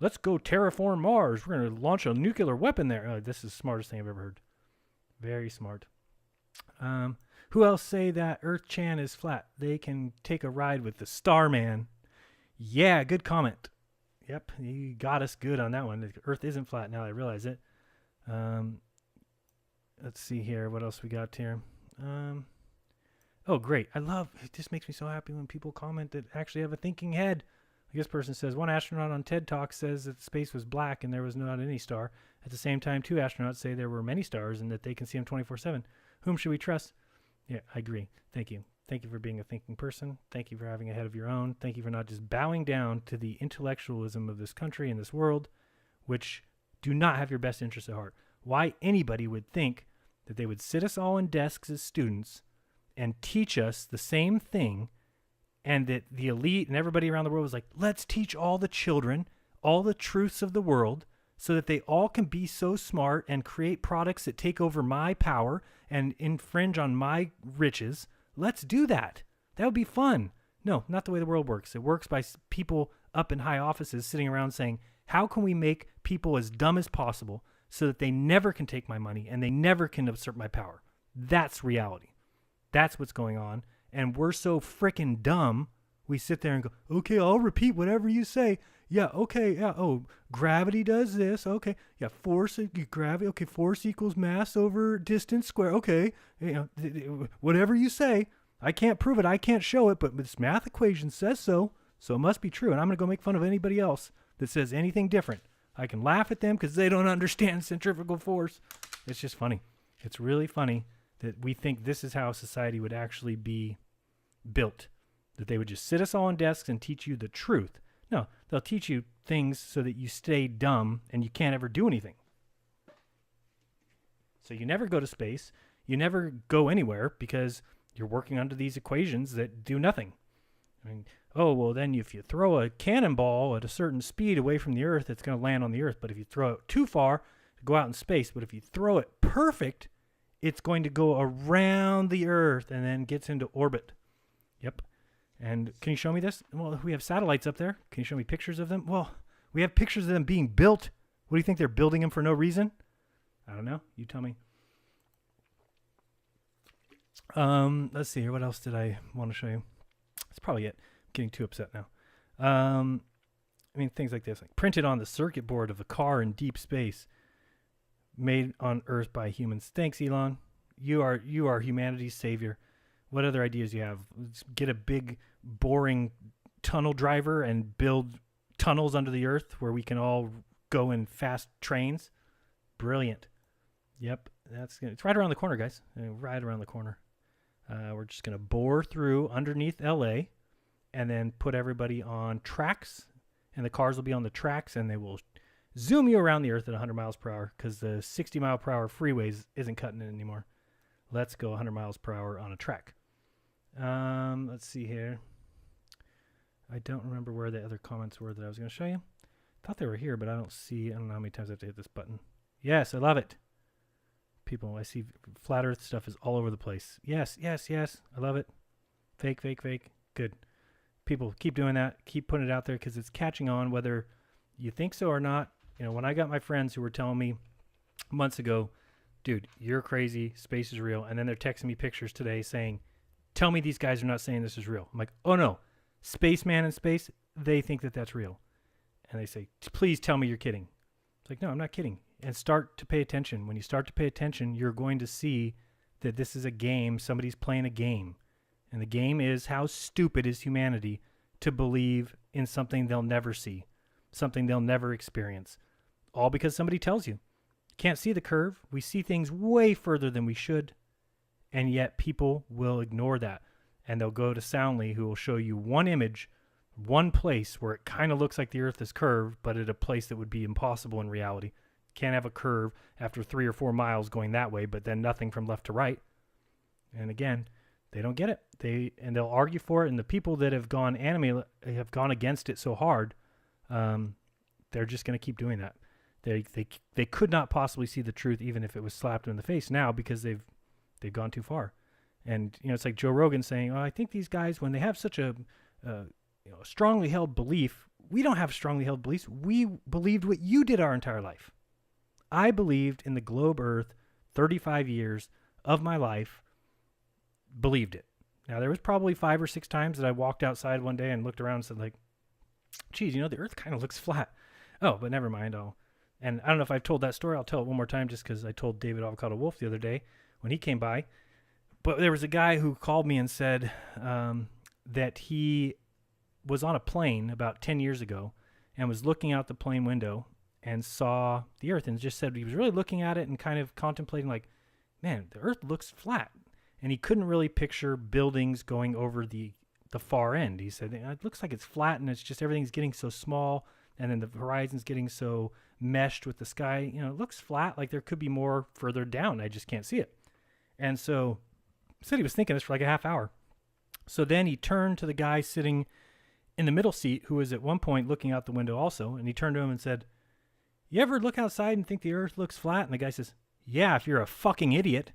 let's go terraform Mars. We're going to launch a nuclear weapon there. Oh, this is the smartest thing I've ever heard. Very smart. Who else say that Earth Chan is flat? They can take a ride with the Starman. Yeah, good comment. Yep, you got us good on that one. Earth isn't flat now, I realize it. Let's see here. What else we got here? Oh, great. It just makes me so happy when people comment that actually have a thinking head. This person says, one astronaut on TED Talk says that space was black and there was not any star. At the same time, 2 astronauts say there were many stars and that they can see them 24/7. Whom should we trust? Yeah, I agree. Thank you. Thank you for being a thinking person. Thank you for having a head of your own. Thank you for not just bowing down to the intellectualism of this country and this world, which do not have your best interests at heart. Why anybody would think that they would sit us all in desks as students and teach us the same thing, and that the elite and everybody around the world was like, let's teach all the children all the truths of the world so that they all can be so smart and create products that take over my power and infringe on my riches. Let's do that. That would be fun. No, not the way the world works. It works by people up in high offices sitting around saying, how can we make people as dumb as possible so that they never can take my money and they never can usurp my power? That's reality. That's what's going on. And we're so freaking dumb, we sit there and go, okay, I'll repeat whatever you say. Yeah, okay, yeah, oh, gravity does this, okay. Yeah, force, gravity, okay, force equals mass over distance square, okay. You know, whatever you say, I can't prove it, I can't show it, but this math equation says so, so it must be true, and I'm going to go make fun of anybody else that says anything different. I can laugh at them because they don't understand centrifugal force. It's just funny. It's really funny that we think this is how society would actually be built, that they would just sit us all on desks and teach you the truth. No, they'll teach you things so that you stay dumb and you can't ever do anything. So you never go to space. You never go anywhere because you're working under these equations that do nothing. I mean, oh, well, then if you throw a cannonball at a certain speed away from the Earth, it's going to land on the Earth. But if you throw it too far, it'll go out in space. But if you throw it perfect, it's going to go around the Earth and then gets into orbit. Yep. And can you show me this? Well, we have satellites up there. Can you show me pictures of them? Well, we have pictures of them being built. What do you think? They're building them for no reason? I don't know. You tell me. Let's see here. What else did I want to show you? That's probably it. I'm getting too upset now. I mean, things like this, like printed on the circuit board of a car in deep space, made on Earth by humans. Thanks, Elon. You are humanity's savior. What other ideas do you have? Let's get a big, boring tunnel driver and build tunnels under the Earth where we can all go in fast trains. Brilliant. Yep, it's right around the corner, guys. Right around the corner. We're just going to bore through underneath LA and then put everybody on tracks, and the cars will be on the tracks, and they will zoom you around the Earth at 100 miles per hour because the 60 mile per hour freeways isn't cutting it anymore. Let's go 100 miles per hour on a track. Let's see here. I don't remember where the other comments were that I was going to show you. Thought they were here, but I don't know how many times I have to hit this button. Yes, I love it. People, I see flat Earth stuff is all over the place. Yes, yes, yes. I love it. Fake, fake, fake. Good. People, keep doing that. Keep putting it out there because it's catching on whether you think so or not. You know, when I got my friends who were telling me months ago, dude, you're crazy. Space is real. And then they're texting me pictures today saying, tell me these guys are not saying this is real. I'm like, oh no, Spaceman in space, they think that that's real. And they say, please tell me you're kidding. It's like, no, I'm not kidding. And start to pay attention. When you start to pay attention, you're going to see that this is a game. Somebody's playing a game. And the game is how stupid is humanity to believe in something they'll never see, something they'll never experience. All because somebody tells you. Can't see the curve. We see things way further than we should. And yet people will ignore that. And they'll go to Soundly, who will show you one image, one place where it kind of looks like the Earth is curved, but at a place that would be impossible in reality. Can't have a curve after 3 or 4 miles going that way, but then nothing from left to right. And again, they don't get it. They'll argue for it. And the people that have gone against it so hard, they're just going to keep doing that. They could not possibly see the truth even if it was slapped in the face now because they've gone too far. And you know, it's like Joe Rogan saying, "Oh, I think these guys, when they have such a strongly held belief, we don't have strongly held beliefs. We believed what you did our entire life. I believed in the globe Earth 35 years of my life, believed it. Now, there was probably 5 or 6 times that I walked outside one day and looked around and said, like, geez, you know, the Earth kind of looks flat. Oh, but never mind. And I don't know if I've told that story. I'll tell it one more time just because I told David Avocado Wolf the other day when he came by. But there was a guy who called me and said that he was on a plane about 10 years ago and was looking out the plane window and saw the Earth and just said he was really looking at it and kind of contemplating like, man, the Earth looks flat. And he couldn't really picture buildings going over the far end. He said, it looks like it's flat and it's just everything's getting so small and then the horizon's getting so meshed with the sky. You know, it looks flat, like there could be more further down. I just can't see it. And so he said he was thinking this for like a half hour. So then he turned to the guy sitting in the middle seat who was at one point looking out the window also, and he turned to him and said, you ever look outside and think the Earth looks flat? And the guy says, yeah, if you're a fucking idiot.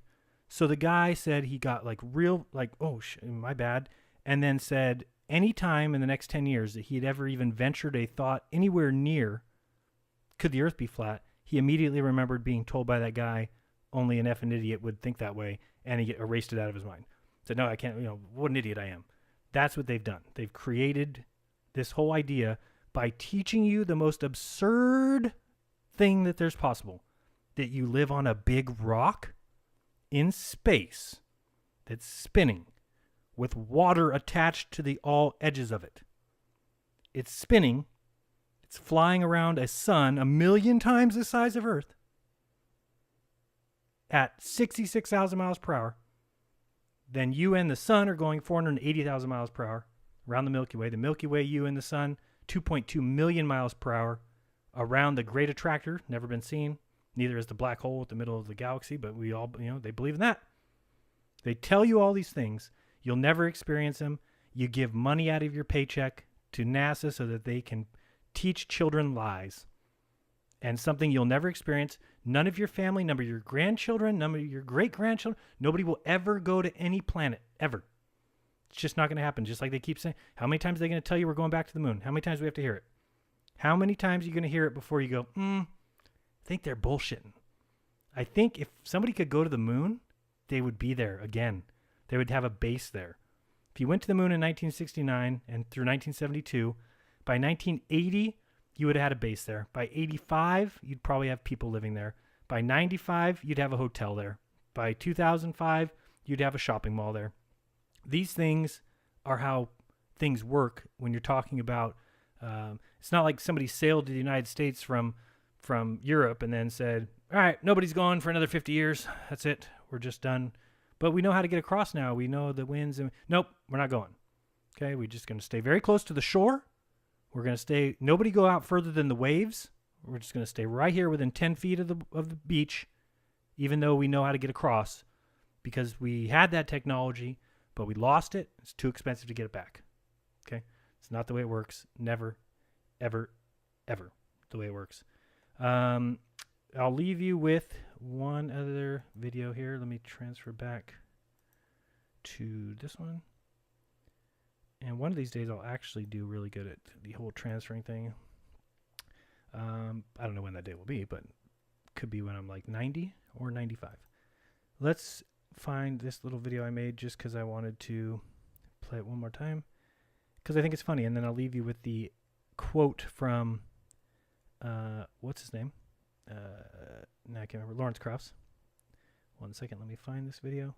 So the guy said he got like real, like, oh, my bad. and then said any time in the next 10 years that he had ever even ventured a thought anywhere near, could the earth be flat, he immediately remembered being told by that guy, only an effing idiot would think that way, and he erased it out of his mind. Said, no, I can't, what an idiot I am. That's what they've done. They've created this whole idea by teaching you the most absurd thing that there's possible, that you live on a big rock in space that's spinning with water attached to all edges of it. It's spinning. It's flying around a sun 1,000,000 times the size of Earth at 66,000 miles per hour. Then you and the sun are going 480,000 miles per hour around the Milky Way. The Milky Way, you and the sun, 2.2 million miles per hour around the Great Attractor, never been seen. Neither is the black hole at the middle of the galaxy, but we all, they believe in that. They tell you all these things. You'll never experience them. You give money out of your paycheck to NASA so that they can teach children lies. And something you'll never experience. None of your family, none of your grandchildren, none of your great-grandchildren, nobody will ever go to any planet, ever. It's just not going to happen, just like they keep saying. How many times are they going to tell you we're going back to the moon? How many times do we have to hear it? How many times are you going to hear it before you go, I think they're bullshitting. I think if somebody could go to the moon, they would be there again. They would have a base there. If you went to the moon in 1969 and through 1972, by 1980, you would have had a base there. By 85, you'd probably have people living there. By 95, you'd have a hotel there. By 2005, you'd have a shopping mall there. These things are how things work when you're talking about, it's not like somebody sailed to the United States from Europe and then said, all right, nobody's going for another 50 years. That's it. We're just done. But we know how to get across now. We know the winds. And nope, we're not going. Okay, we're just going to stay very close to the shore. We're going to stay, nobody go out further than the waves. We're just going to stay right here within 10 feet of the beach, even though we know how to get across, because we had that technology, but we lost it. It's too expensive to get it back. Okay? It's not the way it works. Never, ever, ever the way it works. I'll leave you with one other video here. Let me transfer back to this one. And one of these days I'll actually do really good at the whole transferring thing. I don't know when that day will be, but could be when I'm like 90 or 95. Let's find this little video I made just because I wanted to play it one more time, because I think it's funny. And then I'll leave you with the quote from, what's his name? Now I can't remember. Lawrence Krauss. 1 second, let me find this video.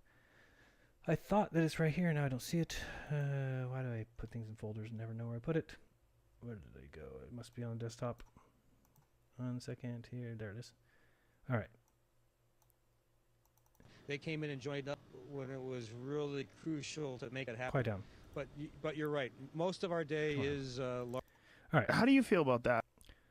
I thought that it's right here. Now I don't see it. Why do I put things in folders and never know where I put it? Where did they go? It must be on the desktop. 1 second here. There it is. All right. They came in and joined up when it was really crucial to make it happen. Quiet down. But you're right. Most of our day is. All right. How do you feel about that?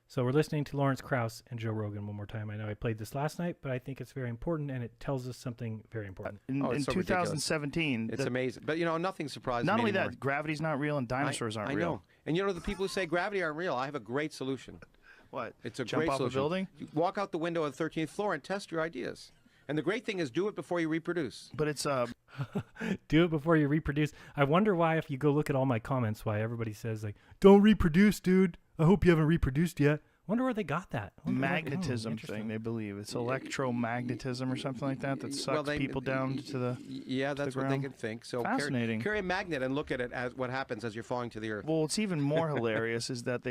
So we're listening to Lawrence Krauss and Joe Rogan one more time. I know I played this last night, but I think it's very important, and it tells us something very important. In so 2017. It's amazing. But, nothing surprises me Not only anymore. that, gravity's not real and dinosaurs aren't real. I know. And the people who say gravity aren't real, I have a great solution. What? It's a Jump great off solution. a building? You walk out the window of the 13th floor and test your ideas. And the great thing is do it before you reproduce. But it's do it before you reproduce. I wonder why, if you go look at all my comments, why everybody says like, don't reproduce, dude. I hope you haven't reproduced yet. Wonder where they got that. Magnetism thing, they believe. It's electromagnetism or something like that sucks people down to the Yeah, that's what they can think. So fascinating. Carry a magnet and look at it as what happens as you're falling to the earth. Well, it's even more hilarious is that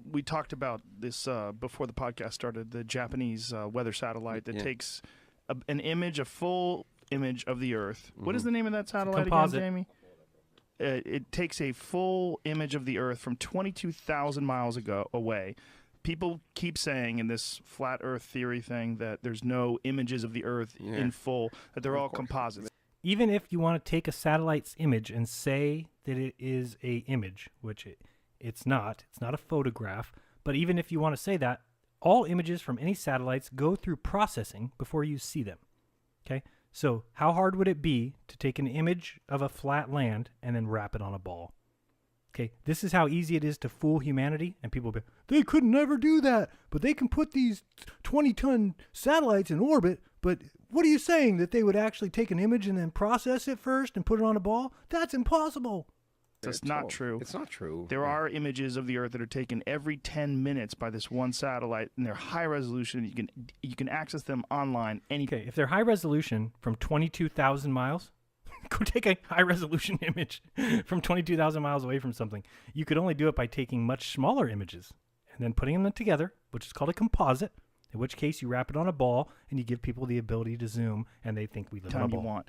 we talked about this before the podcast started, the Japanese weather satellite that takes an image, a full image of the Earth. What is the name of that satellite again, Jamie? It takes a full image of the Earth from 22,000 miles away. People keep saying in this flat Earth theory thing that there's no images of the Earth in full, that they're all composites. Even if you want to take a satellite's image and say that it is a image, which it's not a photograph, but even if you want to say that, all images from any satellites go through processing before you see them. Okay? So how hard would it be to take an image of a flat land and then wrap it on a ball? Okay, this is how easy it is to fool humanity, and people will be, they could never do that, but they can put these 20-ton satellites in orbit, But what are you saying? That they would actually take an image and then process it first and put it on a ball? That's impossible. That's not true. It's not true. There are images of the Earth that are taken every 10 minutes by this one satellite, and they're high resolution. You can access them online. Okay, if they're high resolution from 22,000 miles, go take a high resolution image from 22,000 miles away from something. You could only do it by taking much smaller images and then putting them together, which is called a composite. In which case, you wrap it on a ball and you give people the ability to zoom, and they think we live on a ball. You want.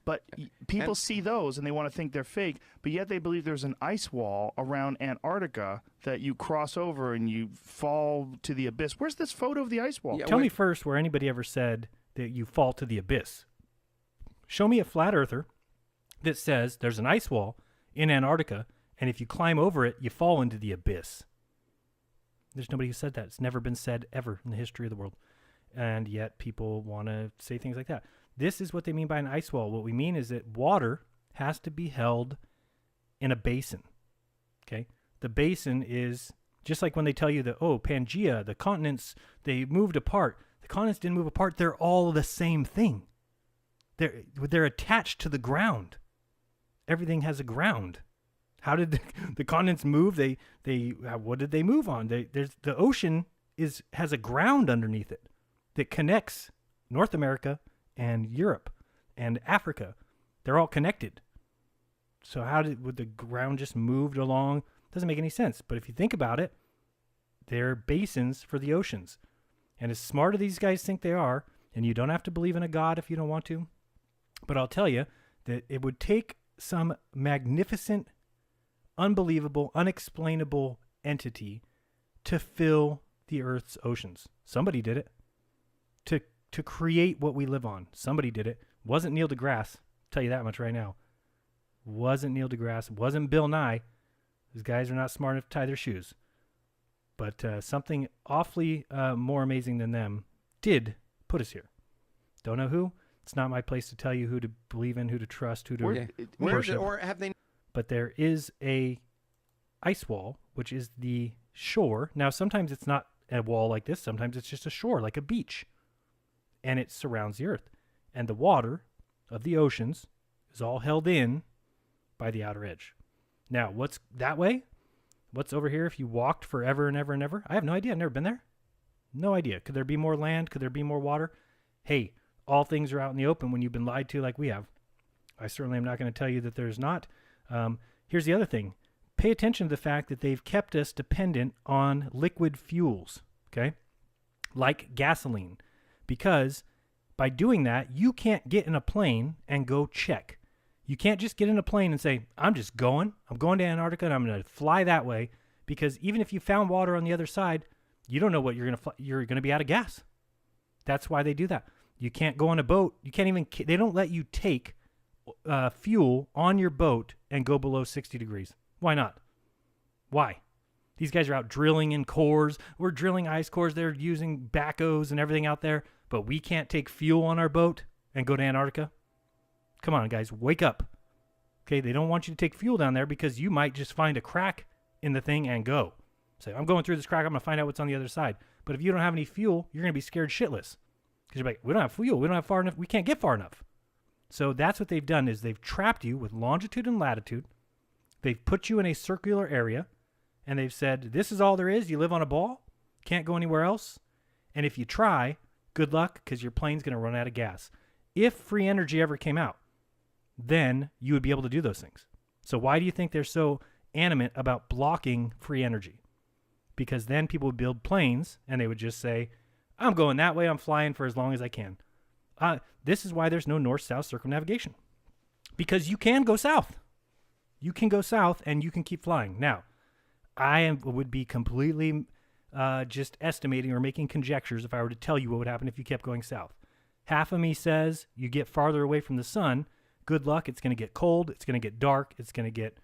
But people see those and they want to think they're fake, but yet they believe there's an ice wall around Antarctica that you cross over and you fall to the abyss. Where's this photo of the ice wall? Tell me first where anybody ever said that you fall to the abyss. Show me a flat earther that says there's an ice wall in Antarctica, and if you climb over it, you fall into the abyss. There's nobody who said that. It's never been said ever in the history of the world. And yet people want to say things like that. This is what they mean by an ice wall. What we mean is that water has to be held in a basin. Okay? The basin is just like when they tell you that, oh, Pangea, the continents, they moved apart. The continents didn't move apart. They're all the same thing. They're attached to the ground. Everything has a ground. How did the continents move? What did they move on? The ocean has a ground underneath it that connects North America and Europe and Africa. They're all connected. So would the ground just moved along? Doesn't make any sense. But if you think about it, they're basins for the oceans. And as smart as these guys think they are, and you don't have to believe in a God if you don't want to, but I'll tell you that it would take some magnificent, unbelievable, unexplainable entity to fill the Earth's oceans. Somebody did it. To create what we live on. Somebody did it. Wasn't Neil deGrasse. I'll tell you that much right now. Wasn't Neil deGrasse. Wasn't Bill Nye. These guys are not smart enough to tie their shoes. But something awfully more amazing than them did put us here. Don't know who. It's not my place to tell you who to believe in, who to trust, who to worship. Or have they? But there is a ice wall, which is the shore. Now, sometimes it's not a wall like this. Sometimes it's just a shore, like a beach. And it surrounds the Earth. And the water of the oceans is all held in by the outer edge. Now, what's that way? What's over here if you walked forever and ever and ever? I have no idea. I've never been there. No idea. Could there be more land? Could there be more water? Hey, all things are out in the open when you've been lied to like we have. I certainly am not going to tell you that there's not. Here's the other thing. Pay attention to the fact that they've kept us dependent on liquid fuels, okay? Like gasoline. Because by doing that, you can't get in a plane and go check. You can't just get in a plane and say, I'm going to Antarctica and I'm going to fly that way, because even if you found water on the other side, you don't know what you're going to be out of gas. That's why they do that. You can't go on a boat. They don't let you take fuel on your boat and go below 60 degrees. Why not? Why? These guys are out drilling in cores. We're drilling ice cores. They're using backhoes and everything out there, but we can't take fuel on our boat and go to Antarctica. Come on, guys, wake up. Okay, they don't want you to take fuel down there because you might just find a crack in the thing and go. Say, I'm going through this crack. I'm going to find out what's on the other side. But if you don't have any fuel, you're going to be scared shitless. Because you're like, we don't have fuel. We don't have far enough. We can't get far enough. So that's what they've done, is they've trapped you with longitude and latitude. They've put you in a circular area, and they've said, this is all there is. You live on a ball. Can't go anywhere else. And if you try, good luck, because your plane's going to run out of gas. If free energy ever came out, then you would be able to do those things. So why do you think they're so animate about blocking free energy? Because then people would build planes, and they would just say, I'm going that way. I'm flying for as long as I can. This is why there's no north-south circumnavigation. Because you can go south. You can go south, and you can keep flying. Now, would be completely just estimating or making conjectures if I were to tell you what would happen if you kept going south. Half of me says you get farther away from the sun. Good luck. It's going to get cold. It's going to get dark. It's going to get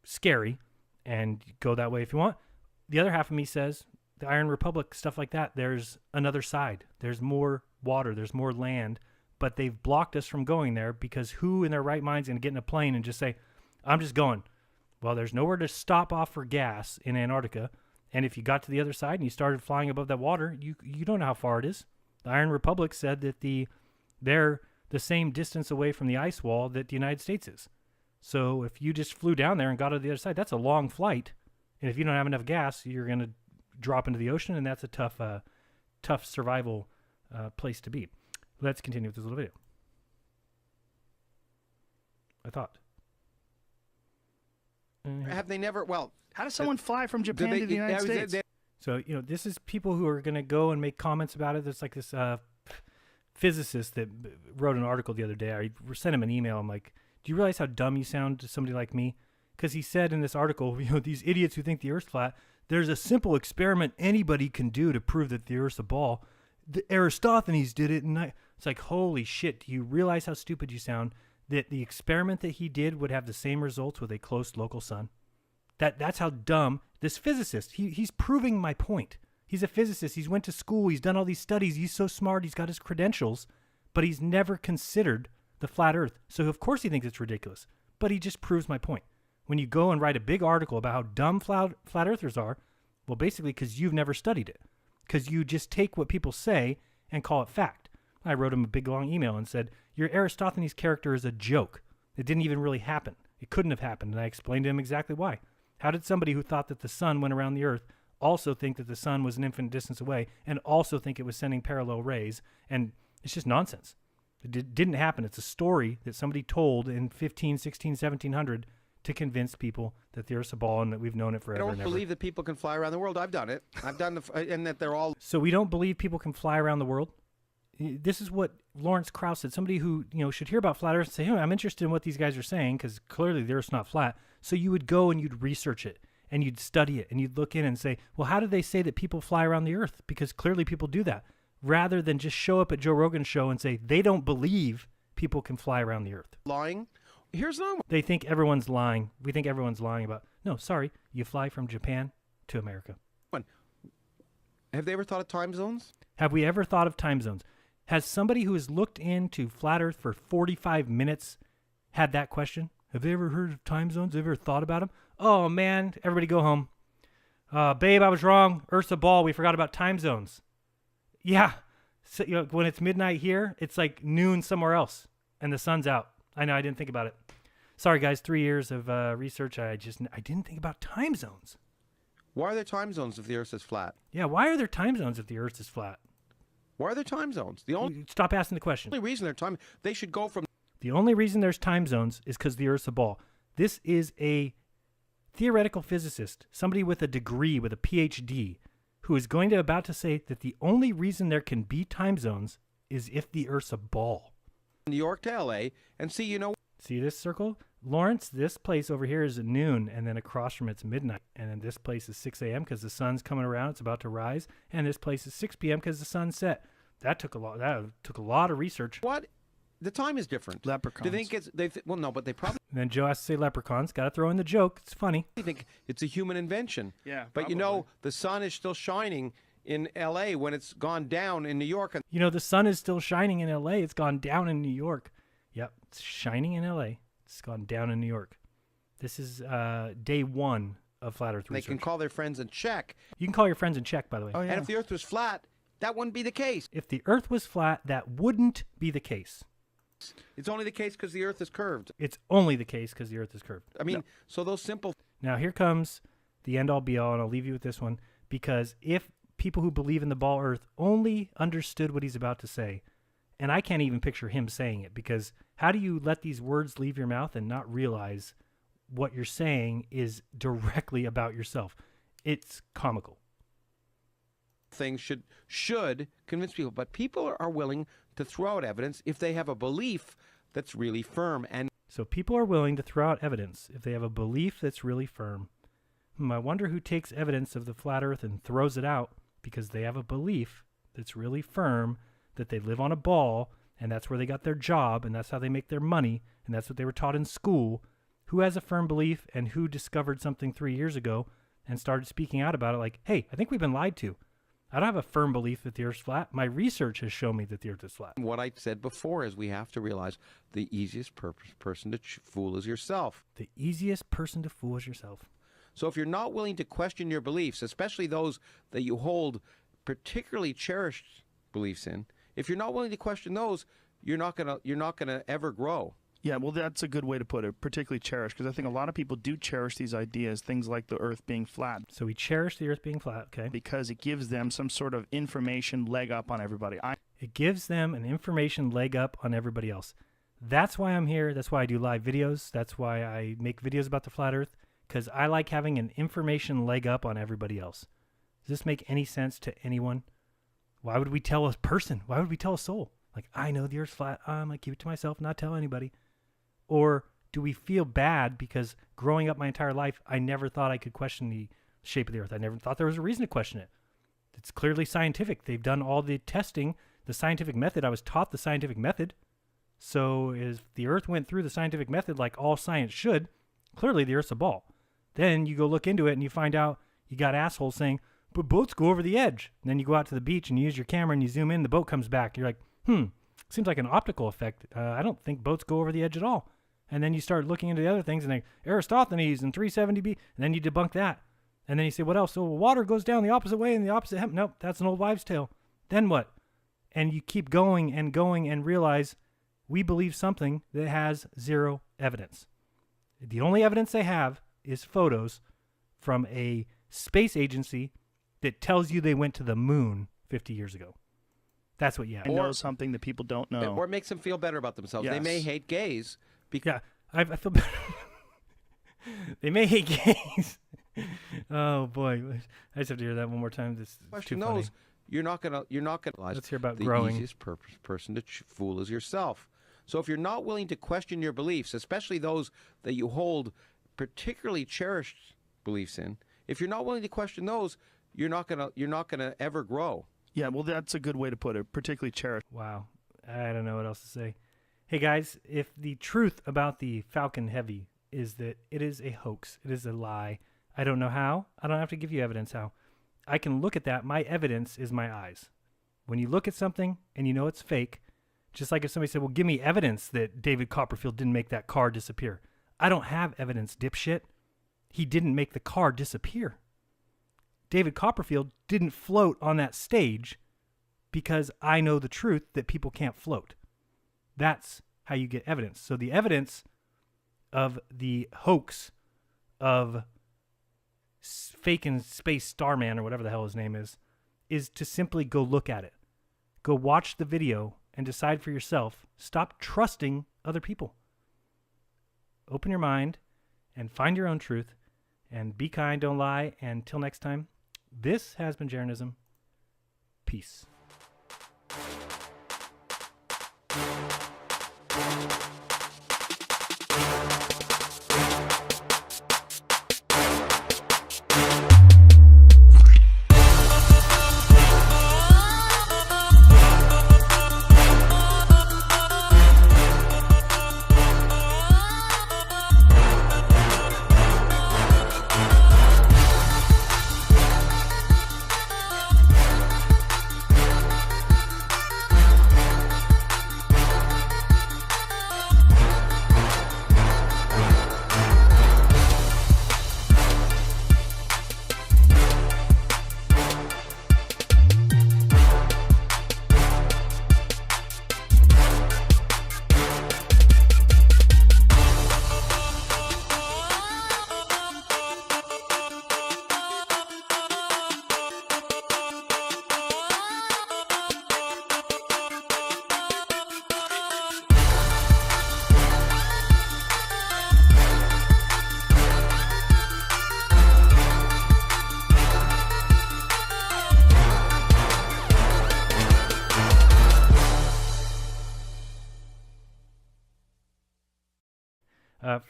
scary. And go that way if you want. The other half of me says the Iron Republic, stuff like that, there's another side. There's more water. There's more land. But they've blocked us from going there because who in their right mind is going to get in a plane and just say, I'm just going? Well, there's nowhere to stop off for gas in Antarctica. And if you got to the other side and you started flying above that water, you don't know how far it is. The Iron Republic said that they're the same distance away from the ice wall that the United States is. So if you just flew down there and got to the other side, that's a long flight. And if you don't have enough gas, you're going to drop into the ocean, and that's a tough survival place to be. Let's continue with this little video. I thought. Have they never? Well, how does someone fly from Japan to the United States? So, this is people who are going to go and make comments about it. There's like this physicist that wrote an article the other day. I sent him an email. I'm like, do you realize how dumb you sound to somebody like me? Because he said in this article, these idiots who think the Earth's flat, there's a simple experiment anybody can do to prove that the Earth's a ball. The Aristophanes did it, and it's like, holy shit, do you realize how stupid you sound? That the experiment that he did would have the same results with a close local sun. That's how dumb this physicist. He's proving my point. He's a physicist. He's went to school. He's done all these studies. He's so smart. He's got his credentials, but he's never considered the flat Earth. So of course he thinks it's ridiculous. But he just proves my point. When you go and write a big article about how dumb flat earthers are, well, basically because you've never studied it. Because you just take what people say and call it fact. I wrote him a big long email and said, your Aristophanes character is a joke. It didn't even really happen. It couldn't have happened. And I explained to him exactly why. How did somebody who thought that the sun went around the Earth also think that the sun was an infinite distance away and also think it was sending parallel rays? And it's just nonsense. It didn't happen. It's a story that somebody told in 15, 16, 1700 to convince people that the Earth's a ball and that we've known it forever. I don't believe that people can fly around the world. I've done it. I've done and that they're all. So we don't believe people can fly around the world? This is what Lawrence Krauss said. Somebody who should hear about flat Earth and say, I'm interested in what these guys are saying because clearly the Earth's not flat. So you would go and you'd research it and you'd study it and you'd look in and say, well, how do they say that people fly around the Earth? Because clearly people do that. Rather than just show up at Joe Rogan's show and say they don't believe people can fly around the Earth. Lying. Here's another one. They think everyone's lying. We think everyone's lying about. No, sorry. You fly from Japan to America. Have they ever thought of time zones? Have we ever thought of time zones? Has somebody who has looked into flat Earth for 45 minutes had that question? Have they ever heard of time zones? Have they ever thought about them? Oh, man. Everybody go home. Babe, I was wrong. Earth's a ball. We forgot about time zones. Yeah. So, when it's midnight here, it's like noon somewhere else, and the sun's out. I know. I didn't think about it. Sorry, guys. 3 years of research. I didn't think about time zones. Why are there time zones if the Earth is flat? Yeah. Why are there time zones if the Earth is flat? Why are there time zones? Stop asking the question. The only reason they're time, they should go from. The only reason there's time zones is because the Earth's a ball. This is a theoretical physicist, somebody with a degree, with a PhD, who is about to say that the only reason there can be time zones is if the Earth's a ball. New York to LA, and see this circle? Lawrence, this place over here is at noon, and then across from it's midnight. And then this place is 6 a.m. because the sun's coming around, it's about to rise. And this place is 6 p.m. because the sun's set. That took a lot of research. What? The time is different. Leprechauns. Do they think it's well, no, but they probably. And then Joe has to say leprechauns. Got to throw in the joke. It's funny. I think it's a human invention. Yeah, but the sun is still shining in L.A. when it's gone down in New York. The sun is still shining in L.A. It's gone down in New York. Yep, it's shining in L.A. It's gone down in New York. This is day one of flat Earth research. They can call their friends and check. You can call your friends and check, by the way. Oh, yeah. And if the Earth was flat, that wouldn't be the case. If the Earth was flat, that wouldn't be the case. It's only the case because the Earth is curved. It's only the case because the Earth is curved. I mean, so those simple. Now here comes the end all be all, and I'll leave you with this one, because if people who believe in the ball Earth only understood what he's about to say, and I can't even picture him saying it, because how do you let these words leave your mouth and not realize what you're saying is directly about yourself? It's comical. Things should convince people, but people are willing to throw out evidence if they have a belief that's really firm. And so people are willing to throw out evidence if they have a belief that's really firm. I wonder who takes evidence of the flat Earth and throws it out because they have a belief that's really firm, that they live on a ball, and that's where they got their job, and that's how they make their money, and that's what they were taught in school. Who has a firm belief, and who discovered something 3 years ago and started speaking out about it like, hey, I think we've been lied to. I don't have a firm belief that the Earth's flat. My research has shown me that the Earth is flat. What I said before is we have to realize the easiest person to fool is yourself. The easiest person to fool is yourself. So if you're not willing to question your beliefs, especially those that you hold particularly cherished beliefs in, If you're not willing to question those, you're not gonna ever grow. Yeah, well, that's a good way to put it, particularly cherish, because I think a lot of people do cherish these ideas, things like the Earth being flat. So we cherish the Earth being flat, okay? Because it gives them some sort of information leg up on everybody. It gives them an information leg up on everybody else. That's why I'm here. That's why I do live videos. That's why I make videos about the flat Earth, because I like having an information leg up on everybody else. Does this make any sense to anyone? Why would we tell a person? Why would we tell a soul? Like, I know the Earth's flat. I'm going to keep it to myself, not tell anybody. Or do we feel bad because growing up my entire life, I never thought I could question the shape of the Earth. I never thought there was a reason to question it. It's clearly scientific. They've done all the testing, the scientific method. I was taught the scientific method. So if the Earth went through the scientific method like all science should, clearly the Earth's a ball. Then you go look into it and you find out you got assholes saying, but boats go over the edge. And then you go out to the beach and you use your camera and you zoom in, the boat comes back. You're like, seems like an optical effect. I don't think boats go over the edge at all. And then you start looking into the other things, and like Aristophanes and 370b, and then you debunk that. And then you say, what else? So water goes down the opposite way in the opposite Nope, that's an old wives' tale. Then what? And you keep going and realize we believe something that has zero evidence. The only evidence they have is photos from a space agency that tells you they went to the moon 50 years ago. That's what you have. I know something that people don't know. Or makes them feel better about themselves. Yes. They may hate gays. Yeah, I feel better. They may hate gays. Oh boy, I just have to hear that one more time. This is Question too funny. those. You're not gonna. Let's hear about the growing. easiest person to fool is yourself. So if you're not willing to question your beliefs, especially those that you hold particularly cherished beliefs in, if you're not willing to question those, you're not gonna ever grow. Yeah, well, that's a good way to put it, particularly cherished. Wow, I don't know what else to say. Hey guys, if the truth about the Falcon Heavy is that it is a hoax, it is a lie, I don't know how. I don't have to give you evidence how. I can look at that. My evidence is my eyes. When you look at something and you know it's fake, just like if somebody said, well, give me evidence that David Copperfield didn't make that car disappear. I don't have evidence, dipshit. He didn't make the car disappear. David Copperfield didn't float on that stage because I know the truth that people can't float. That's how you get evidence. So the evidence of the hoax of fake in space StarMan or whatever the hell his name is to simply go look at it. Go watch the video and decide for yourself. Stop trusting other people. Open your mind and find your own truth and be kind, don't lie. And until next time, this has been Jeranism. Peace.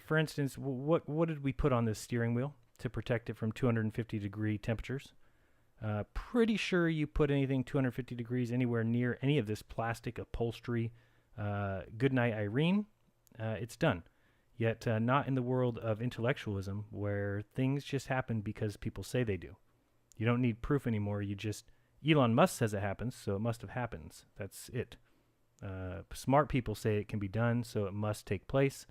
For instance, what did we put on this steering wheel to protect it from 250 degree temperatures? Pretty sure you put anything 250 degrees anywhere near any of this plastic upholstery. Goodnight, Irene. It's done. Yet not in the world of intellectualism where things just happen because people say they do. You don't need proof anymore. You just, Elon Musk says it happens, so it must have happened. That's it. Smart people say it can be done, so it must take place.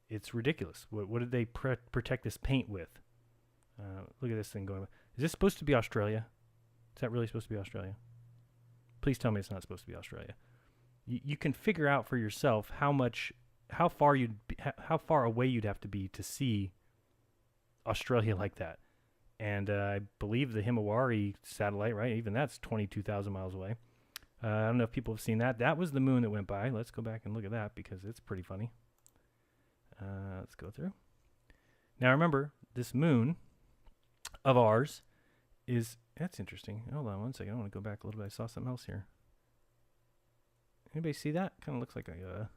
It's ridiculous. What did they protect this paint with? Look at this thing going. Is this supposed to be Australia? Is that really supposed to be Australia? Please tell me it's not supposed to be Australia. You can figure out for yourself how far away you'd have to be to see Australia like that. And I believe the Himawari satellite, right? Even that's 22,000 miles away. I don't know if people have seen that. That was the moon that went by. Let's go back and look at that because it's pretty funny. Let's go through. Now remember, this moon of ours that's interesting. Hold on one second. I want to go back a little bit. I saw something else here. Anybody see that? Kind of looks like a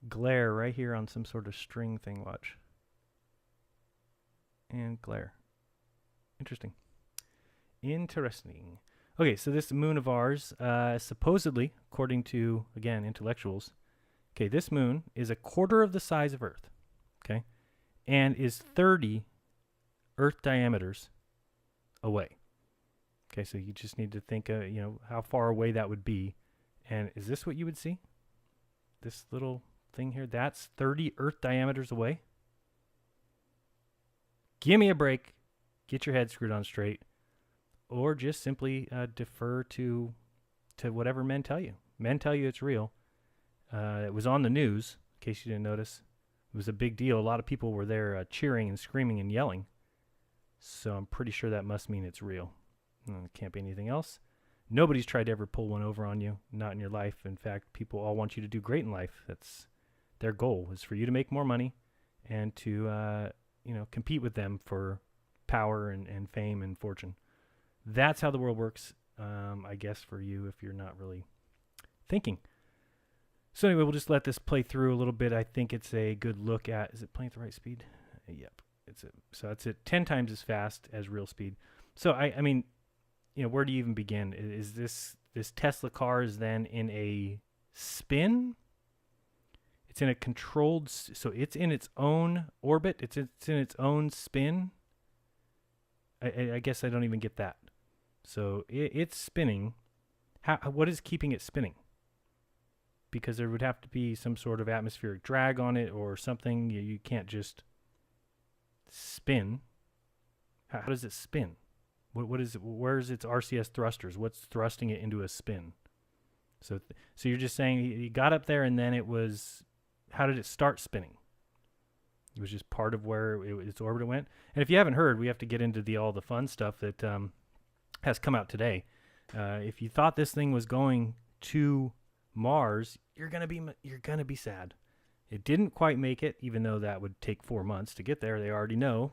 glare right here on some sort of string thing. Watch. And glare. Interesting. Interesting. Okay, so this moon of ours, supposedly, according to, again, intellectuals, okay, this moon is a quarter of the size of Earth, okay, and is 30 Earth diameters away. Okay, so you just need to think, how far away that would be. And is this what you would see? This little thing here, that's 30 Earth diameters away? Give me a break. Get your head screwed on straight. Or just simply defer to whatever men tell you. Men tell you it's real. It was on the news, in case you didn't notice. It was a big deal. A lot of people were there cheering and screaming and yelling. So I'm pretty sure that must mean it's real. It can't be anything else. Nobody's tried to ever pull one over on you, not in your life. In fact, people all want you to do great in life. That's their goal, is for you to make more money and to compete with them for power and fame and fortune. That's how the world works, I guess, for you if you're not really thinking. So anyway, we'll just let this play through a little bit. I think it's a good look at, is it playing at the right speed? Yep. So it's at 10 times as fast as real speed. So I mean, where do you even begin? Is this Tesla car is then in a spin? It's in a controlled, so it's in its own orbit. It's in its own spin. I guess I don't even get that. So it's spinning. What is keeping it spinning? Because there would have to be some sort of atmospheric drag on it or something. You can't just spin. How does it spin? What is it? Where is its RCS thrusters? What's thrusting it into a spin? So you're just saying you got up there and then it was. How did it start spinning? It was just part of where its orbit went. And if you haven't heard, we have to get into all the fun stuff that has come out today. If you thought this thing was going to Mars, you're gonna be sad. It didn't quite make it, even though that would take 4 months to get there. They already know.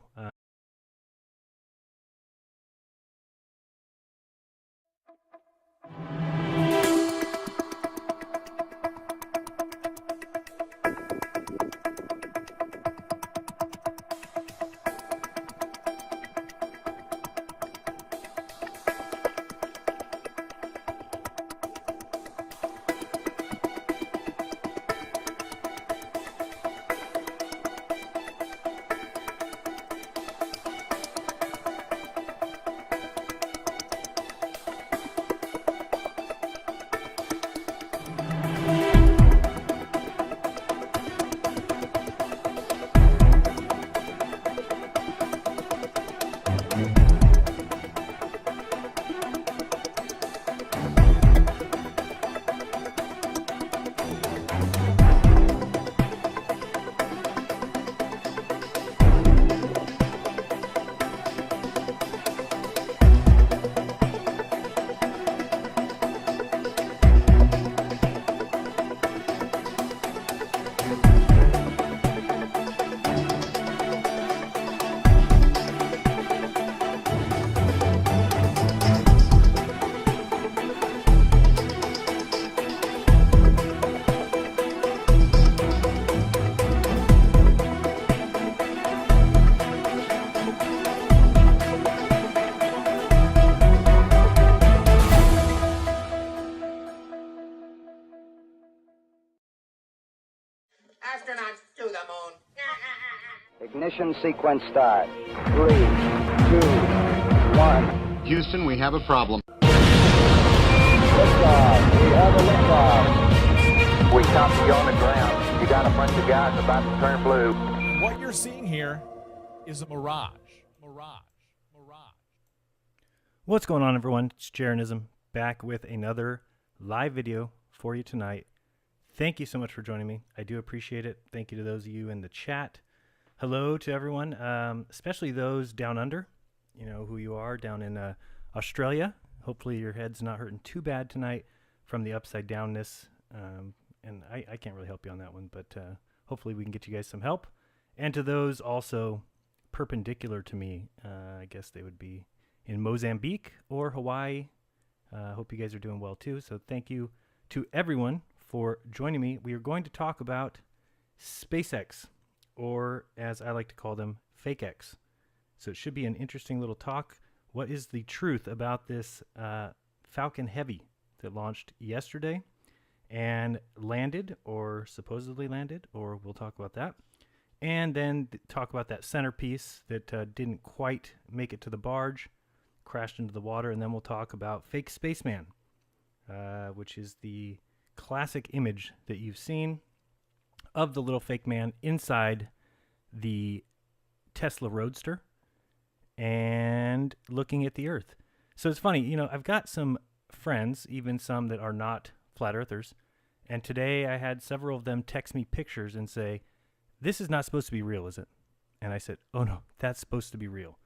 Astronauts to the moon. Ignition sequence start. 3, 2, 1. Houston, we have a problem. Liftoff. We have a liftoff. We copy you on the ground. You got a bunch of guys about to turn blue. What you're seeing here is a mirage. What's going on, everyone? It's Jaronism back with another live video for you tonight. Thank you so much for joining me. I do appreciate it. Thank you to those of you in the chat. Hello to everyone, especially those down under. You know who you are, down in Australia. Hopefully your head's not hurting too bad tonight from the upside downness. And I can't really help you on that one, but hopefully we can get you guys some help. And to those also perpendicular to me, I guess they would be in Mozambique or Hawaii. Hope you guys are doing well too. So thank you to everyone for joining me. We are going to talk about SpaceX, or as I like to call them, FakeX. So it should be an interesting little talk. What is the truth about this Falcon Heavy that launched yesterday and landed, or supposedly landed, or we'll talk about that. And then talk about that centerpiece that didn't quite make it to the barge, crashed into the water. And then we'll talk about fake spaceman, which is the classic image that you've seen of the little fake man inside the Tesla Roadster and looking at the Earth. So it's funny, you know, I've got some friends, even some that are not flat earthers, and today I had several of them text me pictures and say, "This is not supposed to be real, is it?" And I said, "Oh no, that's supposed to be real."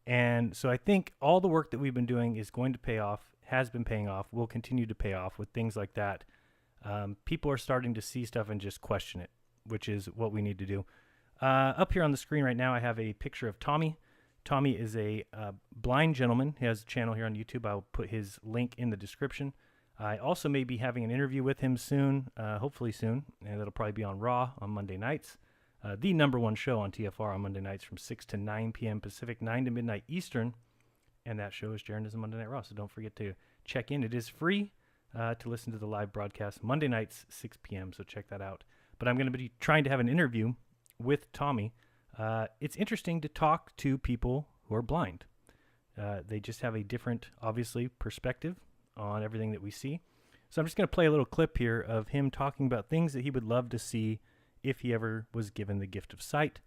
And so I think all the work that we've been doing is going to pay off, has been paying off, will continue to pay off with things like that. People are starting to see stuff and just question it, which is what we need to do. Up here on the screen right now, I have a picture of Tommy. Tommy is a blind gentleman. He has a channel here on YouTube. I'll put his link in the description. I also may be having an interview with him soon, hopefully soon, and that'll probably be on Raw on Monday nights. The #1 show on TFR on Monday nights from 6 to 9 p.m. Pacific, 9 to midnight Eastern, and that show is Jaronism Monday Night Raw, so don't forget to check in. It is free to listen to the live broadcast Monday nights, 6 p.m., so check that out. But I'm going to be trying to have an interview with Tommy. It's interesting to talk to people who are blind. They just have a different, obviously, perspective on everything that we see. So I'm just going to play a little clip here of him talking about things that he would love to see if he ever was given the gift of sight.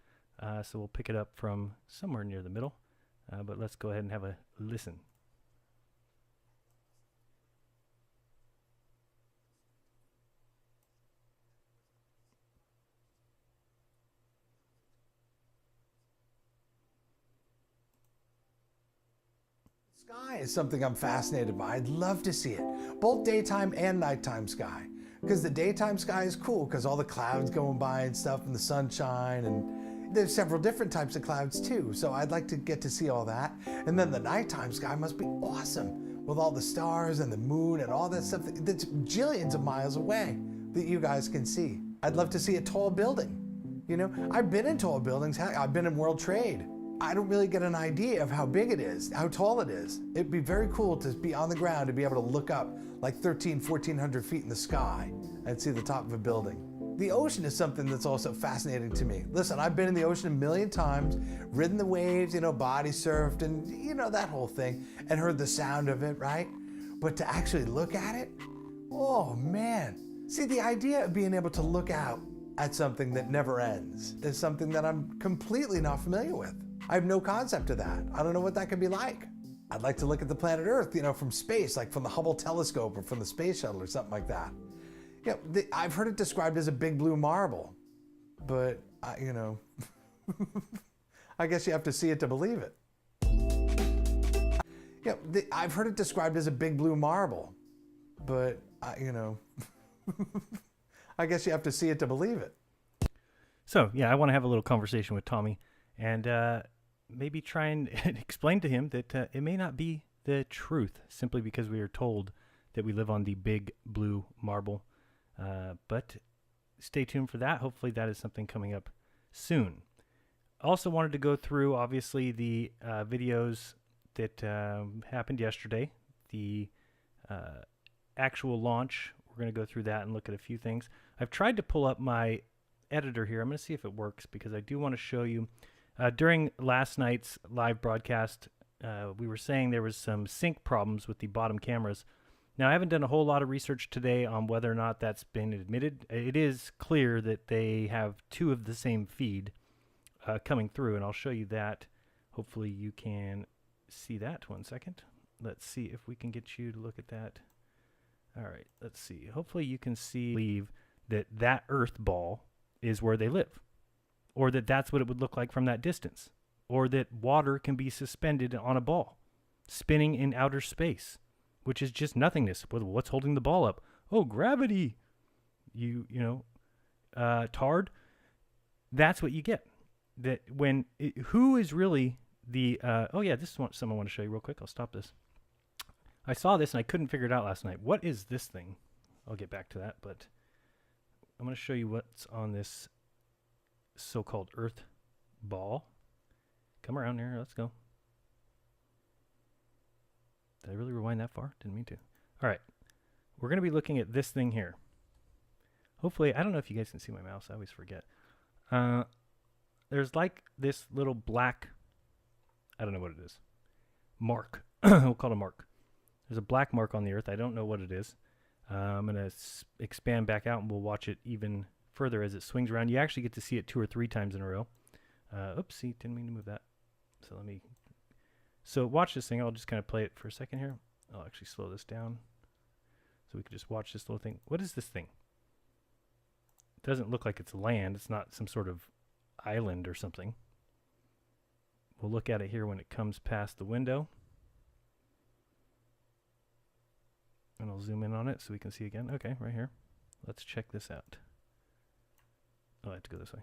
So we'll pick it up from somewhere near the middle. But let's go ahead and have a listen. Sky is something I'm fascinated by. I'd love to see it, both daytime and nighttime sky. Because the daytime sky is cool because all the clouds going by and stuff and the sunshine, and there's several different types of clouds too. So I'd like to get to see all that. And then the nighttime sky must be awesome with all the stars and the moon and all that stuff that's jillions of miles away that you guys can see. I'd love to see a tall building. You know, I've been in tall buildings. Heck, I've been in World Trade. I don't really get an idea of how big it is, how tall it is. It'd be very cool to be on the ground, to be able to look up like 1,400 feet in the sky and see the top of a building. The ocean is something that's also fascinating to me. Listen, I've been in the ocean a million times, ridden the waves, you know, body surfed and, you know, that whole thing, and heard the sound of it, right? But to actually look at it, oh man. See, the idea of being able to look out at something that never ends is something that I'm completely not familiar with. I have no concept of that. I don't know what that could be like. I'd like to look at the planet Earth, you know, from space, like from the Hubble telescope or from the space shuttle or something like that. You know, I've heard it described as a big blue marble, but, you know, I guess you have to see it to believe it. You know, I've heard it described as a big blue marble, but, you know, I guess you have to see it to believe it. So, yeah, I want to have a little conversation with Tommy and maybe try and explain to him that it may not be the truth simply because we are told that we live on the big blue marble. But stay tuned for that. Hopefully that is something coming up soon. Also wanted to go through, obviously, the videos that happened yesterday. The actual launch. We're going to go through that and look at a few things. I've tried to pull up my editor here. I'm going to see if it works because I do want to show you. During last night's live broadcast, we were saying there was some sync problems with the bottom cameras. Now, I haven't done a whole lot of research today on whether or not that's been admitted. It is clear that they have two of the same feed coming through, and I'll show you that. Hopefully you can see that. 1 second. let's see if we can get you to look at that. All right, let's see. Hopefully you can see that Earth ball is where they live, or that's what it would look like from that distance, or that water can be suspended on a ball, spinning in outer space, which is just nothingness. What's holding the ball up? Oh, gravity. Tard. That's what you get. That who is really the? Oh yeah, this is something I want to show you real quick. I'll stop this. I saw this and I couldn't figure it out last night. What is this thing? I'll get back to that, but I'm going to show you what's on this so-called Earth ball. Come around here. Let's go. Did I really rewind that far? Didn't mean to. All right. We're going to be looking at this thing here. Hopefully, I don't know if you guys can see my mouse. I always forget. There's like this little black, I don't know what it is, mark. We'll call it a mark. There's a black mark on the Earth. I don't know what it is. I'm going to expand back out and we'll watch it even further as it swings around. You actually get to see it 2 or 3 times in a row. Oopsie, didn't mean to move that. So watch this thing. I'll just kind of play it for a second here. I'll actually slow this down so we can just watch this little thing. What is this thing? It doesn't look like it's land. It's not some sort of island or something. We'll look at it here when it comes past the window. And I'll zoom in on it so we can see again. Okay, right here. Let's check this out. Oh, I have to go this way.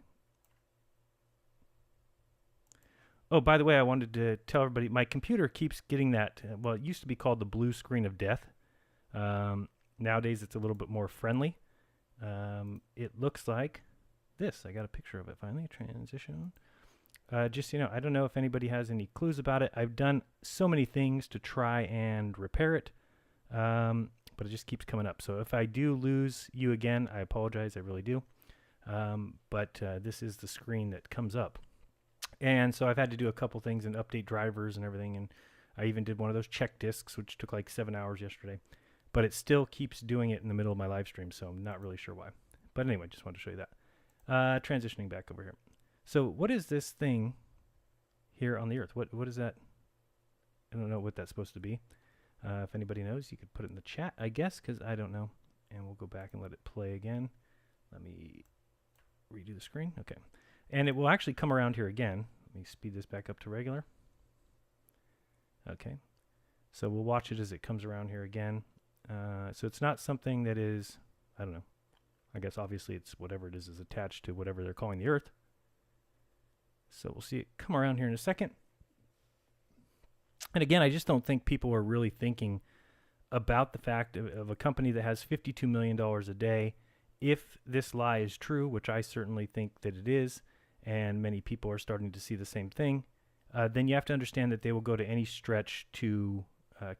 Oh, by the way, I wanted to tell everybody, my computer keeps getting that, well, it used to be called the blue screen of death. Nowadays, it's a little bit more friendly. It looks like this. I got a picture of it finally. Transition. Just, I don't know if anybody has any clues about it. I've done so many things to try and repair it, but it just keeps coming up. So if I do lose you again, I apologize. I really do. But this is the screen that comes up. And so I've had to do a couple things and update drivers and everything. And I even did one of those check discs, which took like 7 hours yesterday. But it still keeps doing it in the middle of my live stream, so I'm not really sure why. But anyway, just wanted to show you that. Transitioning back over here. So what is this thing here on the Earth? What is that? I don't know what that's supposed to be. If anybody knows, you could put it in the chat, I guess, because I don't know. And we'll go back and let it play again. Let me redo the screen. Okay. And it will actually come around here again. Let me speed this back up to regular. Okay. So we'll watch it as it comes around here again. So it's not something that is, I don't know. I guess obviously it's whatever it is attached to whatever they're calling the Earth. So we'll see it come around here in a second. And again, I just don't think people are really thinking about the fact of a company that has $52 million a day. If this lie is true, which I certainly think that it is, and many people are starting to see the same thing, then you have to understand that they will go to any stretch to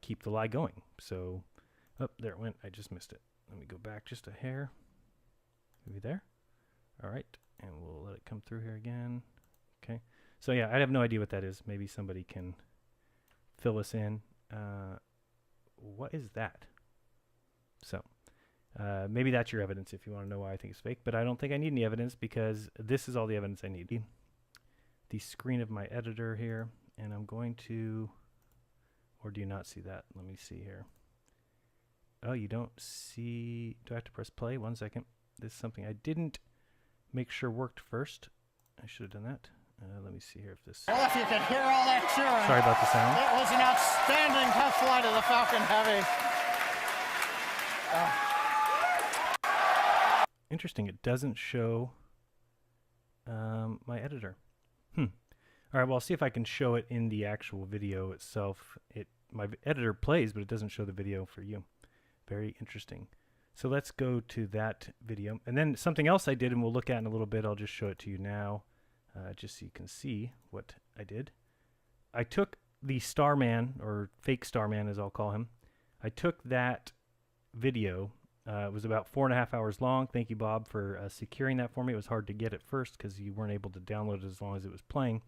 keep the lie going. So, oh, there it went. I just missed it. Let me go back just a hair. Maybe there. All right, and we'll let it come through here again. Okay. So yeah, I have no idea what that is. Maybe somebody can fill us in. What is that? So maybe that's your evidence if you want to know why I think it's fake, but I don't think I need any evidence because this is all the evidence I need. The screen of my editor here, and I'm going to, or do you not see that? Let me see here. Oh, you don't see, do I have to press play? 1 second. This is something I didn't make sure worked first. I should have done that. Let me see here if this... Well, if you could hear all that cheering. Sorry about the sound. It was an outstanding test flight of the Falcon Heavy. Interesting. It doesn't show my editor. All right, well, I'll see if I can show it in the actual video itself. My editor plays, but it doesn't show the video for you. Very interesting. So let's go to that video. And then something else I did, and we'll look at in a little bit. I'll just show it to you now. Just so you can see what I did. I took the StarMan, or fake StarMan as I'll call him. I took that video. It was about 4.5 hours long. Thank you, Bob, for securing that for me. It was hard to get at first because you weren't able to download it as long as it was playing.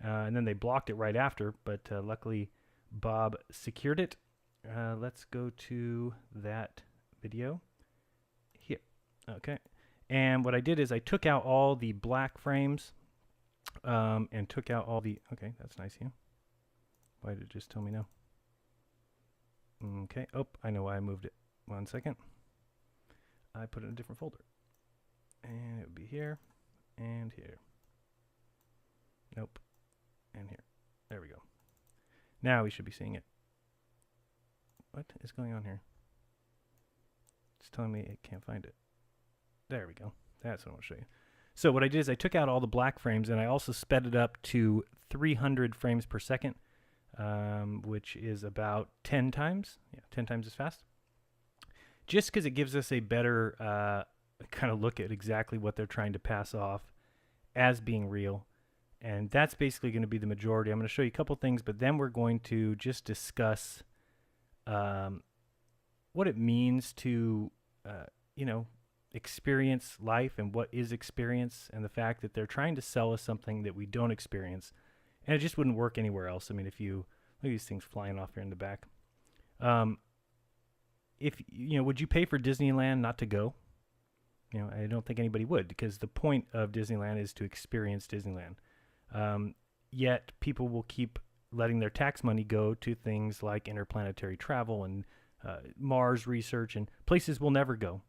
And then they blocked it right after, but luckily Bob secured it. Let's go to that video here. Okay. And what I did is I took out all the black frames and took out all the... Okay, that's nice of you. Why did it just tell me no? Okay. Oh, I know why I moved it. 1 second. I put it in a different folder. And it would be here and here. Nope. And here. There we go. Now we should be seeing it. What is going on here? It's telling me it can't find it. There we go. That's what I want to show you. So what I did is I took out all the black frames and I also sped it up to 300 frames per second, which is about 10 times. Yeah, 10 times as fast. Just because it gives us a better kind of look at exactly what they're trying to pass off as being real. And that's basically going to be the majority. I'm going to show you a couple things, but then we're going to just discuss what it means to, experience life and what is experience, and the fact that they're trying to sell us something that we don't experience. And it just wouldn't work anywhere else. I mean, if you look at these things flying off here in the back. Would you pay for Disneyland not to go? I don't think anybody would, because the point of Disneyland is to experience Disneyland. Yet people will keep letting their tax money go to things like interplanetary travel and Mars research and places we'll never go,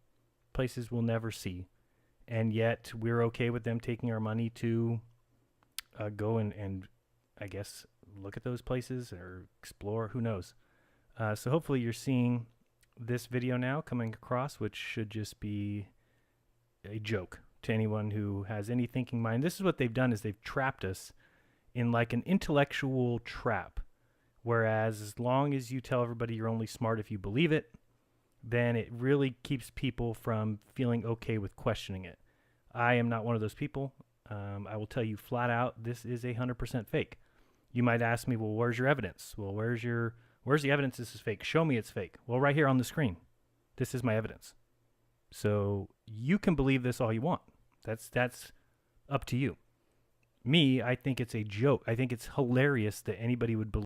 places we'll never see. And yet we're okay with them taking our money to go and I guess look at those places or explore, who knows. So hopefully you're seeing this video now coming across, which should just be a joke to anyone who has any thinking mind. This is what they've done, is they've trapped us in like an intellectual trap. Whereas as long as you tell everybody you're only smart if you believe it, then it really keeps people from feeling okay with questioning it. I am not one of those people. I will tell you flat out, this is 100% fake. You might ask me, well, where's your evidence? Well, where's the evidence this is fake? Show me it's fake. Well, right here on the screen. This is my evidence. So you can believe this all you want. That's up to you. Me, I think it's a joke. I think it's hilarious that anybody would believe